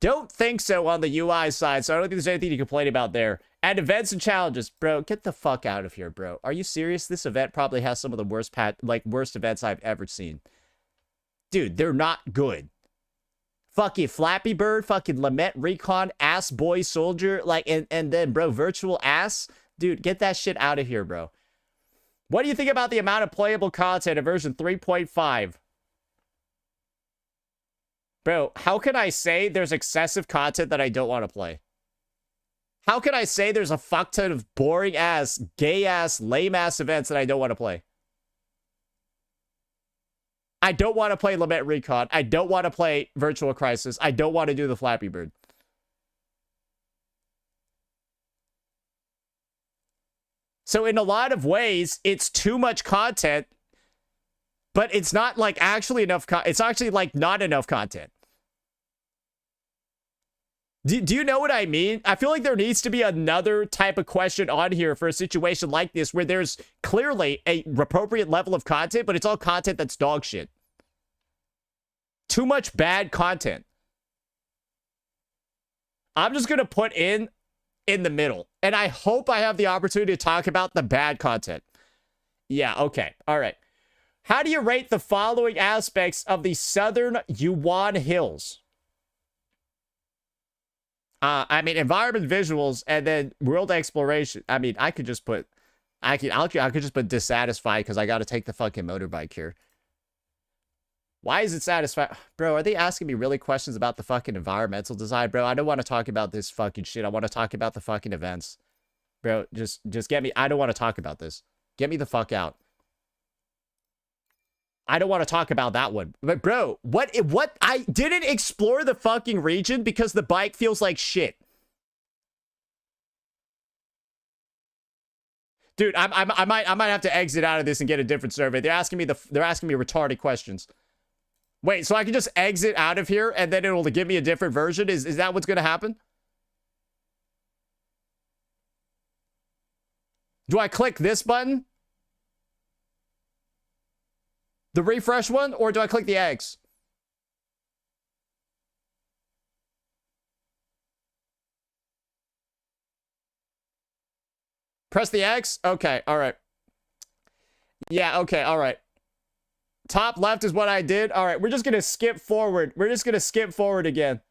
Speaker 1: Don't think so on the UI side, so I don't think there's anything to complain about there. And events and challenges. Bro, get the fuck out of here, bro. Are you serious? This event probably has some of the worst events I've ever seen. Dude, they're not good. Fucking Flappy Bird, fucking Lament Recon, Ass Boy Soldier, like, and then, bro, Virtual Ass. Dude, get that shit out of here, bro. What do you think about the amount of playable content in version 3.5? Bro, how can I say there's excessive content that I don't want to play? How can I say there's a fuck ton of boring-ass, gay-ass, lame-ass events that I don't want to play? I don't want to play Lament Recon. I don't want to play Virtual Crisis. I don't want to do the Flappy Bird. So in a lot of ways, it's too much content, but it's not like actually enough. It's actually like not enough content. Do you know what I mean? I feel like there needs to be another type of question on here for a situation like this where there's clearly a appropriate level of content, but it's all content that's dog shit. Too much bad content. I'm just going to put in the middle. And I hope I have the opportunity to talk about the bad content. Yeah, okay. All right. How do you rate the following aspects of the Southern Yuan Hills? I mean, environment visuals and then world exploration. I mean, I could just put dissatisfied because I got to take the fucking motorbike here. Why is it satisfied? Bro, are they asking me really questions about the fucking environmental design? Bro, I don't want to talk about this fucking shit. I want to talk about the fucking events. Bro, just get me. I don't want to talk about this. Get me the fuck out. I don't want to talk about that one. But bro, what? I didn't explore the fucking region because the bike feels like shit. Dude, I might have to exit out of this and get a different survey. They're asking me retarded questions. Wait, so I can just exit out of here and then it'll give me a different version? Is that what's going to happen? Do I click this button? The refresh one? Or do I click the X? Press the X? Okay, all right. Yeah, okay, all right. Top left is what I did. All right, we're just going to skip forward. We're just going to skip forward again.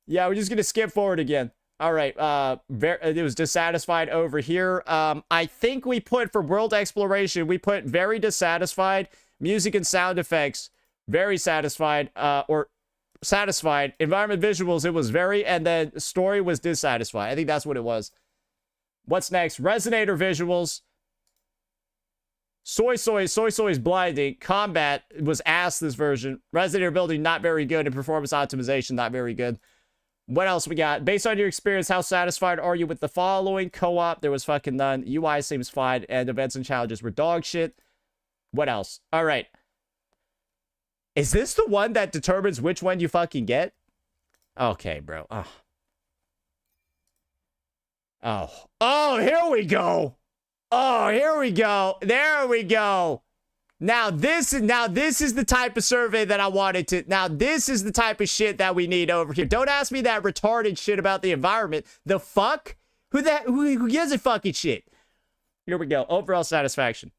Speaker 1: Yeah, we're just going to skip forward again. All right, it was dissatisfied over here. I think we put, for world exploration, we put very dissatisfied. Music and sound effects, very satisfied, or satisfied. Environment visuals, it was very, and then story was dissatisfied. I think that's what it was. What's next? Resonator visuals. Soy is blinding. Combat was ass this version. Resonator building, not very good. And performance optimization, not very good. What else we got? Based on your experience, how satisfied are you with the following? Co-op, there was fucking none. UI seems fine. And events and challenges were dog shit. What else? All right. Is this the one that determines which one you fucking get? Okay, bro. Oh, here we go. Oh, here we go. There we go. Now this is the type of survey that I wanted to. Now this is the type of shit that we need over here. Don't ask me that retarded shit about the environment. The fuck? Who gives a fucking shit? Here we go. Overall satisfaction.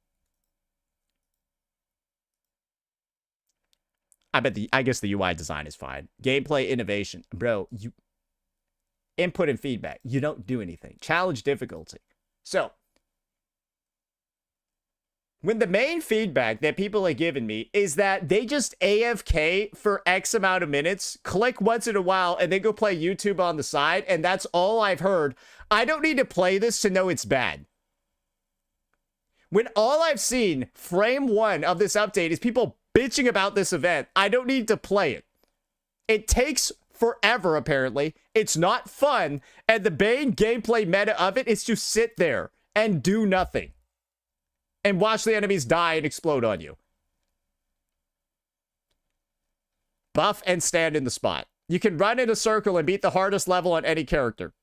Speaker 1: I guess the UI design is fine. Gameplay innovation. Bro, input and feedback. You don't do anything. Challenge difficulty. So, when the main feedback that people are giving me is that they just AFK for X amount of minutes, click once in a while, and then go play YouTube on the side, and that's all I've heard, I don't need to play this to know it's bad. When all I've seen, frame one of this update, is people bitching about this event, I don't need to play it. It takes forever, apparently. It's not fun. And the main gameplay meta of it is to sit there and do nothing. And watch the enemies die and explode on you. Buff and stand in the spot. You can run in a circle and beat the hardest level on any character.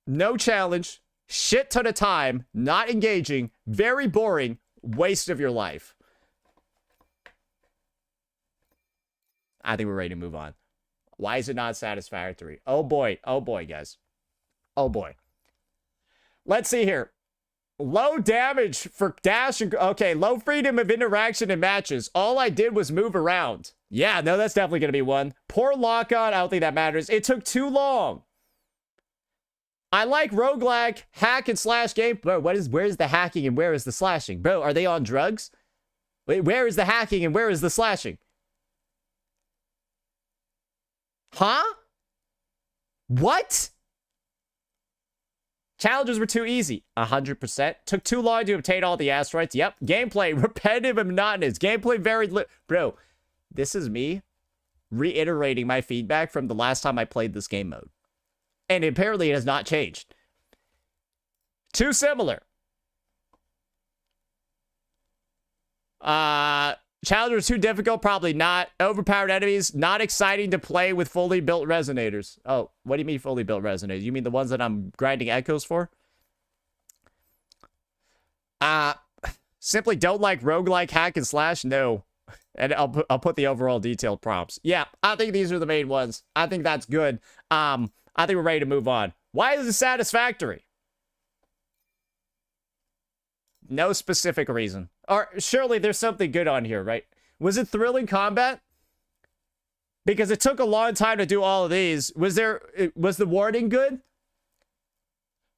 Speaker 1: No challenge. Shit ton of time. Not engaging. Very boring. Waste of your life. I think we're ready to move on. Why is it not satisfactory? Oh boy. Oh boy, guys. Oh boy. Let's see here. Low damage for dash and... Okay, low freedom of interaction in matches. All I did was move around. Yeah, no, that's definitely going to be one. Poor lock-on. I don't think that matters. It took too long. I like roguelike, hack and slash game. Bro, where's the hacking and where is the slashing? Bro, are they on drugs? Wait, where is the hacking and where is the slashing? Huh? What? Challenges were too easy. 100%. Took too long to obtain all the asteroids. Yep. Gameplay, repetitive and monotonous. Gameplay very... Bro, this is me reiterating my feedback from the last time I played this game mode. And apparently it has not changed. Too similar. Challenges too difficult? Probably not. Overpowered enemies? Not exciting to play with fully built resonators. Oh, what do you mean fully built resonators? You mean the ones that I'm grinding echoes for? Simply don't like roguelike hack and slash? No. And I'll put the overall detailed prompts. Yeah, I think these are the main ones. I think that's good. I think we're ready to move on. Why is it satisfactory? No specific reason. Or surely there's something good on here, right? Was it thrilling combat? Because it took a long time to do all of these. Was the warning good?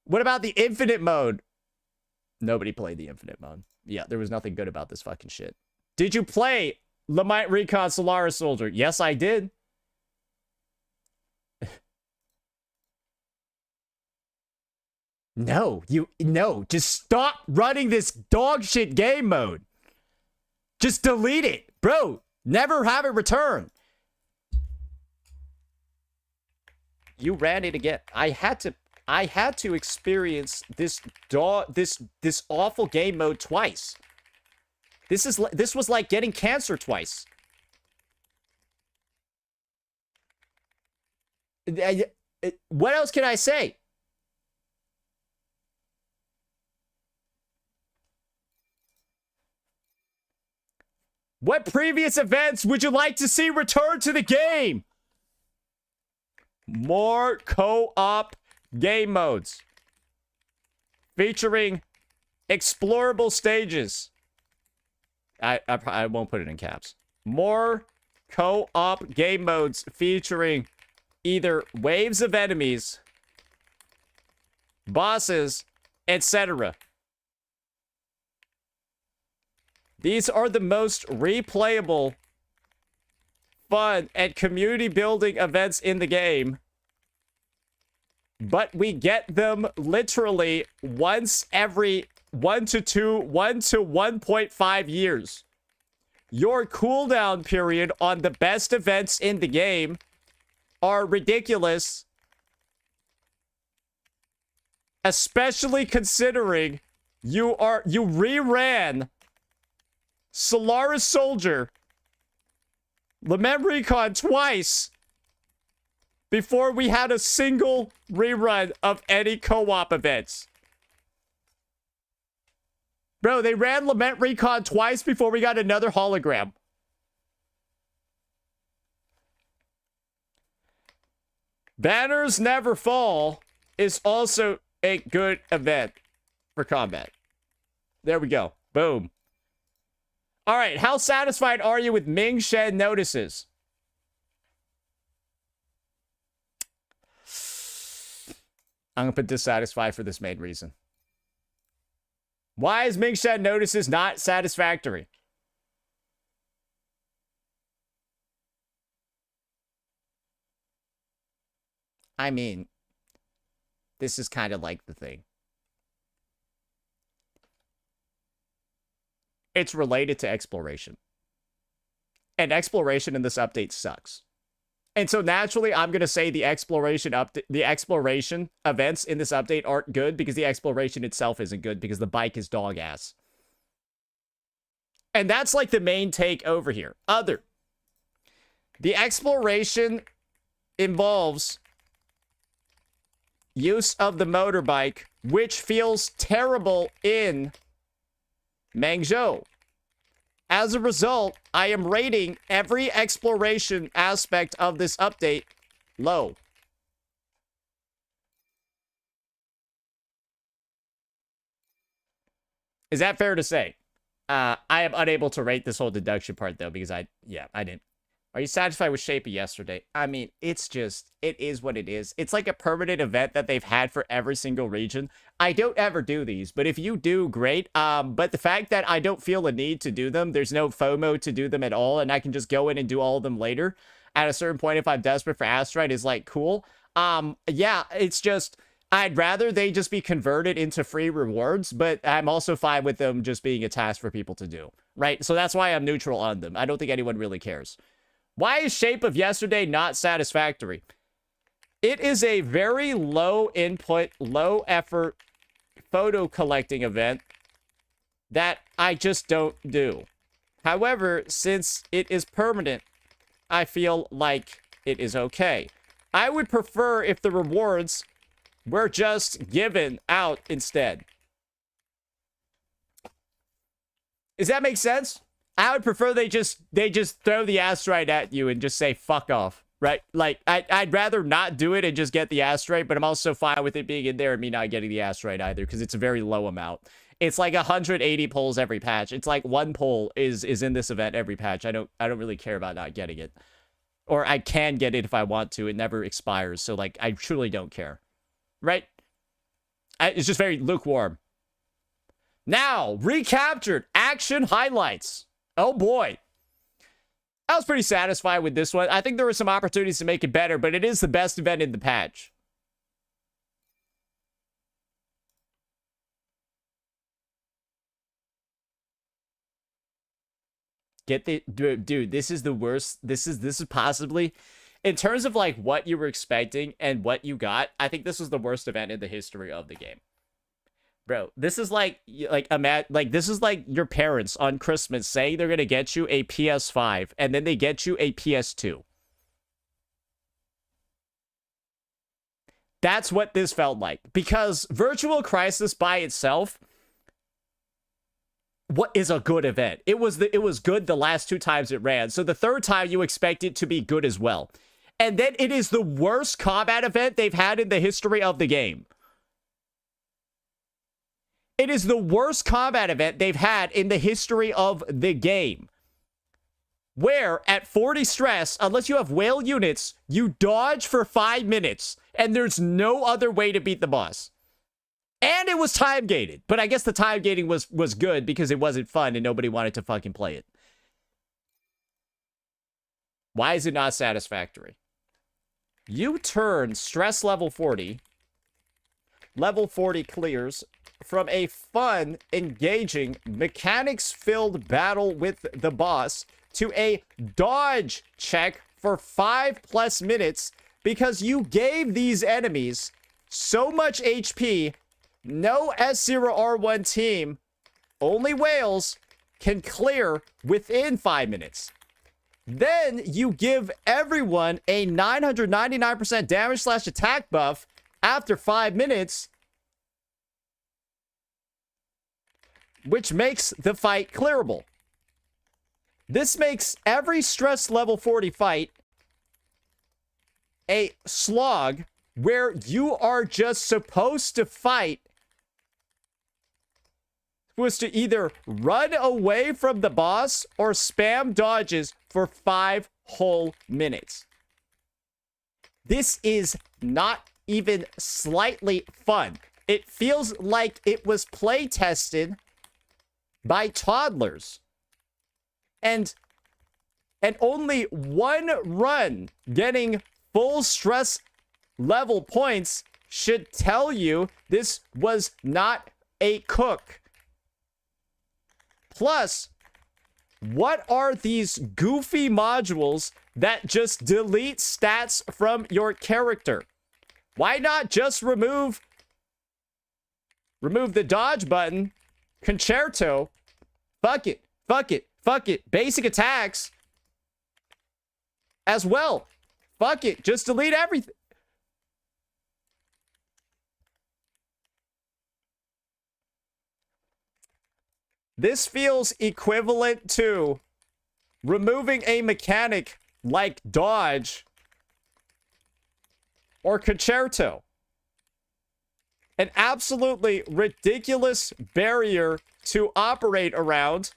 Speaker 1: What about the infinite mode? Nobody played the infinite mode. Yeah, there was nothing good about this fucking shit. Did you play Lunite Recon Solaris Soldier? Yes, I did. No, just stop running this dog shit game mode. Just delete it. Bro, never have it return. You ran it again. I had to experience this awful game mode twice. This was like getting cancer twice. What else can I say? What previous events would you like to see return to the game? More co-op game modes. Featuring explorable stages. I won't put it in caps. More co-op game modes featuring either waves of enemies, bosses, etc. These are the most replayable, fun, and community-building events in the game. But we get them literally once every 1 to 1.5 years. Your cooldown period on the best events in the game are ridiculous. Especially considering you reran Solaris Soldier, Lunite Recon twice before we had a single rerun of any co-op events. Bro, they ran Lunite Recon twice before we got another hologram. Banners Never Fall is also a good event for combat. There we go. Boom. All right, how satisfied are you with Ming Shen notices? I'm going to put dissatisfied for this main reason. Why is Ming Shen notices not satisfactory? I mean, this is kind of like the thing. It's related to exploration. And exploration in this update sucks. And so naturally, I'm going to say the exploration events in this update aren't good because the exploration itself isn't good because the bike is dog ass. And that's like the main take over here. The exploration involves use of the motorbike, which feels terrible in Mangzhou. As a result, I am rating every exploration aspect of this update low. Is that fair to say? I am unable to rate this whole deduction part, though, because I didn't. Are you satisfied with Shape of yesterday? I mean, it is what it is. It's like a permanent event that they've had for every single region. I don't ever do these, but if you do, great. But the fact that I don't feel a need to do them, there's no FOMO to do them at all, and I can just go in and do all of them later. At a certain point, if I'm desperate for Asteroid, is like, cool. Yeah, it's just, I'd rather they just be converted into free rewards, but I'm also fine with them just being a task for people to do, right? So that's why I'm neutral on them. I don't think anyone really cares. Why is Shape of Yesterday not satisfactory? It is a very low input, low effort photo collecting event that I just don't do. However, since it is permanent, I feel like it is okay. I would prefer if the rewards were just given out instead. Does that make sense? I would prefer they just throw the asteroid at you and just say fuck off, right? Like I'd rather not do it and just get the asteroid, but I'm also fine with it being in there and me not getting the asteroid either because it's a very low amount. It's like 180 pulls every patch. It's like one pull is in this event every patch. I don't really care about not getting it, or I can get it if I want to. It never expires, so like I truly don't care, right? It's just very lukewarm. Now recaptured action highlights. Oh boy. I was pretty satisfied with this one. I think there were some opportunities to make it better, but it is the best event in the patch. Dude, this is the worst. This is possibly, in terms of like what you were expecting and what you got, I think this was the worst event in the history of the game. Bro, this is like this is like your parents on Christmas saying they're gonna get you a PS5 and then they get you a PS2. That's what this felt like, because Virtual Crisis by itself, what is a good event? It was good the last 2 times it ran, so the third time you expect it to be good as well. And then it is the worst combat event they've had in the history of the game. It is the worst combat event they've had in the history of the game. Where, at 40 stress, unless you have whale units, you dodge for 5 minutes, and there's no other way to beat the boss. And it was time-gated, but I guess the time-gating was good because it wasn't fun and nobody wanted to fucking play it. Why is it not satisfactory? You turn stress level 40, level 40 clears, from a fun, engaging, mechanics-filled battle with the boss to a dodge check for 5+ minutes because you gave these enemies so much HP, no S0R1 team, only whales, can clear within 5 minutes. Then you give everyone a 999% damage/attack buff after 5 minutes, which makes the fight clearable. This makes every stress level 40 fight a slog where you are just supposed to fight, supposed to either run away from the boss or spam dodges for 5 whole minutes. This is not even slightly fun. It feels like it was play tested by toddlers. And only one run getting full stress level points should tell you this was not a cook. Plus, What are these goofy modules that just delete stats from your character? Why not just remove the dodge button, concerto, fuck it, fuck it, fuck it, basic attacks as well. Fuck it, just delete everything. This feels equivalent to removing a mechanic like dodge or concerto. An absolutely ridiculous barrier to operate around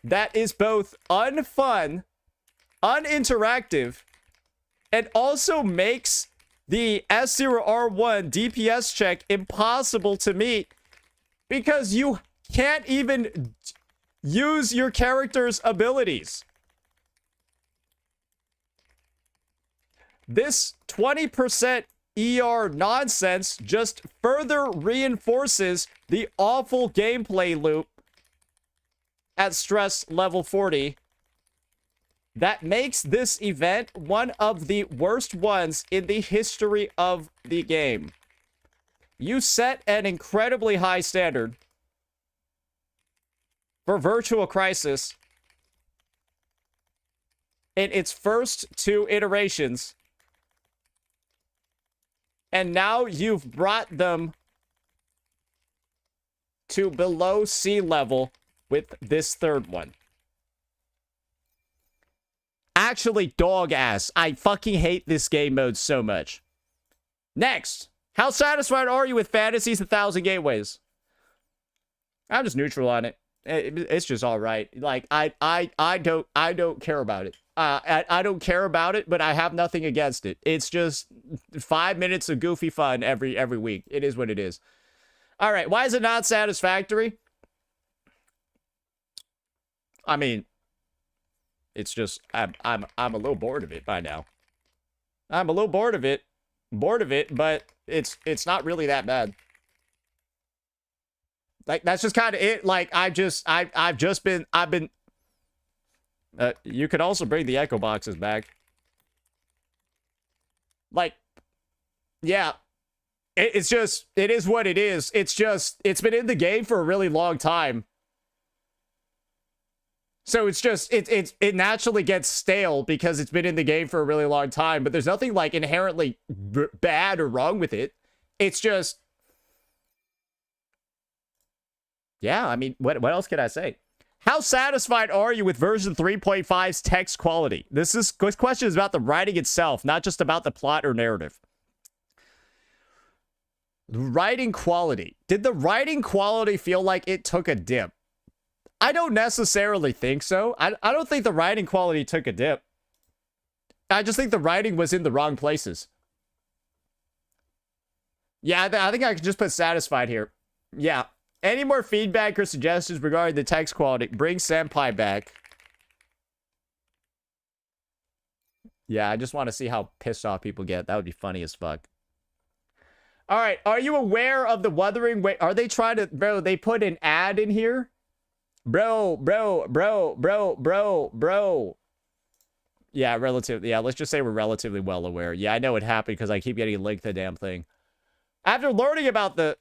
Speaker 1: that is both unfun, uninteractive, and also makes the S0R1 DPS check impossible to meet because you can't even use your character's abilities. This 20% ER nonsense just further reinforces the awful gameplay loop at stress level 40 that makes this event one of the worst ones in the history of the game. You set an incredibly high standard for Virtual Crisis in its first 2 iterations, and now you've brought them to below sea level with this 3rd one. Actually, dog ass. I fucking hate this game mode so much. Next, how satisfied are you with Fantasies 1,000 Gateways? I'm just neutral on it. It's just all right. Like I don't care about it. I don't care about it, but I have nothing against it. It's just 5 minutes of goofy fun every week. It is what it is. All right, why is it not satisfactory? I mean, it's just I'm a little bored of it by now. I'm a little bored of it, but it's not really that bad. Like, that's just kind of it. Like, I've been, you could also bring the echo boxes back. Like, yeah, it's just, it is what it is. It's just, it's been in the game for a really long time. So it's just, it naturally gets stale because it's been in the game for a really long time, but there's nothing like inherently bad or wrong with it. It's just, yeah, I mean, what else can I say? How satisfied are you with version 3.5's text quality? This question is about the writing itself, not just about the plot or narrative. Writing quality. Did the writing quality feel like it took a dip? I don't necessarily think so. I don't think the writing quality took a dip. I just think the writing was in the wrong places. Yeah, I think I could just put satisfied here. Yeah. Any more feedback or suggestions regarding the text quality? Bring Senpai back. Yeah, I just want to see how pissed off people get. That would be funny as fuck. All right, are you aware of the Wuthering Waves? Are they trying to... Bro, they put an ad in here? Bro. Yeah, relatively. Yeah, let's just say we're relatively well aware. Yeah, I know it happened because I keep getting linked to the damn thing. After learning about the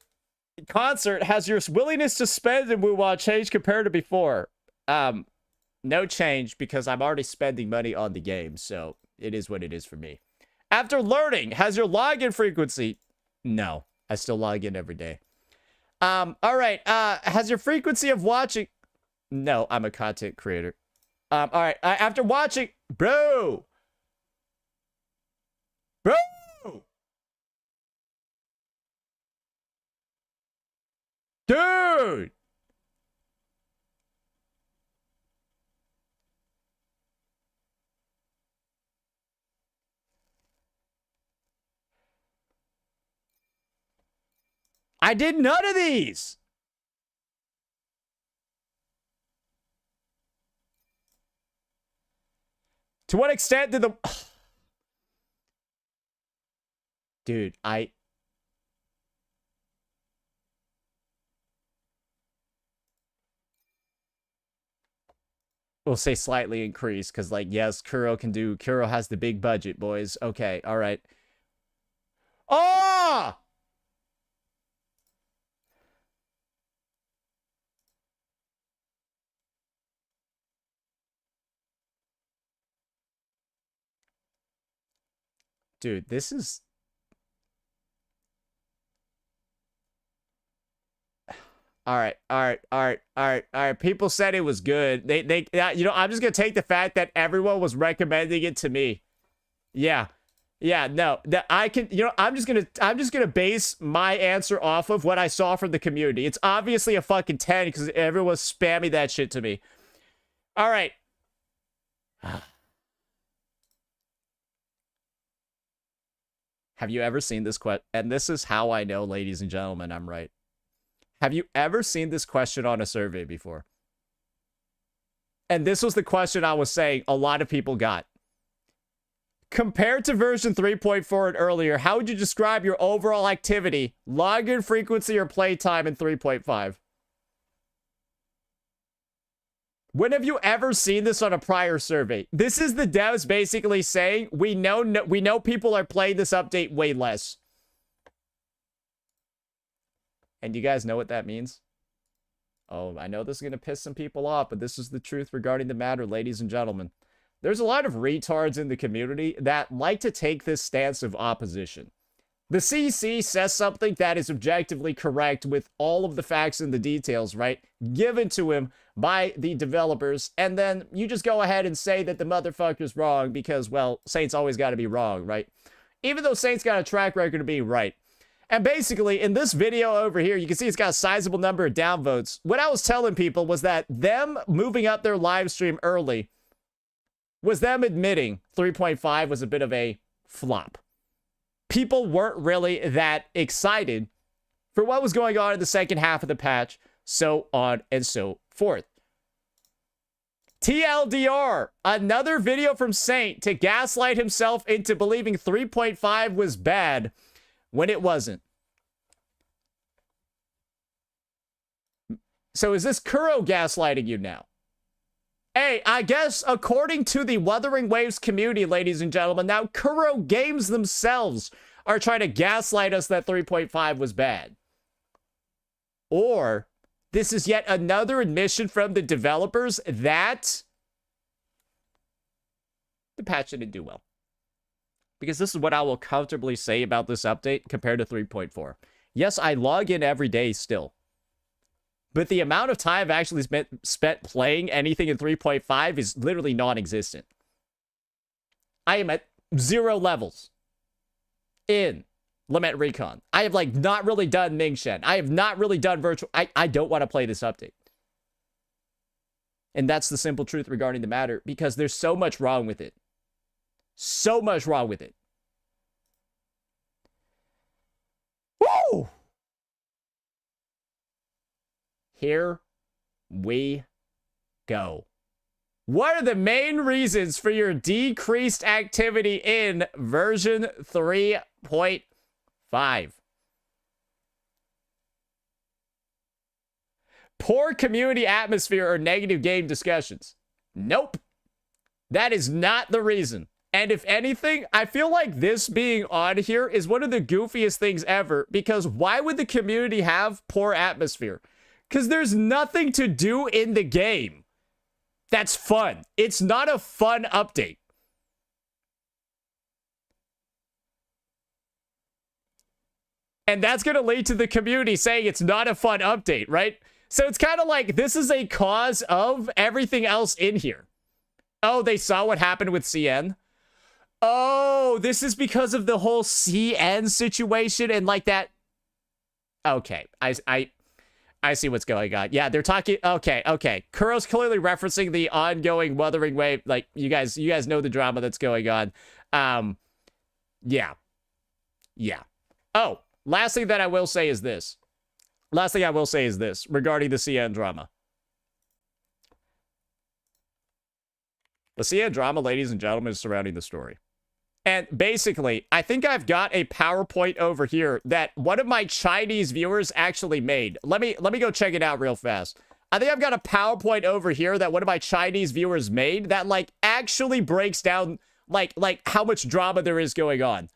Speaker 1: concert, has your willingness to spend in Wuwa changed compared to before? No change because I'm already spending money on the game, so it is what it is for me. After learning, has your login frequency? No, I still log in every day. All right. Has your frequency of watching? No, I'm a content creator. All right. After watching, bro. Dude! I did none of these! To what extent did the... Dude, We'll say slightly increased, because, like, yes, Kuro has the big budget, boys. Okay, all right. Oh! Dude, this is... All right. People said it was good. I'm just gonna take the fact that everyone was recommending it to me. Yeah, no, that I can. I'm just gonna base my answer off of what I saw from the community. It's obviously a fucking 10 because everyone's spamming that shit to me. All right. Have you ever seen this question? And this is how I know, ladies and gentlemen, I'm right. Have you ever seen this question on a survey before? And this was the question I was saying a lot of people got. Compared to version 3.4 and earlier, how would you describe your overall activity, login frequency, or playtime in 3.5? When have you ever seen this on a prior survey? This is the devs basically saying, we know people are playing this update way less. And you guys know what that means? Oh, I know this is going to piss some people off, but this is the truth regarding the matter, ladies and gentlemen. There's a lot of retards in the community that like to take this stance of opposition. The CC says something that is objectively correct with all of the facts and the details, right? Given to him by the developers, and then you just go ahead and say that the motherfucker's wrong because, well, Saint's always got to be wrong, right? Even though Saint's got a track record of being right. And basically, in this video over here, you can see it's got a sizable number of downvotes. What I was telling people was that them moving up their live stream early was them admitting 3.5 was a bit of a flop. People weren't really that excited for what was going on in the second half of the patch, so on and so forth. TLDR, another video from Saint to gaslight himself into believing 3.5 was bad when it wasn't. So is this Kuro gaslighting you now? Hey, I guess according to the Wuthering Waves community, ladies and gentlemen, now Kuro Games themselves are trying to gaslight us that 3.5 was bad. Or this is yet another admission from the developers that the patch didn't do well. Because this is what I will comfortably say about this update compared to 3.4. Yes, I log in every day still. But the amount of time I've actually spent playing anything in 3.5 is literally non-existent. I am at 0 levels in Lament Recon. I have, like, not really done Mingshen. I have not really done virtual... I don't want to play this update. And that's the simple truth regarding the matter, because there's so much wrong with it. So much wrong with it. Woo! Here we go. What are the main reasons for your decreased activity in version 3.5? Poor community atmosphere or negative game discussions? Nope. That is not the reason. And if anything, I feel like this being on here is one of the goofiest things ever, because why would the community have poor atmosphere? Because there's nothing to do in the game that's fun. It's not a fun update. And that's going to lead to the community saying it's not a fun update, right? So it's kind of like this is a cause of everything else in here. Oh, they saw what happened with CN. Oh, this is because of the whole CN situation and like that. Okay, I see what's going on. Yeah, they're talking. Okay. Kuro's clearly referencing the ongoing Wuthering Wave. Like you guys know the drama that's going on. Yeah. Oh, last thing I will say is this regarding the CN drama. The CN drama, ladies and gentlemen, is surrounding the story. And basically, I think I've got a PowerPoint over here that one of my Chinese viewers actually made. Let me go check it out real fast. I think I've got a PowerPoint over here that one of my Chinese viewers made that, like, actually breaks down, like how much drama there is going on.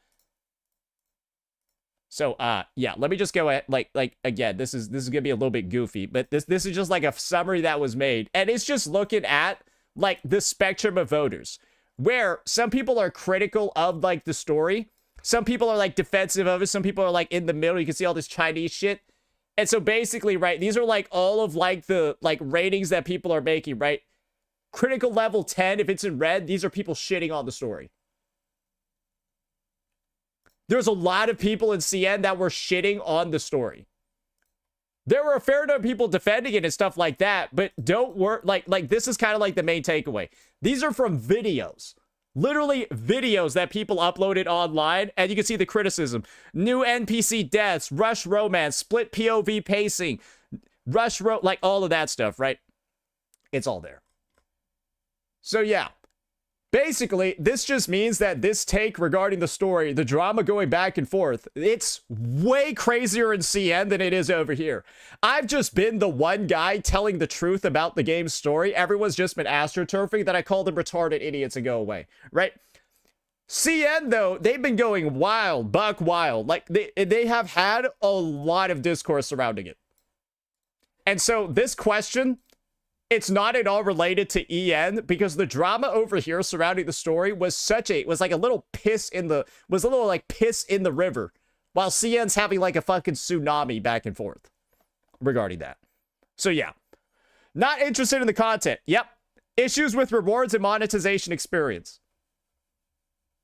Speaker 1: So, yeah, let me just go ahead, like, again, this is gonna be a little bit goofy, but this is just, like, a summary that was made, and it's just looking at, like, the spectrum of voters, where some people are critical of, like, the story, some people are, like, defensive of it, some people are, like, in the middle. You can see all this Chinese shit. And so basically, right, these are, like, all of, like, the, like, ratings that people are making, right? Critical level 10, if it's in red, these are people shitting on the story. There's a lot of people in CN that were shitting on the story. There were a fair number of people defending it and stuff like that, but don't worry, like this is kind of like the main takeaway. These are from videos. Literally videos that people uploaded online, and you can see the criticism. New NPC deaths, rush romance, split POV pacing, like all of that stuff, right? It's all there. So yeah, basically, this just means that this take regarding the story, the drama going back and forth, it's way crazier in CN than it is over here. I've just been the one guy telling the truth about the game's story. Everyone's just been astroturfing that I called them retarded idiots and go away, right? CN, though, they've been going wild, buck wild. Like, they have had a lot of discourse surrounding it. And so this question, it's not at all related to EN, because the drama over here surrounding the story was like a little piss in the river, while CN's having like a fucking tsunami back and forth regarding that. So yeah, not interested in the content. Yep. Issues with rewards and monetization experience.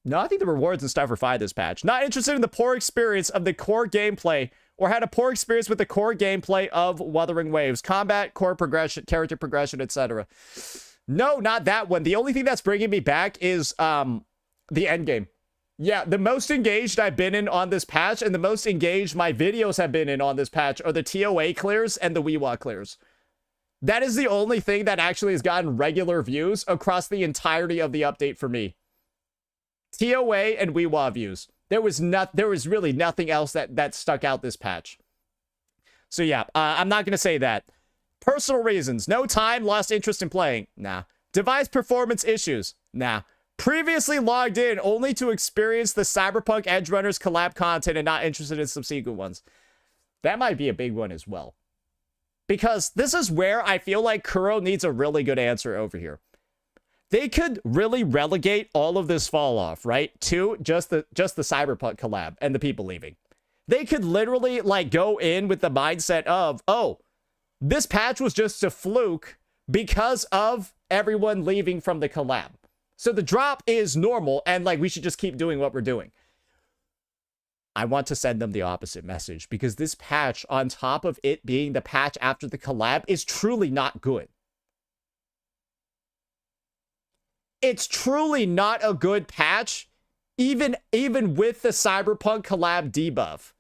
Speaker 1: No, I think the rewards and stuff are fine this patch. Not interested in the poor experience of the core gameplay, or had a poor experience with the core gameplay of Wuthering Waves. Combat, core progression, character progression, etc. No, not that one. The only thing that's bringing me back is the endgame. Yeah, the most engaged I've been in on this patch, and the most engaged my videos have been in on this patch, are the TOA clears and the Wuwa clears. That is the only thing that actually has gotten regular views across the entirety of the update for me. TOA and Wuwa views. There was really nothing else that stuck out this patch. So yeah, I'm not going to say that. Personal reasons. No time, lost interest in playing. Nah. Device performance issues. Nah. Previously logged in only to experience the Cyberpunk Edgerunners collab content and not interested in subsequent ones. That might be a big one as well. Because this is where I feel like Kuro needs a really good answer over here. They could really relegate all of this fall off, right, to just the Cyberpunk collab and the people leaving. They could literally, like, go in with the mindset of, oh, this patch was just a fluke because of everyone leaving from the collab. So the drop is normal, and, like, we should just keep doing what we're doing. I want to send them the opposite message, because this patch, on top of it being the patch after the collab, is truly not good. It's truly not a good patch, even with the Cyberpunk collab debuff.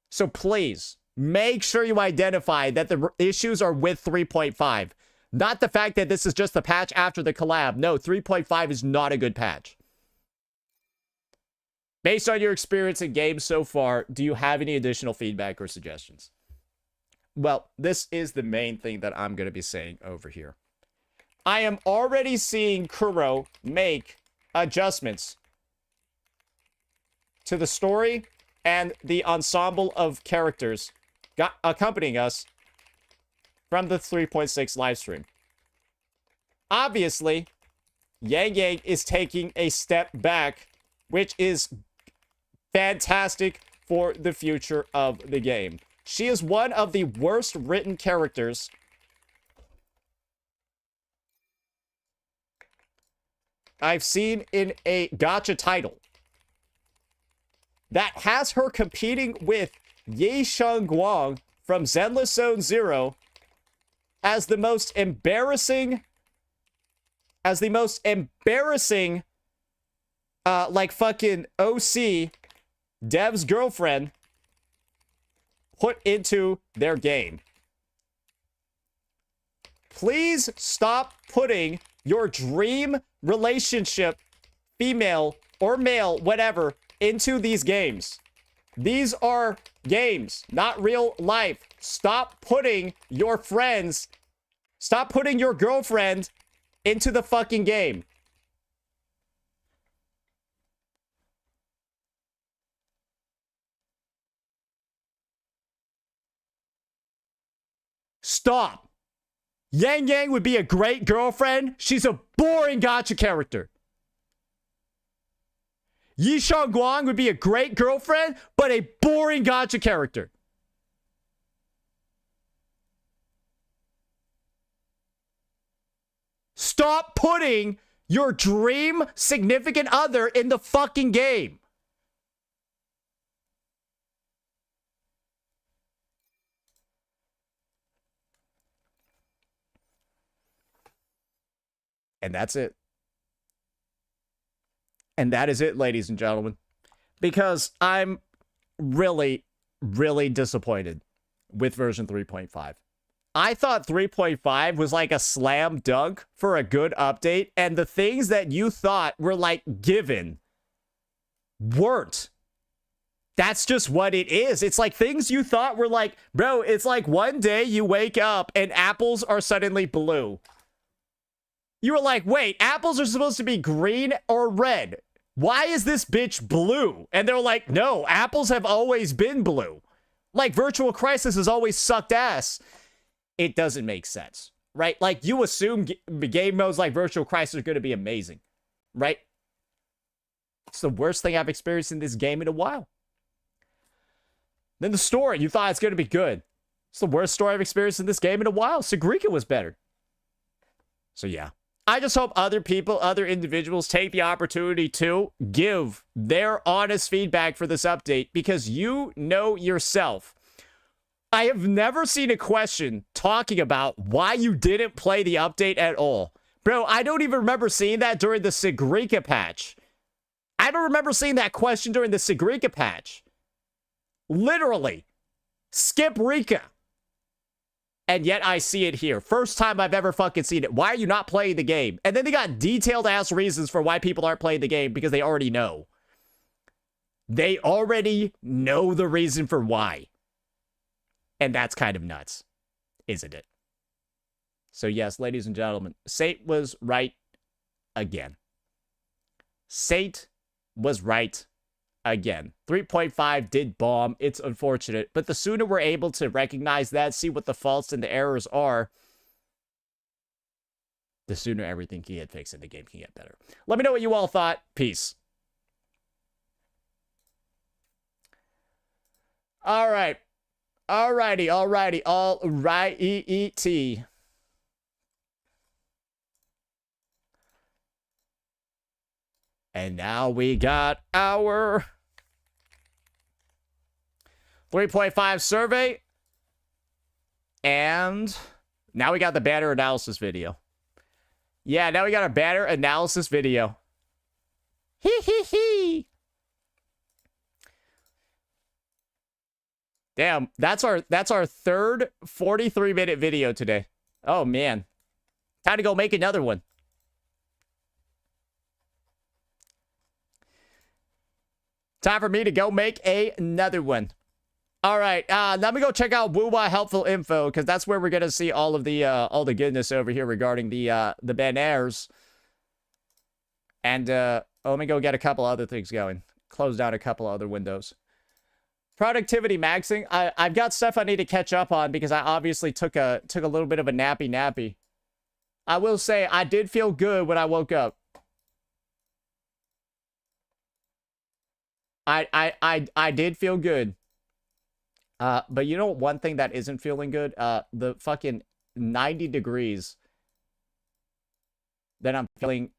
Speaker 1: So please, make sure you identify that the issues are with 3.5. Not the fact that this is just the patch after the collab. No, 3.5 is not a good patch. Based on your experience in games so far, do you have any additional feedback or suggestions? Well, this is the main thing that I'm going to be saying over here. I am already seeing Kuro make adjustments to the story and the ensemble of characters accompanying us from the 3.6 livestream. Obviously, Yang Yang is taking a step back, which is fantastic for the future of the game. She is one of the worst written characters I've seen in a gacha title. That has her competing with Yi Sheng Guang from Zenless Zone Zero as the most embarrassing, like fucking OC Dev's girlfriend put into their game. Please stop putting your dream relationship, female or male, whatever, into these games. These are games, not real life. Stop putting your friends, stop putting your girlfriend into the fucking game. Stop. Yang Yang would be a great girlfriend. She's a boring gacha character. Yi Guang would be a great girlfriend, but a boring gacha character. Stop putting your dream significant other in the fucking game. And that's it. And that is it, ladies and gentlemen. Because I'm really, really disappointed with version 3.5. I thought 3.5 was like a slam dunk for a good update, and the things that you thought were like given weren't. That's just what it is. It's like things you thought were like, bro, it's like one day you wake up and apples are suddenly blue. You were like, wait, apples are supposed to be green or red. Why is this bitch blue? And they're like, no, apples have always been blue. Like Virtual Crisis has always sucked ass. It doesn't make sense, right? Like you assume game modes like Virtual Crisis are going to be amazing, right? It's the worst thing I've experienced in this game in a while. Then the story, you thought it's going to be good. It's the worst story I've experienced in this game in a while. Sagrika was better. So yeah. I just hope other people, other individuals take the opportunity to give their honest feedback for this update because you know yourself. I have never seen a question talking about why you didn't play the update at all. Bro, I don't even remember seeing that during the Sagrika patch. I don't remember seeing that question during the Sagrika patch. Literally. Skip Rika. And yet I see it here. First time I've ever fucking seen it. Why are you not playing the game? And then they got detailed ass reasons for why people aren't playing the game because they already know. They already know the reason for why. And that's kind of nuts, isn't it? So yes, ladies and gentlemen, Sate was right again. Sate was right again. 3.5 did bomb. It's unfortunate. But the sooner we're able to recognize that, see what the faults and the errors are, the sooner everything can get fixed and the game can get better. Let me know what you all thought. Peace. All right. Alrighty. And now we got our 3.5 survey. And now we got the banner analysis video. Yeah, now we got our banner analysis video. Hee hee hee. Damn, that's our third 43-minute video today. Oh man. Time to go make another one. Time for me to go make another one. All right, let me go check out Wuwa helpful info because that's where we're gonna see all the goodness over here regarding the banners. And let me go get a couple other things going. Close down a couple other windows. Productivity maxing. I've got stuff I need to catch up on because I obviously took a little bit of a nappy. I will say I did feel good when I woke up. I did feel good. But you know one thing that isn't feeling good? The fucking 90 degrees that I'm feeling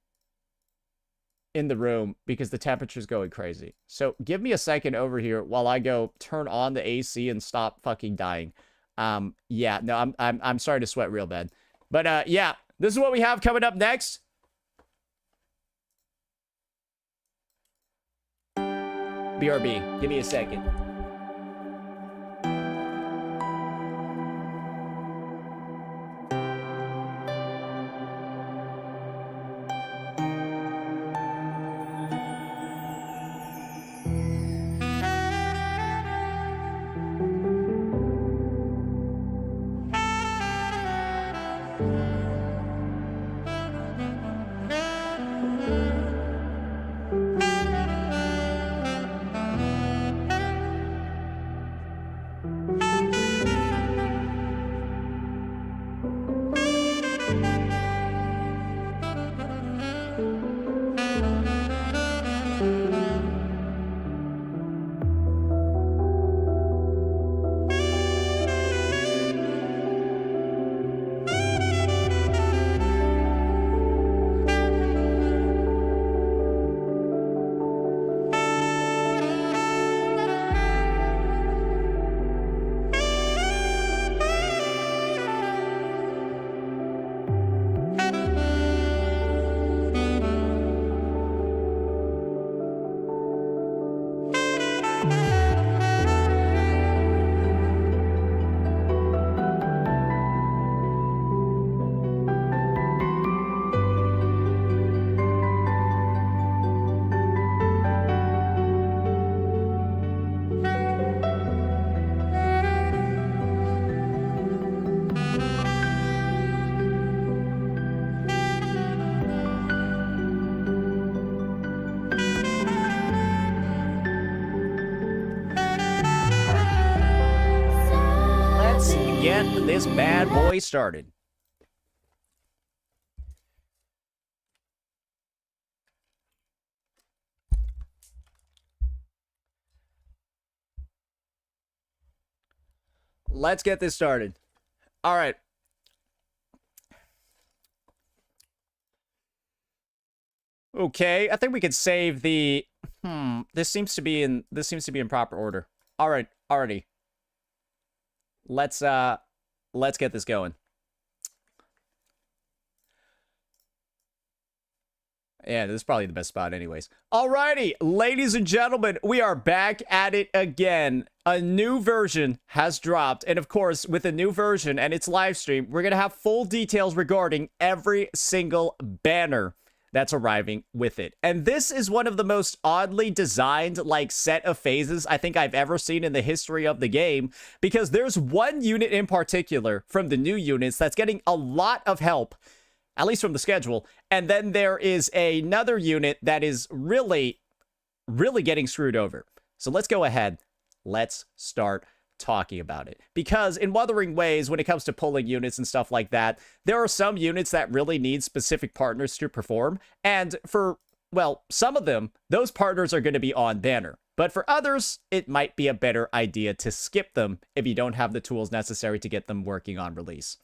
Speaker 1: in the room because the temperature's going crazy. So give me a second over here while I go turn on the AC and stop fucking dying. Yeah, no, I'm sorry to sweat real bad. But yeah, this is what we have coming up next. BRB, give me a second. get this bad boy started. Let's get this started. All right. Okay, I think we could save the... This seems to be in proper order. All right, already. Let's get this going. Yeah, this is probably the best spot anyways. Alrighty, ladies and gentlemen, we are back at it again. A new version has dropped. And of course, with a new version and its live stream, we're going to have full details regarding every single banner that's arriving with it. And this is one of the most oddly designed, like, set of phases I think I've ever seen in the history of the game, because there's one unit in particular from the new units that's getting a lot of help, at least from the schedule, and then there is another unit that is really getting screwed over. So let's go ahead. Let's start talking about it. Because in Wuthering Waves, when it comes to pulling units and stuff like that, there are some units that really need specific partners to perform. And for, well, some of them, those partners are going to be on banner. But for others, it might be a better idea to skip them if you don't have the tools necessary to get them working on release.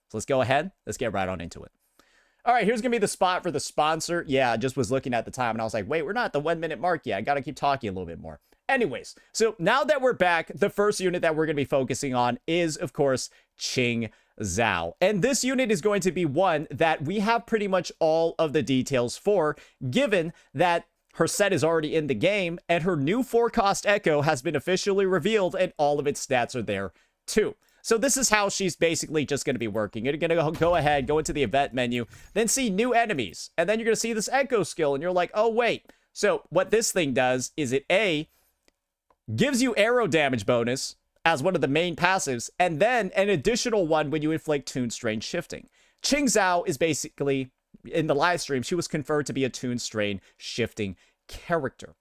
Speaker 1: So let's go ahead. Let's get right on into it. All right, here's going to be the spot for the sponsor. Yeah, I just was looking at the time and I was like, wait, we're not at the 1 minute mark yet. I got to keep talking a little bit more. Anyways, so now that we're back, the first unit that we're going to be focusing on is, of course, Qing Zhao. And this unit is going to be one that we have pretty much all of the details for, given that her set is already in the game and her new 4-cost Echo has been officially revealed and all of its stats are there too. So this is how she's basically just going to be working. You're going to go ahead, go into the event menu, then see new enemies. And then you're going to see this Echo skill and you're like, oh, wait. So what this thing does is it gives you arrow damage bonus as one of the main passives, and then an additional one when you inflict Toon Strain Shifting. Qing Zhao is basically, in the live stream, she was conferred to be a Toon Strain Shifting character.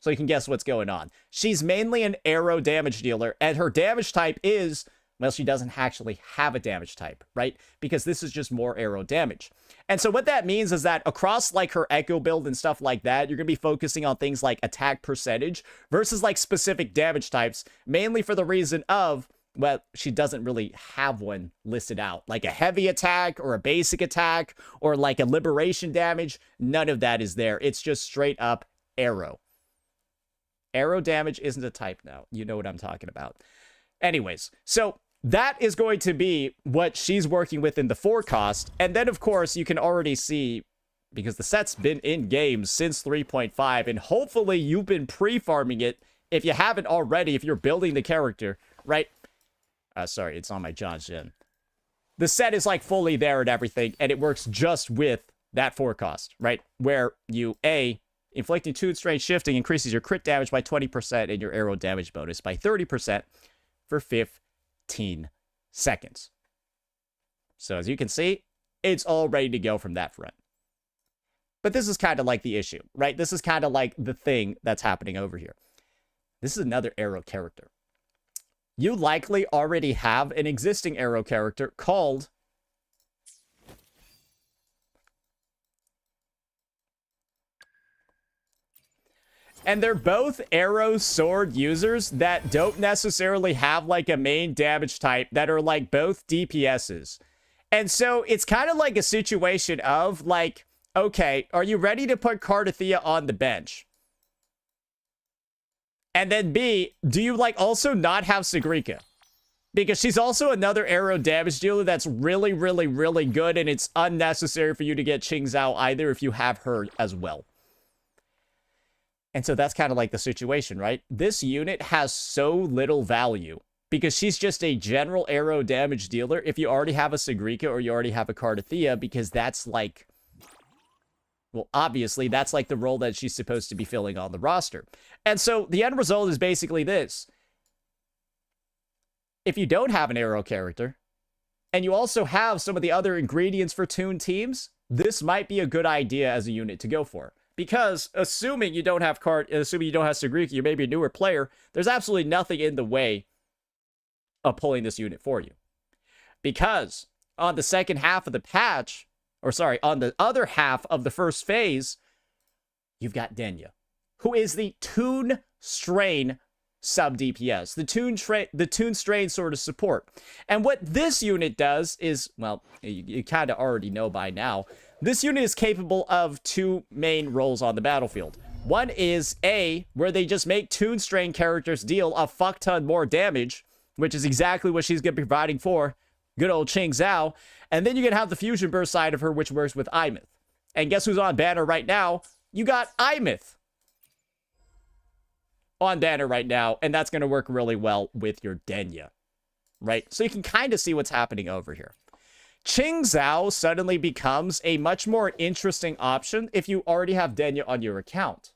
Speaker 1: So you can guess what's going on. She's mainly an arrow damage dealer, and her damage type is, well, she doesn't actually have a damage type, right? Because this is just more arrow damage. And so what that means is that across like her Echo build and stuff like that, you're going to be focusing on things like attack percentage versus like specific damage types, mainly for the reason of, well, she doesn't really have one listed out. Like a heavy attack or a basic attack or like a liberation damage. None of that is there. It's just straight up arrow. Arrow damage isn't a type now. You know what I'm talking about. Anyways, so that is going to be what she's working with in the 4-cost. And then, of course, you can already see, because the set's been in games since 3.5, and hopefully you've been pre-farming it if you haven't already, if you're building the character, right? Sorry, it's on my John Shin. The set is, like, fully there and everything, and it works just with that 4-cost, right? Where you, inflicting Toon Strain Shifting increases your crit damage by 20% and your arrow damage bonus by 30% for 15 seconds. So as you can see, it's all ready to go from that front. But this is kind of like the issue, right? This is kind of like the thing that's happening over here. This is another arrow character. You likely already have an existing arrow character called and they're both arrow sword users that don't necessarily have like a main damage type that are like both DPSs. And so it's kind of like a situation of like, okay, are you ready to put Cardathea on the bench? And then B, do you like also not have Sigrika? Because she's also another arrow damage dealer that's really good, and it's unnecessary for you to get Qing Zhao either if you have her as well. And so that's kind of like the situation, right? This unit has so little value because she's just a general arrow damage dealer if you already have a Sigrika or you already have a Cardathea, because that's like, well, obviously, that's like the role that she's supposed to be filling on the roster. And so the end result is basically this. If you don't have an arrow character, and you also have some of the other ingredients for Toon teams, this might be a good idea as a unit to go for. Because assuming you don't have Sigrika, you may be a newer player, there's absolutely nothing in the way of pulling this unit for you. Because on the second half of the patch, or sorry, on the other half of the first phase, you've got Denya, who is the Toon Strain sub DPS, the Toon Strain sort of support. And what this unit does is, well, you kind of already know by now, this unit is capable of two main roles on the battlefield. One is A, where they just make Toon Strain characters deal a fuck ton more damage, which is exactly what she's going to be providing for good old Qing Zhao. And then you can have the Fusion Burst side of her, which works with Imith. And guess who's on banner right now? You got Imith on banner right now, and that's going to work really well with your Denya, right? So you can kind of see what's happening over here. Qing Zhao suddenly becomes a much more interesting option if you already have Denya on your account.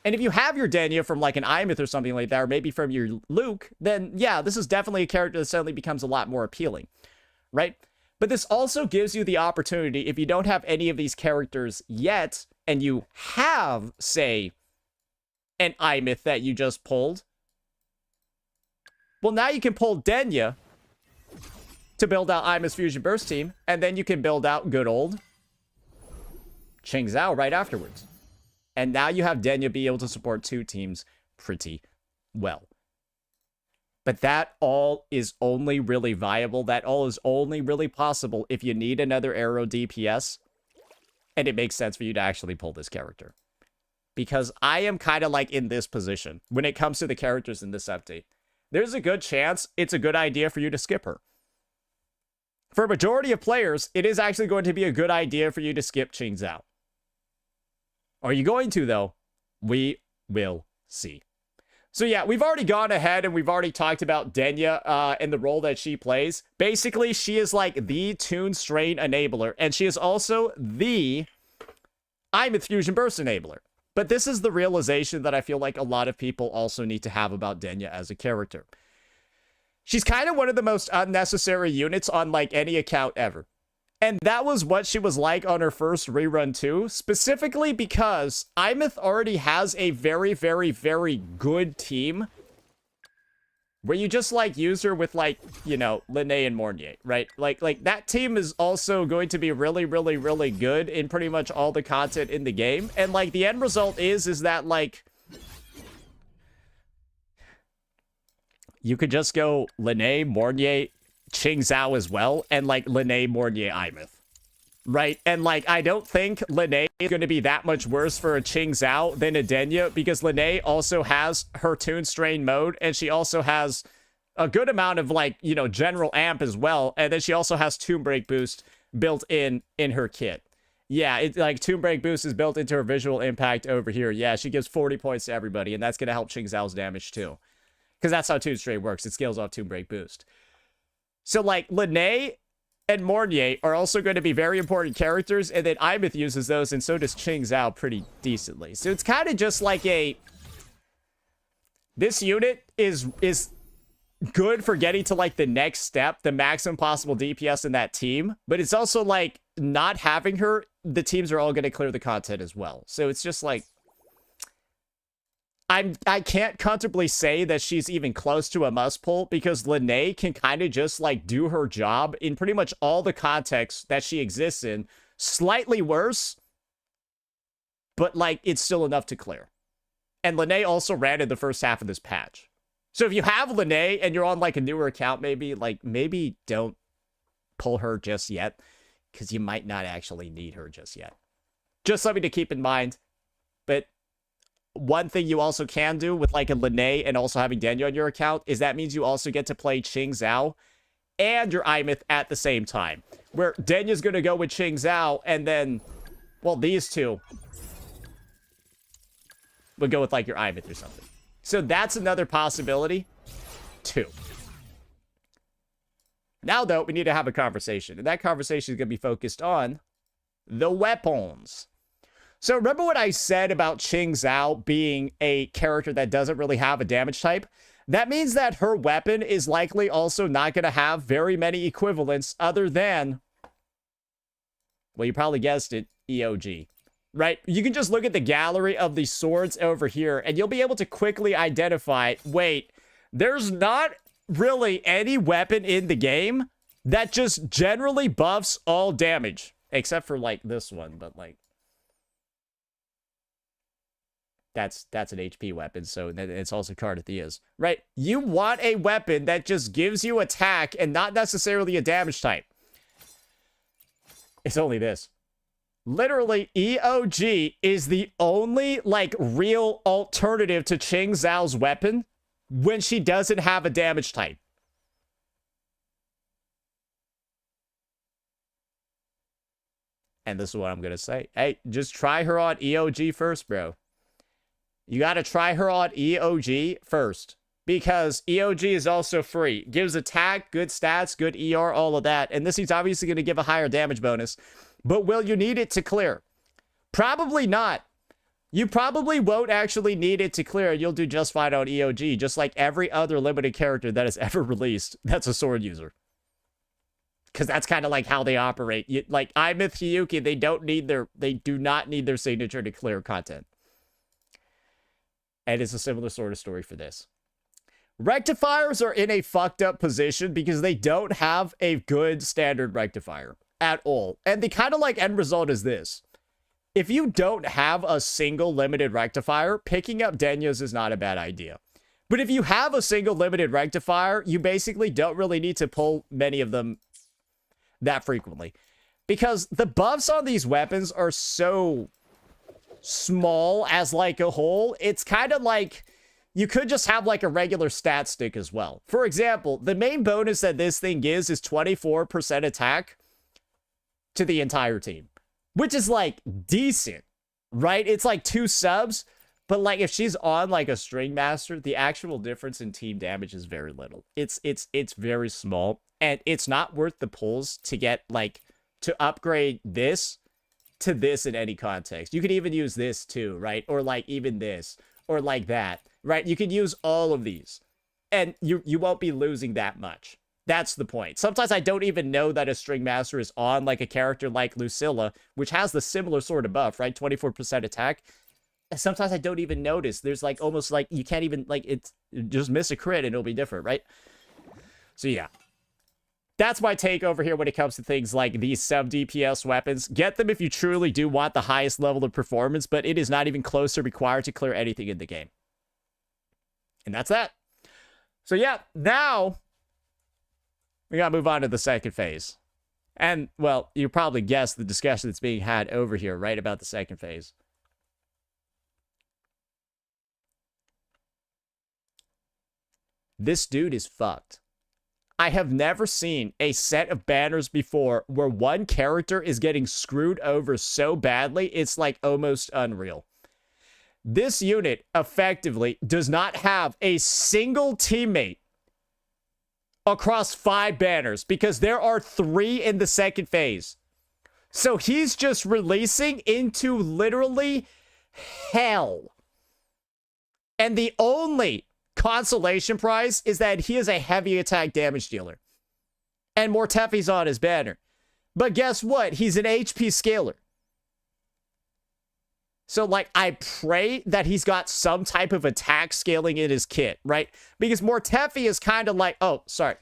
Speaker 1: And if you have your Denya from like an Imith or something like that, or maybe from your Luke, then yeah, this is definitely a character that suddenly becomes a lot more appealing, right? But this also gives you the opportunity, if you don't have any of these characters yet, and you have, say, an Imith that you just pulled, well, now you can pull Denya to build out Imith's Fusion Burst team, and then you can build out good old Qing Zhao right afterwards. And now you have Denya be able to support two teams pretty well. But that all is only really viable. That all is only really possible if you need another arrow DPS. And it makes sense for you to actually pull this character. Because I am kind of like in this position when it comes to the characters in this update. There's a good chance it's a good idea for you to skip her. For a majority of players, it is actually going to be a good idea for you to skip Qing Zhao. Are you going to, though? We will see. So yeah, we've already gone ahead and we've already talked about Denya and the role that she plays. Basically, she is like the Toon Strain enabler, and she is also the Imith Fusion Burst enabler. But this is the realization that I feel like a lot of people also need to have about Denya as a character. She's kind of one of the most unnecessary units on like any account ever. And that was what she was like on her first rerun too, specifically because Imith already has a very, very, very good team where you just like use her with like, you know, Lunite and Mornier, right? Like that team is also going to be really, really, really good in pretty much all the content in the game. And like the end result is that like you could just go Lunite, Mornier, Qing Zhao as well, and like Lunite, Mornier, Imith, right? And like I don't think Lunite is going to be that much worse for a Qing Zhao than a Denya, because Lunite also has her Toon Strain mode, and she also has a good amount of like, you know, general amp as well, and then she also has Tomb Break boost built in her kit. Yeah, it's like Tomb Break boost is built into her visual impact over here. Yeah, she gives 40 points to everybody, and that's going to help Qing Zhao's damage too, because that's how Toon Strain works. It scales off Tomb Break boost. So, like, Lunite and Mornier are also going to be very important characters, and then Imith uses those, and so does Qing Zhao pretty decently. So it's kind of just like a... This unit is good for getting to, like, the next step, the maximum possible DPS in that team, but it's also, like, not having her, the teams are all going to clear the content as well. So it's just, like... I can't comfortably say that she's even close to a must pull, because Lunite can kind of just like do her job in pretty much all the contexts that she exists in. Slightly worse, but like it's still enough to clear. And Lunite also ran in the first half of this patch. So if you have Lunite and you're on like a newer account, maybe don't pull her just yet, because you might not actually need her just yet. Just something to keep in mind. But one thing you also can do with like a Lunite and also having Denya on your account is that means you also get to play Qing Zhao and your Imith at the same time. Where Denya's going to go with Qing Zhao, and then, well, these two would go with like your Imith or something. So that's another possibility too. Now though, we need to have a conversation, and that conversation is going to be focused on the weapons. So remember what I said about Qing Zhao being a character that doesn't really have a damage type? That means that her weapon is likely also not going to have very many equivalents other than, well, you probably guessed it, EOG, right? You can just look at the gallery of the swords over here, and you'll be able to quickly identify, wait, there's not really any weapon in the game that just generally buffs all damage. Except for, like, this one, but, like... That's an HP weapon, so it's also Cardathea's. Right? You want a weapon that just gives you attack and not necessarily a damage type. It's only this. Literally, EOG is the only, like, real alternative to Qing Zhao's weapon when she doesn't have a damage type. And this is what I'm going to say. Hey, just try her on EOG first, bro. You got to try her on EOG first. Because EOG is also free. Gives attack, good stats, good ER, all of that. And this is obviously going to give a higher damage bonus. But will you need it to clear? Probably not. You probably won't actually need it to clear. You'll do just fine on EOG. Just like every other limited character that is ever released that's a sword user. Because that's kind of like how they operate. Like, Imith Hiyuki, they do not need their signature to clear content. And it's a similar sort of story for this. Rectifiers are in a fucked up position because they don't have a good standard rectifier at all. And the kind of like end result is this. If you don't have a single limited rectifier, picking up Denya's is not a bad idea. But if you have a single limited rectifier, you basically don't really need to pull many of them that frequently. Because the buffs on these weapons are so small as like a whole. It's kind of like you could just have like a regular stat stick as well. For example, the main bonus that this thing gives is 24% attack to the entire team, which is like decent, right? It's like 2 subs, but like if she's on like a string master, the actual difference in team damage is very little. It's very small, and it's not worth the pulls to get like to upgrade this to this in any context. You could even use this too, right? Or like even this or like that, right? You could use all of these and you won't be losing that much. That's the point. Sometimes I don't even know that a string master is on like a character like Lucilla, which has the similar sort of buff, right? 24% attack. And sometimes I don't even notice. There's like almost like you can't even like it's just miss a crit and it'll be different, right? So yeah. That's my take over here when it comes to things like these sub DPS weapons. Get them if you truly do want the highest level of performance, but it is not even close to required to clear anything in the game. And that's that. So yeah, now we gotta move on to the second phase. And, well, you probably guessed the discussion that's being had over here, right, about the second phase. This dude is fucked. I have never seen a set of banners before where one character is getting screwed over so badly, it's like almost unreal. This unit effectively does not have a single teammate across 5 banners because there are 3 in the second phase. So he's just releasing into literally hell. And the only consolation prize is that he is a heavy attack damage dealer. And Mortefi's on his banner. But guess what? He's an HP scaler. So, like, I pray that he's got some type of attack scaling in his kit, right? Because Mortefi is kind of like, oh, sorry.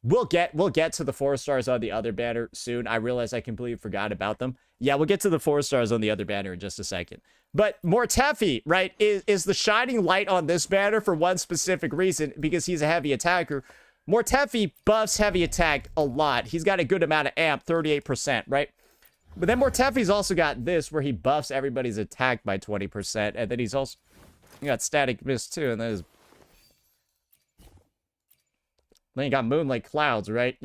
Speaker 1: We'll get to the 4 stars on the other banner soon. I realize I completely forgot about them. Yeah, we'll get to the 4 stars on the other banner in just a second. But Mortefi, right, is the shining light on this banner for one specific reason, because he's a heavy attacker. Mortefi buffs heavy attack a lot. He's got a good amount of amp, 38%, right? But then Mortefi's also got this, where he buffs everybody's attack by 20%, and then he's also got static mist too, and then you got Moonlight Clouds, right?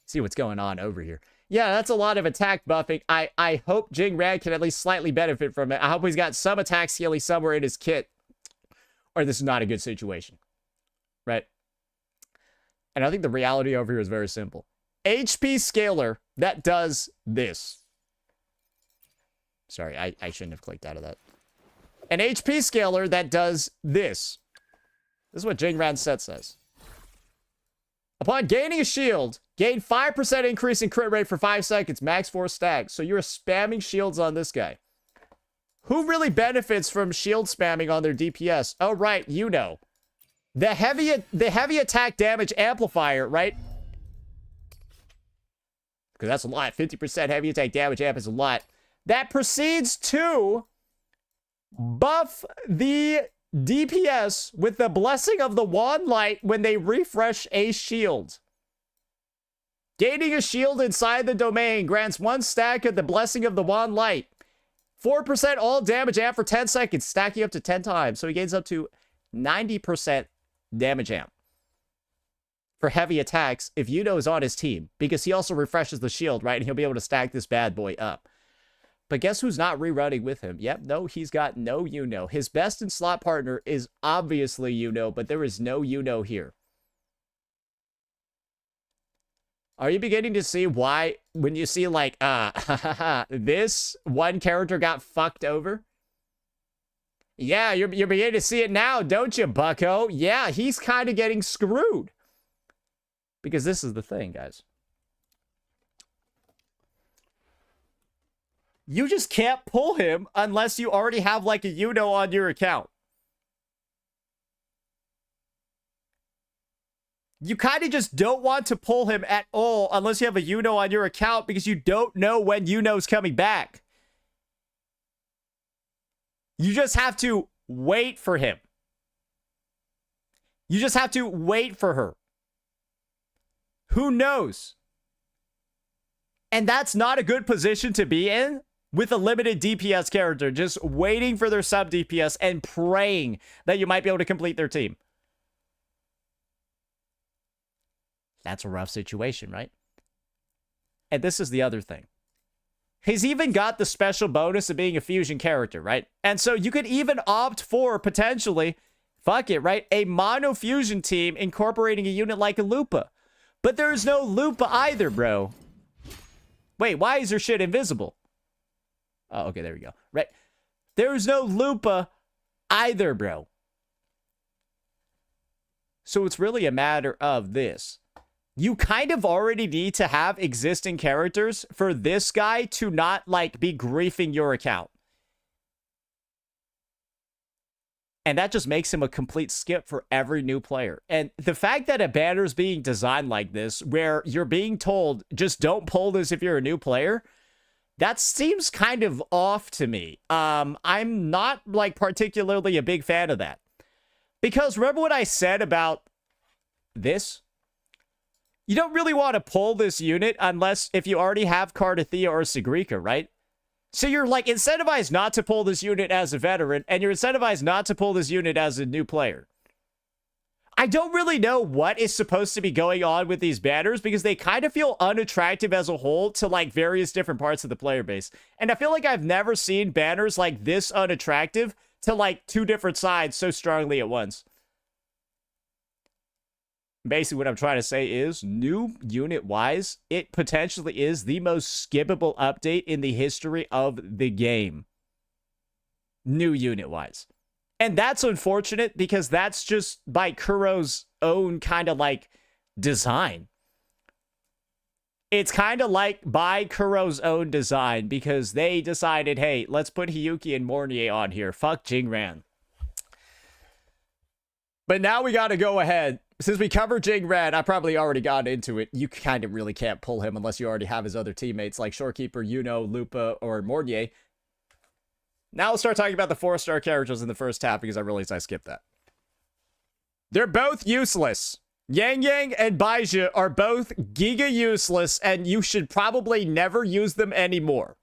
Speaker 1: See what's going on over here. Yeah, that's a lot of attack buffing. I hope Jing Ran can at least slightly benefit from it. I hope he's got some attack scaling somewhere in his kit, or this is not a good situation, right? And I think the reality over here is very simple. HP scaler that does this. Sorry, I shouldn't have clicked out of that. An HP scaler that does this. This is what Jing Ran's set says. Upon gaining a shield, gain 5% increase in crit rate for 5 seconds, max 4 stacks. So you're spamming shields on this guy. Who really benefits from shield spamming on their DPS? Oh, right, you know. The heavy attack damage amplifier, right? Because that's a lot. 50% heavy attack damage amp is a lot. That proceeds to buff the DPS with the blessing of the wand light when they refresh a shield. Gaining a shield inside the domain grants 1 stack of the blessing of the wand light. 4% all damage amp for 10 seconds, stacking up to 10 times. So he gains up to 90% damage amp for heavy attacks if Yuno is on his team, because he also refreshes the shield, right? And he'll be able to stack this bad boy up. But guess who's not rerunning with him? Yep, no, he's got no Yuno. His best in slot partner is obviously Yuno, but there is no Yuno here. Are you beginning to see why, when you see like, this one character got fucked over? Yeah, you're beginning to see it now, don't you, bucko? Yeah, he's kind of getting screwed. Because this is the thing, guys. You just can't pull him unless you already have like a Yuno on your account. You kind of just don't want to pull him at all unless you have a Yuno on your account, because you don't know when Yuno's coming back. You just have to wait for him. You just have to wait for her. Who knows? And that's not a good position to be in with a limited DPS character, just waiting for their sub DPS and praying that you might be able to complete their team. That's a rough situation, right? And this is the other thing. He's even got the special bonus of being a fusion character, right? And so you could even opt for, potentially, fuck it, right? A mono fusion team incorporating a unit like a Lupa. But there's no Lupa either, bro. Wait, why is your shit invisible? Oh, okay, there we go. Right. There's no Lupa either, bro. So it's really a matter of this. You kind of already need to have existing characters for this guy to not, like, be griefing your account. And that just makes him a complete skip for every new player. And the fact that a banner is being designed like this, where you're being told, just don't pull this if you're a new player, that seems kind of off to me. I'm not, like, particularly a big fan of that. Because remember what I said about this? You don't really want to pull this unit unless if you already have Cardathea or Sigrika, right? So you're like incentivized not to pull this unit as a veteran, and you're incentivized not to pull this unit as a new player. I don't really know what is supposed to be going on with these banners, because they kind of feel unattractive as a whole to like various different parts of the player base. And I feel like I've never seen banners like this unattractive to like two different sides so strongly at once. Basically, what I'm trying to say is, new unit-wise, it potentially is the most skippable update in the history of the game. New unit-wise. And that's unfortunate, because that's just by Kuro's own kind of, like, design. It's kind of like by Kuro's own design, because they decided, hey, let's put Hiyuki and Mornier on here. Fuck Jingran. But now we gotta go ahead. Since we covered Jingran, I probably already got into it. You kind of really can't pull him unless you already have his other teammates like Shorekeeper, Yuno, Lupa, or Mornier. Now we'll start talking about the 4-star characters in the first half, because I realized I skipped that. They're both useless. Yang Yang and Baizhi are both giga useless, and you should probably never use them anymore.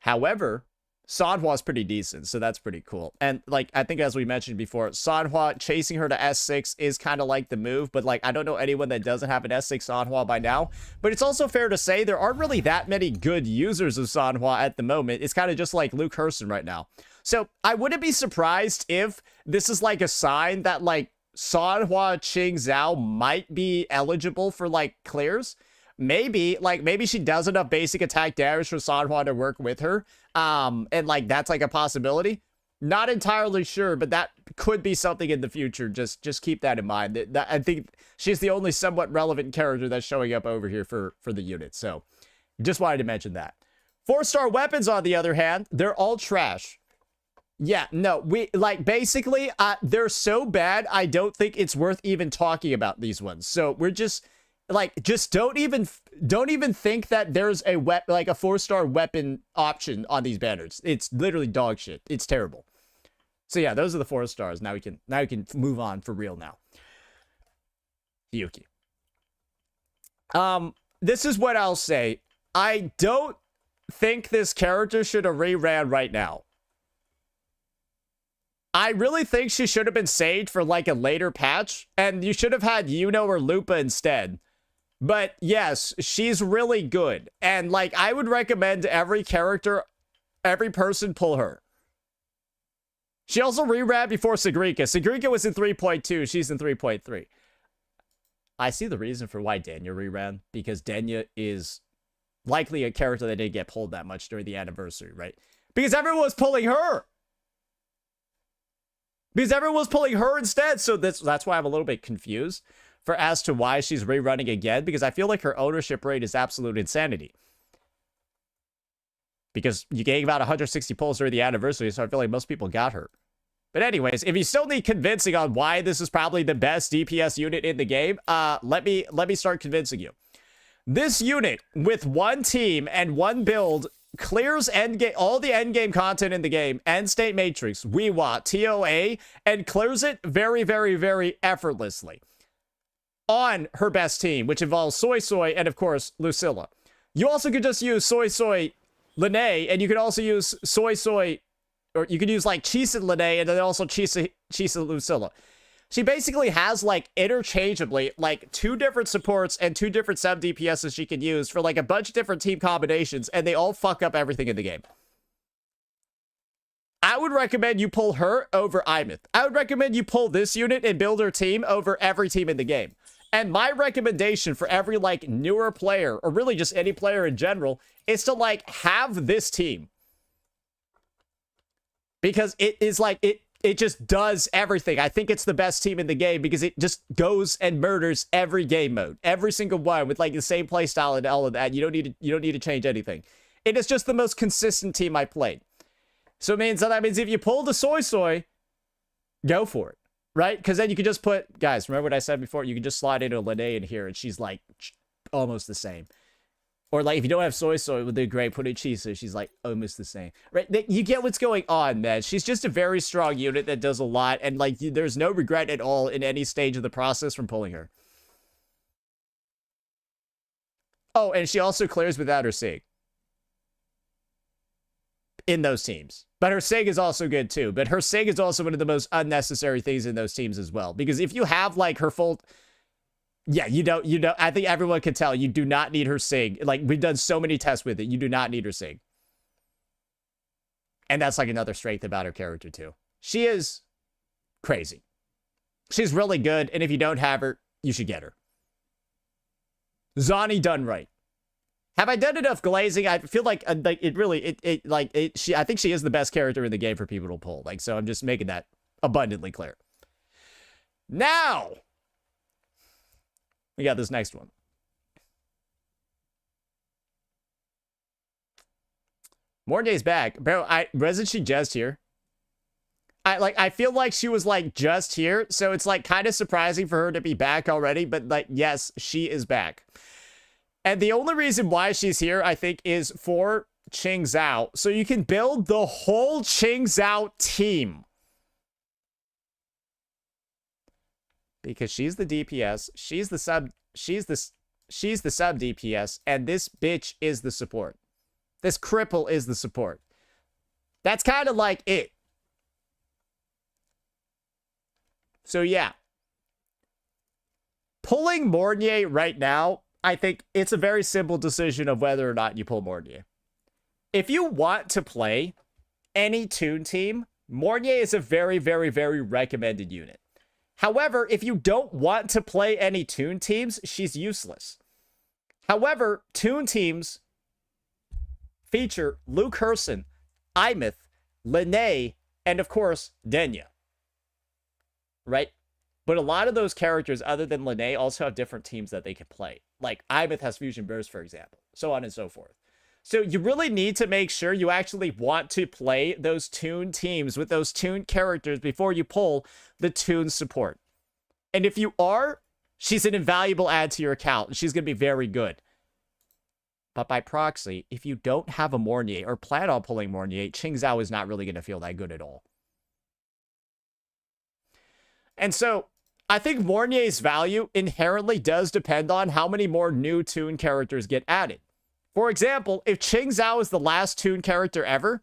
Speaker 1: However, Sanhwa's pretty decent, so that's pretty cool. And, like, I think as we mentioned before, Sanhwa chasing her to S6 is kind of like the move, but, like, I don't know anyone that doesn't have an S6 Sanhwa by now. But it's also fair to say there aren't really that many good users of Sanhwa at the moment. It's kind of just like Luke Hurston right now. So I wouldn't be surprised if this is, like, a sign that, like, Sanhwa Qing Zhao might be eligible for, like, clears. Maybe she does enough basic attack damage for Sanhwa to work with her. And like, that's like a possibility. Not entirely sure, but that could be something in the future. Just keep that in mind. I think she's the only somewhat relevant character that's showing up over here for the unit. So just wanted to mention that. 4-star weapons, on the other hand, they're all trash. Yeah, no, we like basically they're so bad I don't think it's worth even talking about these ones. So we're just like just don't even think that there's a like a 4-star weapon option on these banners. It's literally dog shit. It's terrible. So yeah, those are the 4 stars. Now we can move on for real now. Yuki. This is what I'll say. I don't think this character should have reran right now. I really think she should have been saved for like a later patch, and you should have had Yuno or Lupa instead. But yes, she's really good. And like I would recommend every person pull her. She also reran before Sagrika. Sagrika was in 3.2, she's in 3.3. I see the reason for why Denya reran, because Denya is likely a character that didn't get pulled that much during the anniversary, right? Because everyone was pulling her. Because everyone was pulling her instead. So that's why I'm a little bit confused as to why she's rerunning again, because I feel like her ownership rate is absolute insanity. Because you gave about 160 pulls during the anniversary, so I feel like most people got her. But anyways, if you still need convincing on why this is probably the best DPS unit in the game, let me start convincing you. This unit, with one team and one build, clears all the endgame content in the game, end state matrix, Wuwa, TOA, and clears it very, very, very effortlessly on her best team, which involves Soy Soy and, of course, Lucilla. You also could just use Soy Soy Lene, and you could also use Soy Soy, or you could use like Chisa Lene, and then also Chisa Lucilla. She basically has like interchangeably like 2 different supports and 2 different sub DPSs she can use for like a bunch of different team combinations, and they all fuck up everything in the game. I would recommend you pull her over Imeth. I would recommend you pull this unit and build her team over every team in the game. And my recommendation for every like newer player, or really just any player in general, is to like have this team. Because it is like, it just does everything. I think it's the best team in the game because it just goes and murders every game mode. Every single one with like the same playstyle and all of that. You don't need to change anything. It is just the most consistent team I played. So that means if you pull the Soy Soy, go for it. Right? Because then you can just put, guys, remember what I said before? You can just slide into Lene in here and she's like almost the same. Or like if you don't have Soy Soy with the great, put in Chisa, she's like almost the same. Right? You get what's going on, man. She's just a very strong unit that does a lot, and like there's no regret at all in any stage of the process from pulling her. Oh, and she also clears without her Sig in those teams. But her Sig is also good too. But her Sig is also one of the most unnecessary things in those teams as well. Because if you have like her full... Yeah, you don't, I think everyone can tell you do not need her Sig. Like, we've done so many tests with it. You do not need her Sig. And that's like another strength about her character too. She is crazy. She's really good. And if you don't have her, you should get her. Zani done right. Have I done enough glazing? I feel like it really, I think she is the best character in the game for people to pull. Like, so I'm just making that abundantly clear. Now, we got this next one. Mornay's back. Bro, wasn't she just here? I feel like she was like just here, so it's like kind of surprising for her to be back already, but like, yes, she is back. And the only reason why she's here, I think, is for Qing Zhao. So you can build the whole Qing Zhao team. Because she's the DPS, she's the sub DPS, and this bitch is the support. This cripple is the support. That's kind of like it. So yeah. Pulling Mornier right now, I think it's a very simple decision of whether or not you pull Mornier. If you want to play any Toon team, Mornier is a very, very, very recommended unit. However, if you don't want to play any Toon teams, she's useless. However, Toon teams feature Luke Herson, Imeth, Lene, and of course, Denya. Right? But a lot of those characters, other than Lene, also have different teams that they can play. Like, Imeth has Fusion Burst, for example. So on and so forth. So you really need to make sure you actually want to play those Toon teams with those Toon characters before you pull the Toon support. And if you are, she's an invaluable add to your account, and she's going to be very good. But by proxy, if you don't have a Mornier or plan on pulling Mornier, Qing Zhao is not really going to feel that good at all. And so, I think Mornier's value inherently does depend on how many more new Toon characters get added. For example, if Qing Zhao is the last Toon character ever,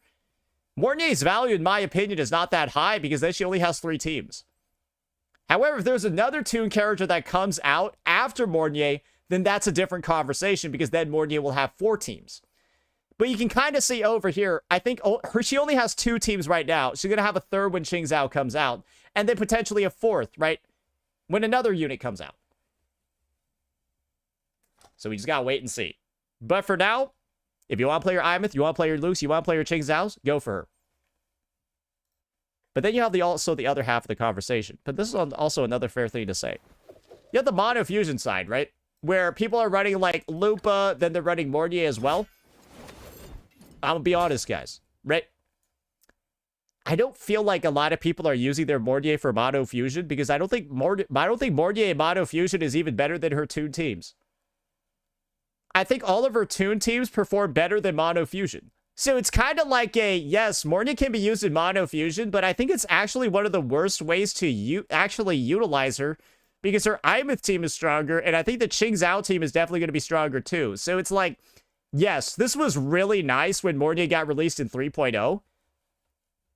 Speaker 1: Mornier's value, in my opinion, is not that high because then she only has 3 teams. However, if there's another Toon character that comes out after Mornier, then that's a different conversation because then Mornier will have 4 teams. But you can kind of see over here, I think she only has 2 teams right now. She's going to have a third when Qing Zhao comes out, and then potentially a fourth, right? When another unit comes out. So we just got to wait and see. But for now, if you want to play your Imeth, you want to play your Luce, you want to play your Qing Zhao's, go for her. But then you have also the other half of the conversation. But this is also another fair thing to say. You have the mono fusion side, right? Where people are running like Lupa, then they're running Mornier as well. I'm going to be honest, guys, right? I don't feel like a lot of people are using their Mornier for mono fusion because I don't think Mornier and mono fusion is even better than her Toon teams. I think all of her Toon teams perform better than mono fusion. So it's kind of like yes, Mornier can be used in mono fusion, but I think it's actually one of the worst ways to actually utilize her because her Imeth team is stronger, and I think the Qing Zhao team is definitely going to be stronger too. So it's like, yes, this was really nice when Mornier got released in 3.0,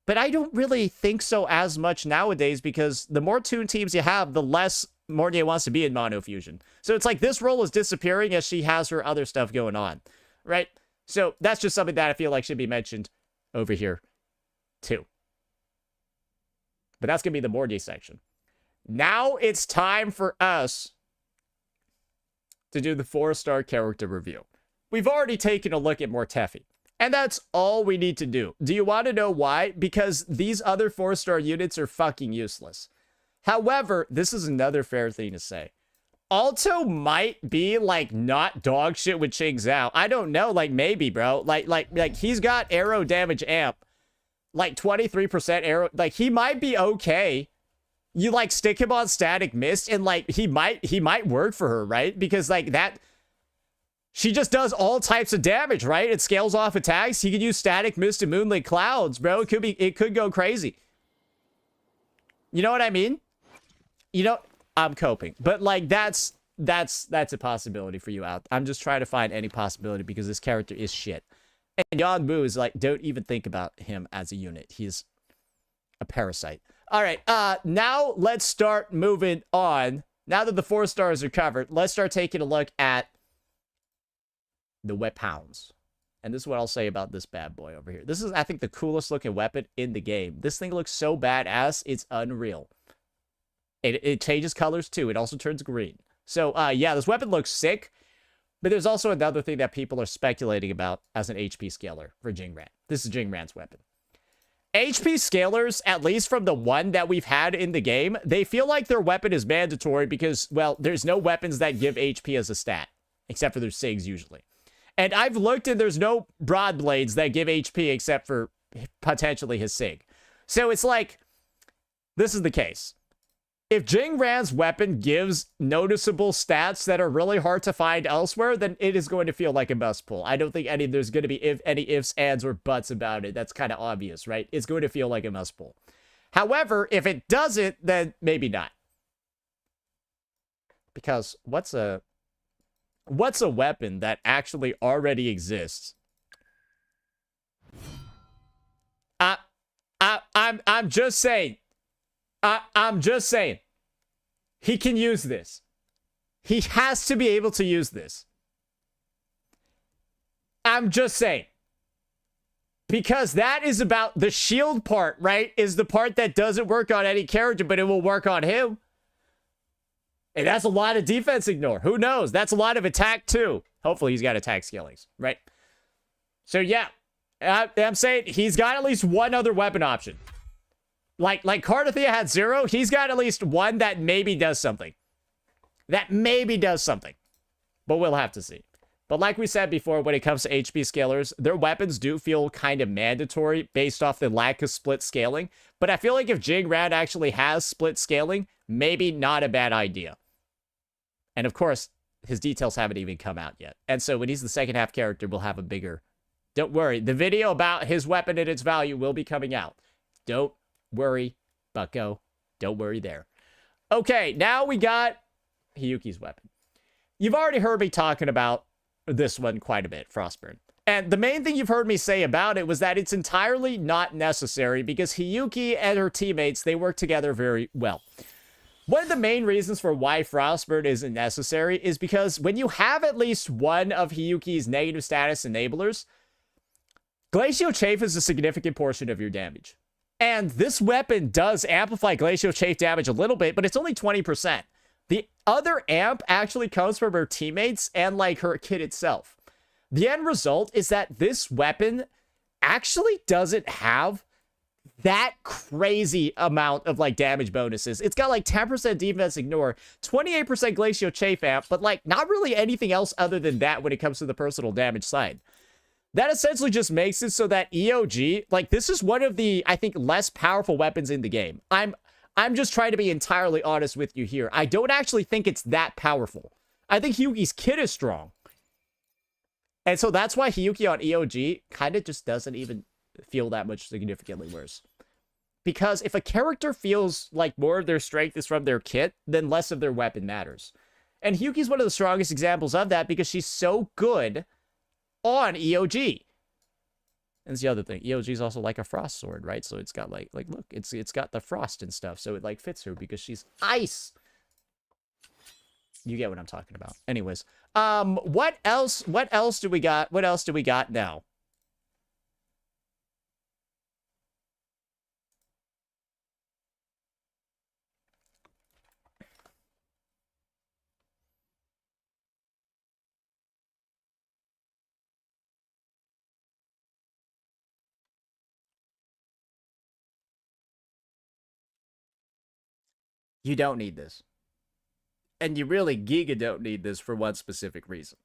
Speaker 1: but I don't really think so as much nowadays because the more Toon teams you have, the less Mornier wants to be in mono fusion. So it's like this role is disappearing as she has her other stuff going on, right? So that's just something that I feel like should be mentioned over here too. But that's going to be the Mornier section. Now it's time for us to do the 4-star character review. We've already taken a look at Mortefi, and that's all we need to do. Do you want to know why? Because these other 4-star units are fucking useless. However, this is another fair thing to say. Alto might be like not dog shit with Qing Zhao. I don't know, like maybe, bro. Like he's got arrow damage amp, like 23% arrow. Like he might be okay. You like stick him on static mist, and like he might work for her, right? Because like that, she just does all types of damage, right? It scales off attacks. He could use static mist and moonlit clouds, bro. It could go crazy. You know what I mean? You know, I'm coping, but like that's a possibility for you out. I'm just trying to find any possibility because this character is shit. And Yanbu is like, don't even think about him as a unit. He's a parasite. All right, now let's start moving on. Now that the 4 stars are covered, let's start taking a look at the weapons. And this is what I'll say about this bad boy over here. This is, I think, the coolest looking weapon in the game. This thing looks so badass, it's unreal. It changes colors too. It also turns green. So, yeah, this weapon looks sick. But there's also another thing that people are speculating about as an HP scaler for Jingran. This is Jingran's weapon. HP scalers, at least from the one that we've had in the game, they feel like their weapon is mandatory because, well, there's no weapons that give HP as a stat. Except for their SIGs, usually. And I've looked and there's no broad blades that give HP except for potentially his SIG. So it's like, this is the case. If Jingran's weapon gives noticeable stats that are really hard to find elsewhere, then it is going to feel like a must pull. I don't think there's going to be any ifs, ands, or buts about it. That's kind of obvious, right? It's going to feel like a must pull. However, if it doesn't, then maybe not. Because what's a weapon that actually already exists? I'm just saying. I'm just saying. He can use this. He has to be able to use this. I'm just saying. Because that is about the shield part, right? Is the part that doesn't work on any character, but it will work on him. And that's a lot of defense ignore. Who knows? That's a lot of attack too. Hopefully he's got attack skillings, right? So yeah, I'm saying he's got at least one other weapon option. Like Cardathea had 0, he's got at least one that maybe does something. That maybe does something. But we'll have to see. But like we said before, when it comes to HP scalers, their weapons do feel kind of mandatory based off the lack of split scaling. But I feel like if Jing Rad actually has split scaling, maybe not a bad idea. And of course, his details haven't even come out yet. And so when he's the second half character, we'll have a bigger... Don't worry, the video about his weapon and its value will be coming out. Don't worry, bucko. Don't worry there. Okay, now we got Hiyuki's weapon. You've already heard me talking about this one quite a bit, Frostburn. And the main thing you've heard me say about it was that it's entirely not necessary because Hiyuki and her teammates, they work together very well. One of the main reasons for why Frostburn isn't necessary is because when you have at least one of Hiyuki's negative status enablers, Glacial Chafe is a significant portion of your damage. And this weapon does amplify Glacial Chafe damage a little bit, but it's only 20%. The other amp actually comes from her teammates and like her kit itself. The end result is that this weapon actually doesn't have that crazy amount of like damage bonuses. It's got like 10% defense ignore, 28% Glacial Chafe amp, but like not really anything else other than that when it comes to the personal damage side. That essentially just makes it so that EOG, like this is one of the, I think, less powerful weapons in the game. I'm just trying to be entirely honest with you here. I don't actually think it's that powerful. I think Hiyuki's kit is strong. And so that's why Hiyuki on EOG kind of just doesn't even feel that much significantly worse. Because if a character feels like more of their strength is from their kit, then less of their weapon matters. And Hiyuki's one of the strongest examples of that because she's so good on EOG. And it's the other thing. EOG is also like a frost sword, right? So it's got like look, it's got the frost and stuff. So it like fits her because she's ice. You get what I'm talking about. Anyways, what else do we got? What else do we got now? You don't need this. And you really giga don't need this for one specific reason.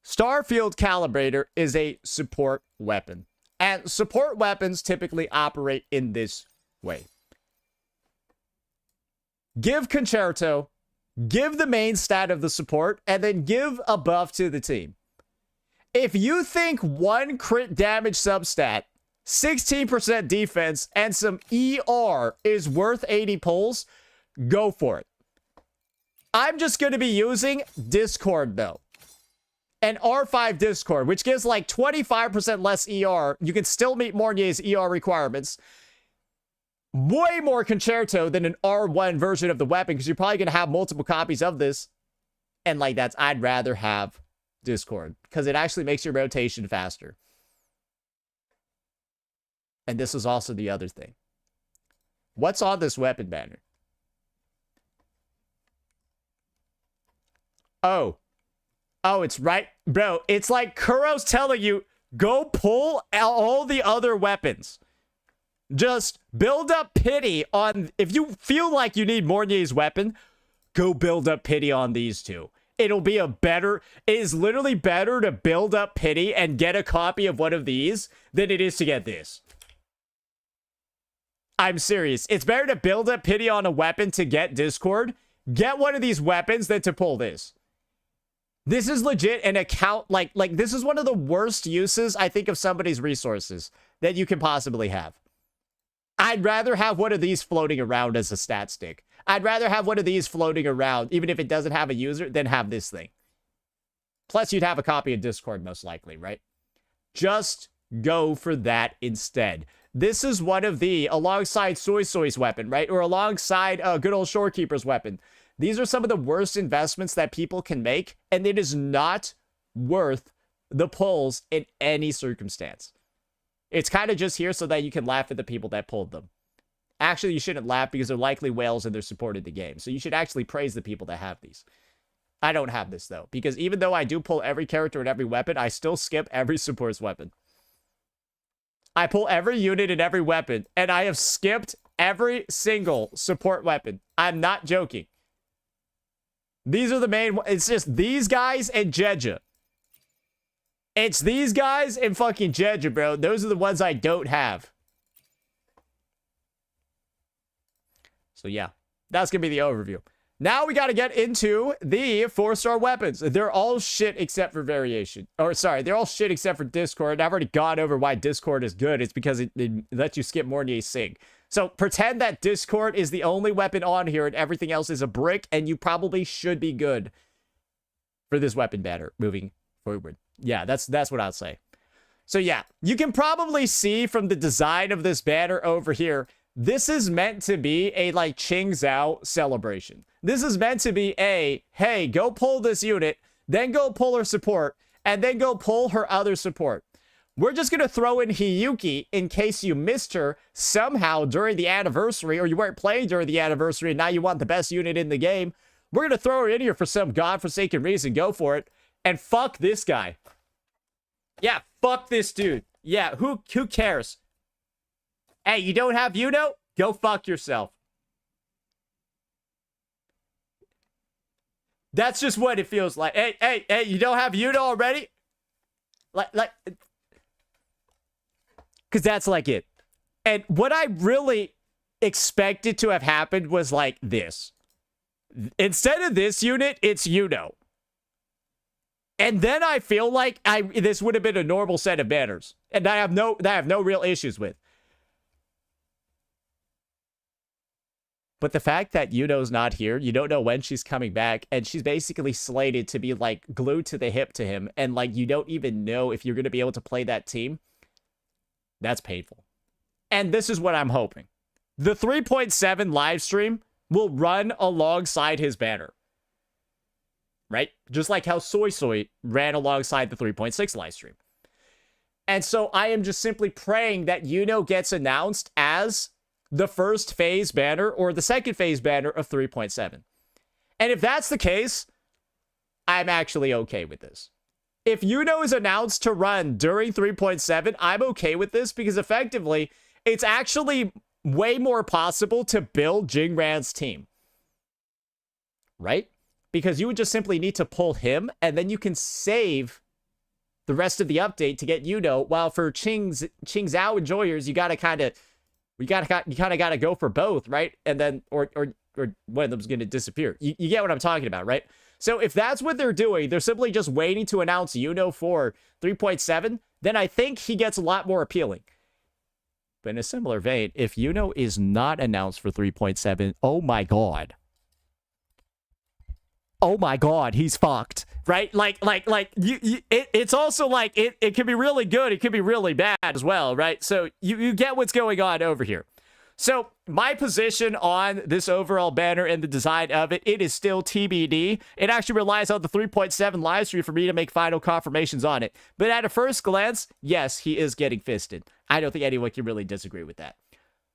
Speaker 1: Starfield Calibrator is a support weapon. And support weapons typically operate in this way. Give Concerto, give the main stat of the support, and then give a buff to the team. If you think one crit damage substat, 16% defense, and some ER is worth 80 pulls, go for it. I'm just going to be using Discord, though. An R5 Discord, which gives like 25% less ER. You can still meet Mornier's ER requirements. Way more Concerto than an R1 version of the weapon, because you're probably going to have multiple copies of this. And like that's, I'd rather have Discord, because it actually makes your rotation faster. And this is also the other thing. What's on this weapon banner? Oh, it's right. Bro, it's like Kuro's telling you, go pull all the other weapons. Just build up pity on... If you feel like you need Mornier's weapon, go build up pity on these two. It'll be a better... It is literally better to build up pity and get a copy of one of these than it is to get this. I'm serious. It's better to build up pity on a weapon to get Discord. Get one of these weapons than to pull this. This is legit an account, like this is one of the worst uses, I think, of somebody's resources that you can possibly have. I'd rather have one of these floating around as a stat stick. I'd rather have one of these floating around, even if it doesn't have a user, than have this thing. Plus, you'd have a copy of Discord, most likely, right? Just go for that instead. This is one of the, alongside Soy Soy's weapon, right? Or alongside good old Shorekeeper's weapon. These are some of the worst investments that people can make, and it is not worth the pulls in any circumstance. It's kind of just here so that you can laugh at the people that pulled them. Actually, you shouldn't laugh because they're likely whales and they're supported the game. So you should actually praise the people that have these. I don't have this, though, because even though I do pull every character and every weapon, I still skip every support's weapon. I pull every unit and every weapon, and I have skipped every single support weapon. I'm not joking. These are the main... It's just these guys and Jeja. It's these guys and fucking Jedja, bro. Those are the ones I don't have. So yeah, that's going to be the overview. Now we got to get into the 4-star weapons. They're all shit except for variation. Or sorry, they're all shit except for Discord. I've already gone over why Discord is good. It's because it lets you skip Mornier Sig. So pretend that Discord is the only weapon on here and everything else is a brick, and you probably should be good for this weapon banner moving forward. Yeah, that's what I'll say. So yeah, you can probably see from the design of this banner over here, this is meant to be a like Ching Zhao celebration. This is meant to be a, hey, go pull this unit, then go pull her support, and then go pull her other support. We're just going to throw in Hiyuki in case you missed her somehow during the anniversary, or you weren't playing during the anniversary and now you want the best unit in the game. We're going to throw her in here for some godforsaken reason. Go for it. And fuck this guy. Yeah, fuck this dude. Yeah, who cares? Hey, you don't have Yuno? Go fuck yourself. That's just what it feels like. Hey, you don't have Yuno already? Like, because that's like it. And what I really expected to have happened was like this. Instead of this unit, it's Yuno. And then I feel like this would have been a normal set of banners. And I have no real issues with. But the fact that Yuno's not here, you don't know when she's coming back, and she's basically slated to be, like, glued to the hip to him, and, like, you don't even know if you're going to be able to play that team, that's painful. And this is what I'm hoping. The 3.7 live stream will run alongside his banner. Right? Just like how Soy Soy ran alongside the 3.6 live stream. And so I am just simply praying that Yuno gets announced as the first phase banner or the second phase banner of 3.7. And if that's the case, I'm actually okay with this. If Yuno is announced to run during 3.7, I'm okay with this because effectively, it's actually way more possible to build Jingran's team. Right? Because you would just simply need to pull him and then you can save the rest of the update to get Yuno. While for Ching Zhao enjoyers, you gotta kind of gotta go for both, right? And then or one of them's gonna disappear. You get what I'm talking about, right? So if that's what they're doing, they're simply just waiting to announce Yuno for 3.7, then I think he gets a lot more appealing. But in a similar vein, if Yuno is not announced for 3.7, oh my god. Oh my god, he's fucked, right? It's also like, it can be really good, it can be really bad as well, right? So you get what's going on over here. So my position on this overall banner and the design of it, it is still TBD. It actually relies on the 3.7 live stream for me to make final confirmations on it. But at a first glance, yes, he is getting fisted. I don't think anyone can really disagree with that.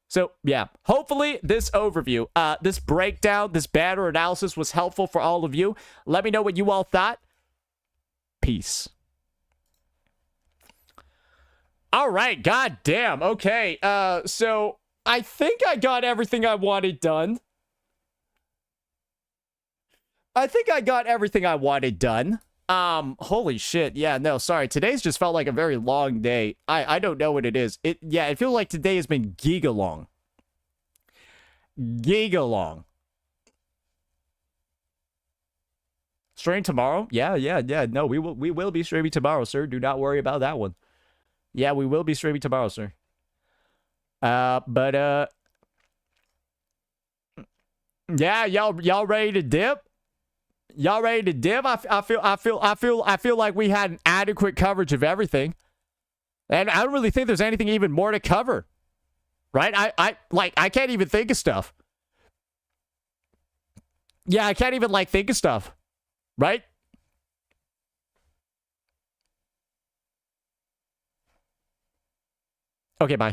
Speaker 1: So, yeah, hopefully this overview, this breakdown, this banner analysis was helpful for all of you. Let me know what you all thought. Peace. All right, goddamn. Okay, so I think I got everything I wanted done. Holy shit. Yeah, no, sorry. Today's just felt like a very long day. I don't know what it is. It feels like today has been giga long. Giga long. Stream tomorrow? Yeah. No, we will be streaming tomorrow, sir. Do not worry about that one. Yeah, we will be streaming tomorrow, sir. Yeah, y'all ready to dip? Y'all ready to dip? I feel like we had an adequate coverage of everything. And I don't really think there's anything even more to cover. Right? I can't even think of stuff. Yeah, I can't even think of stuff. Right? Okay, bye.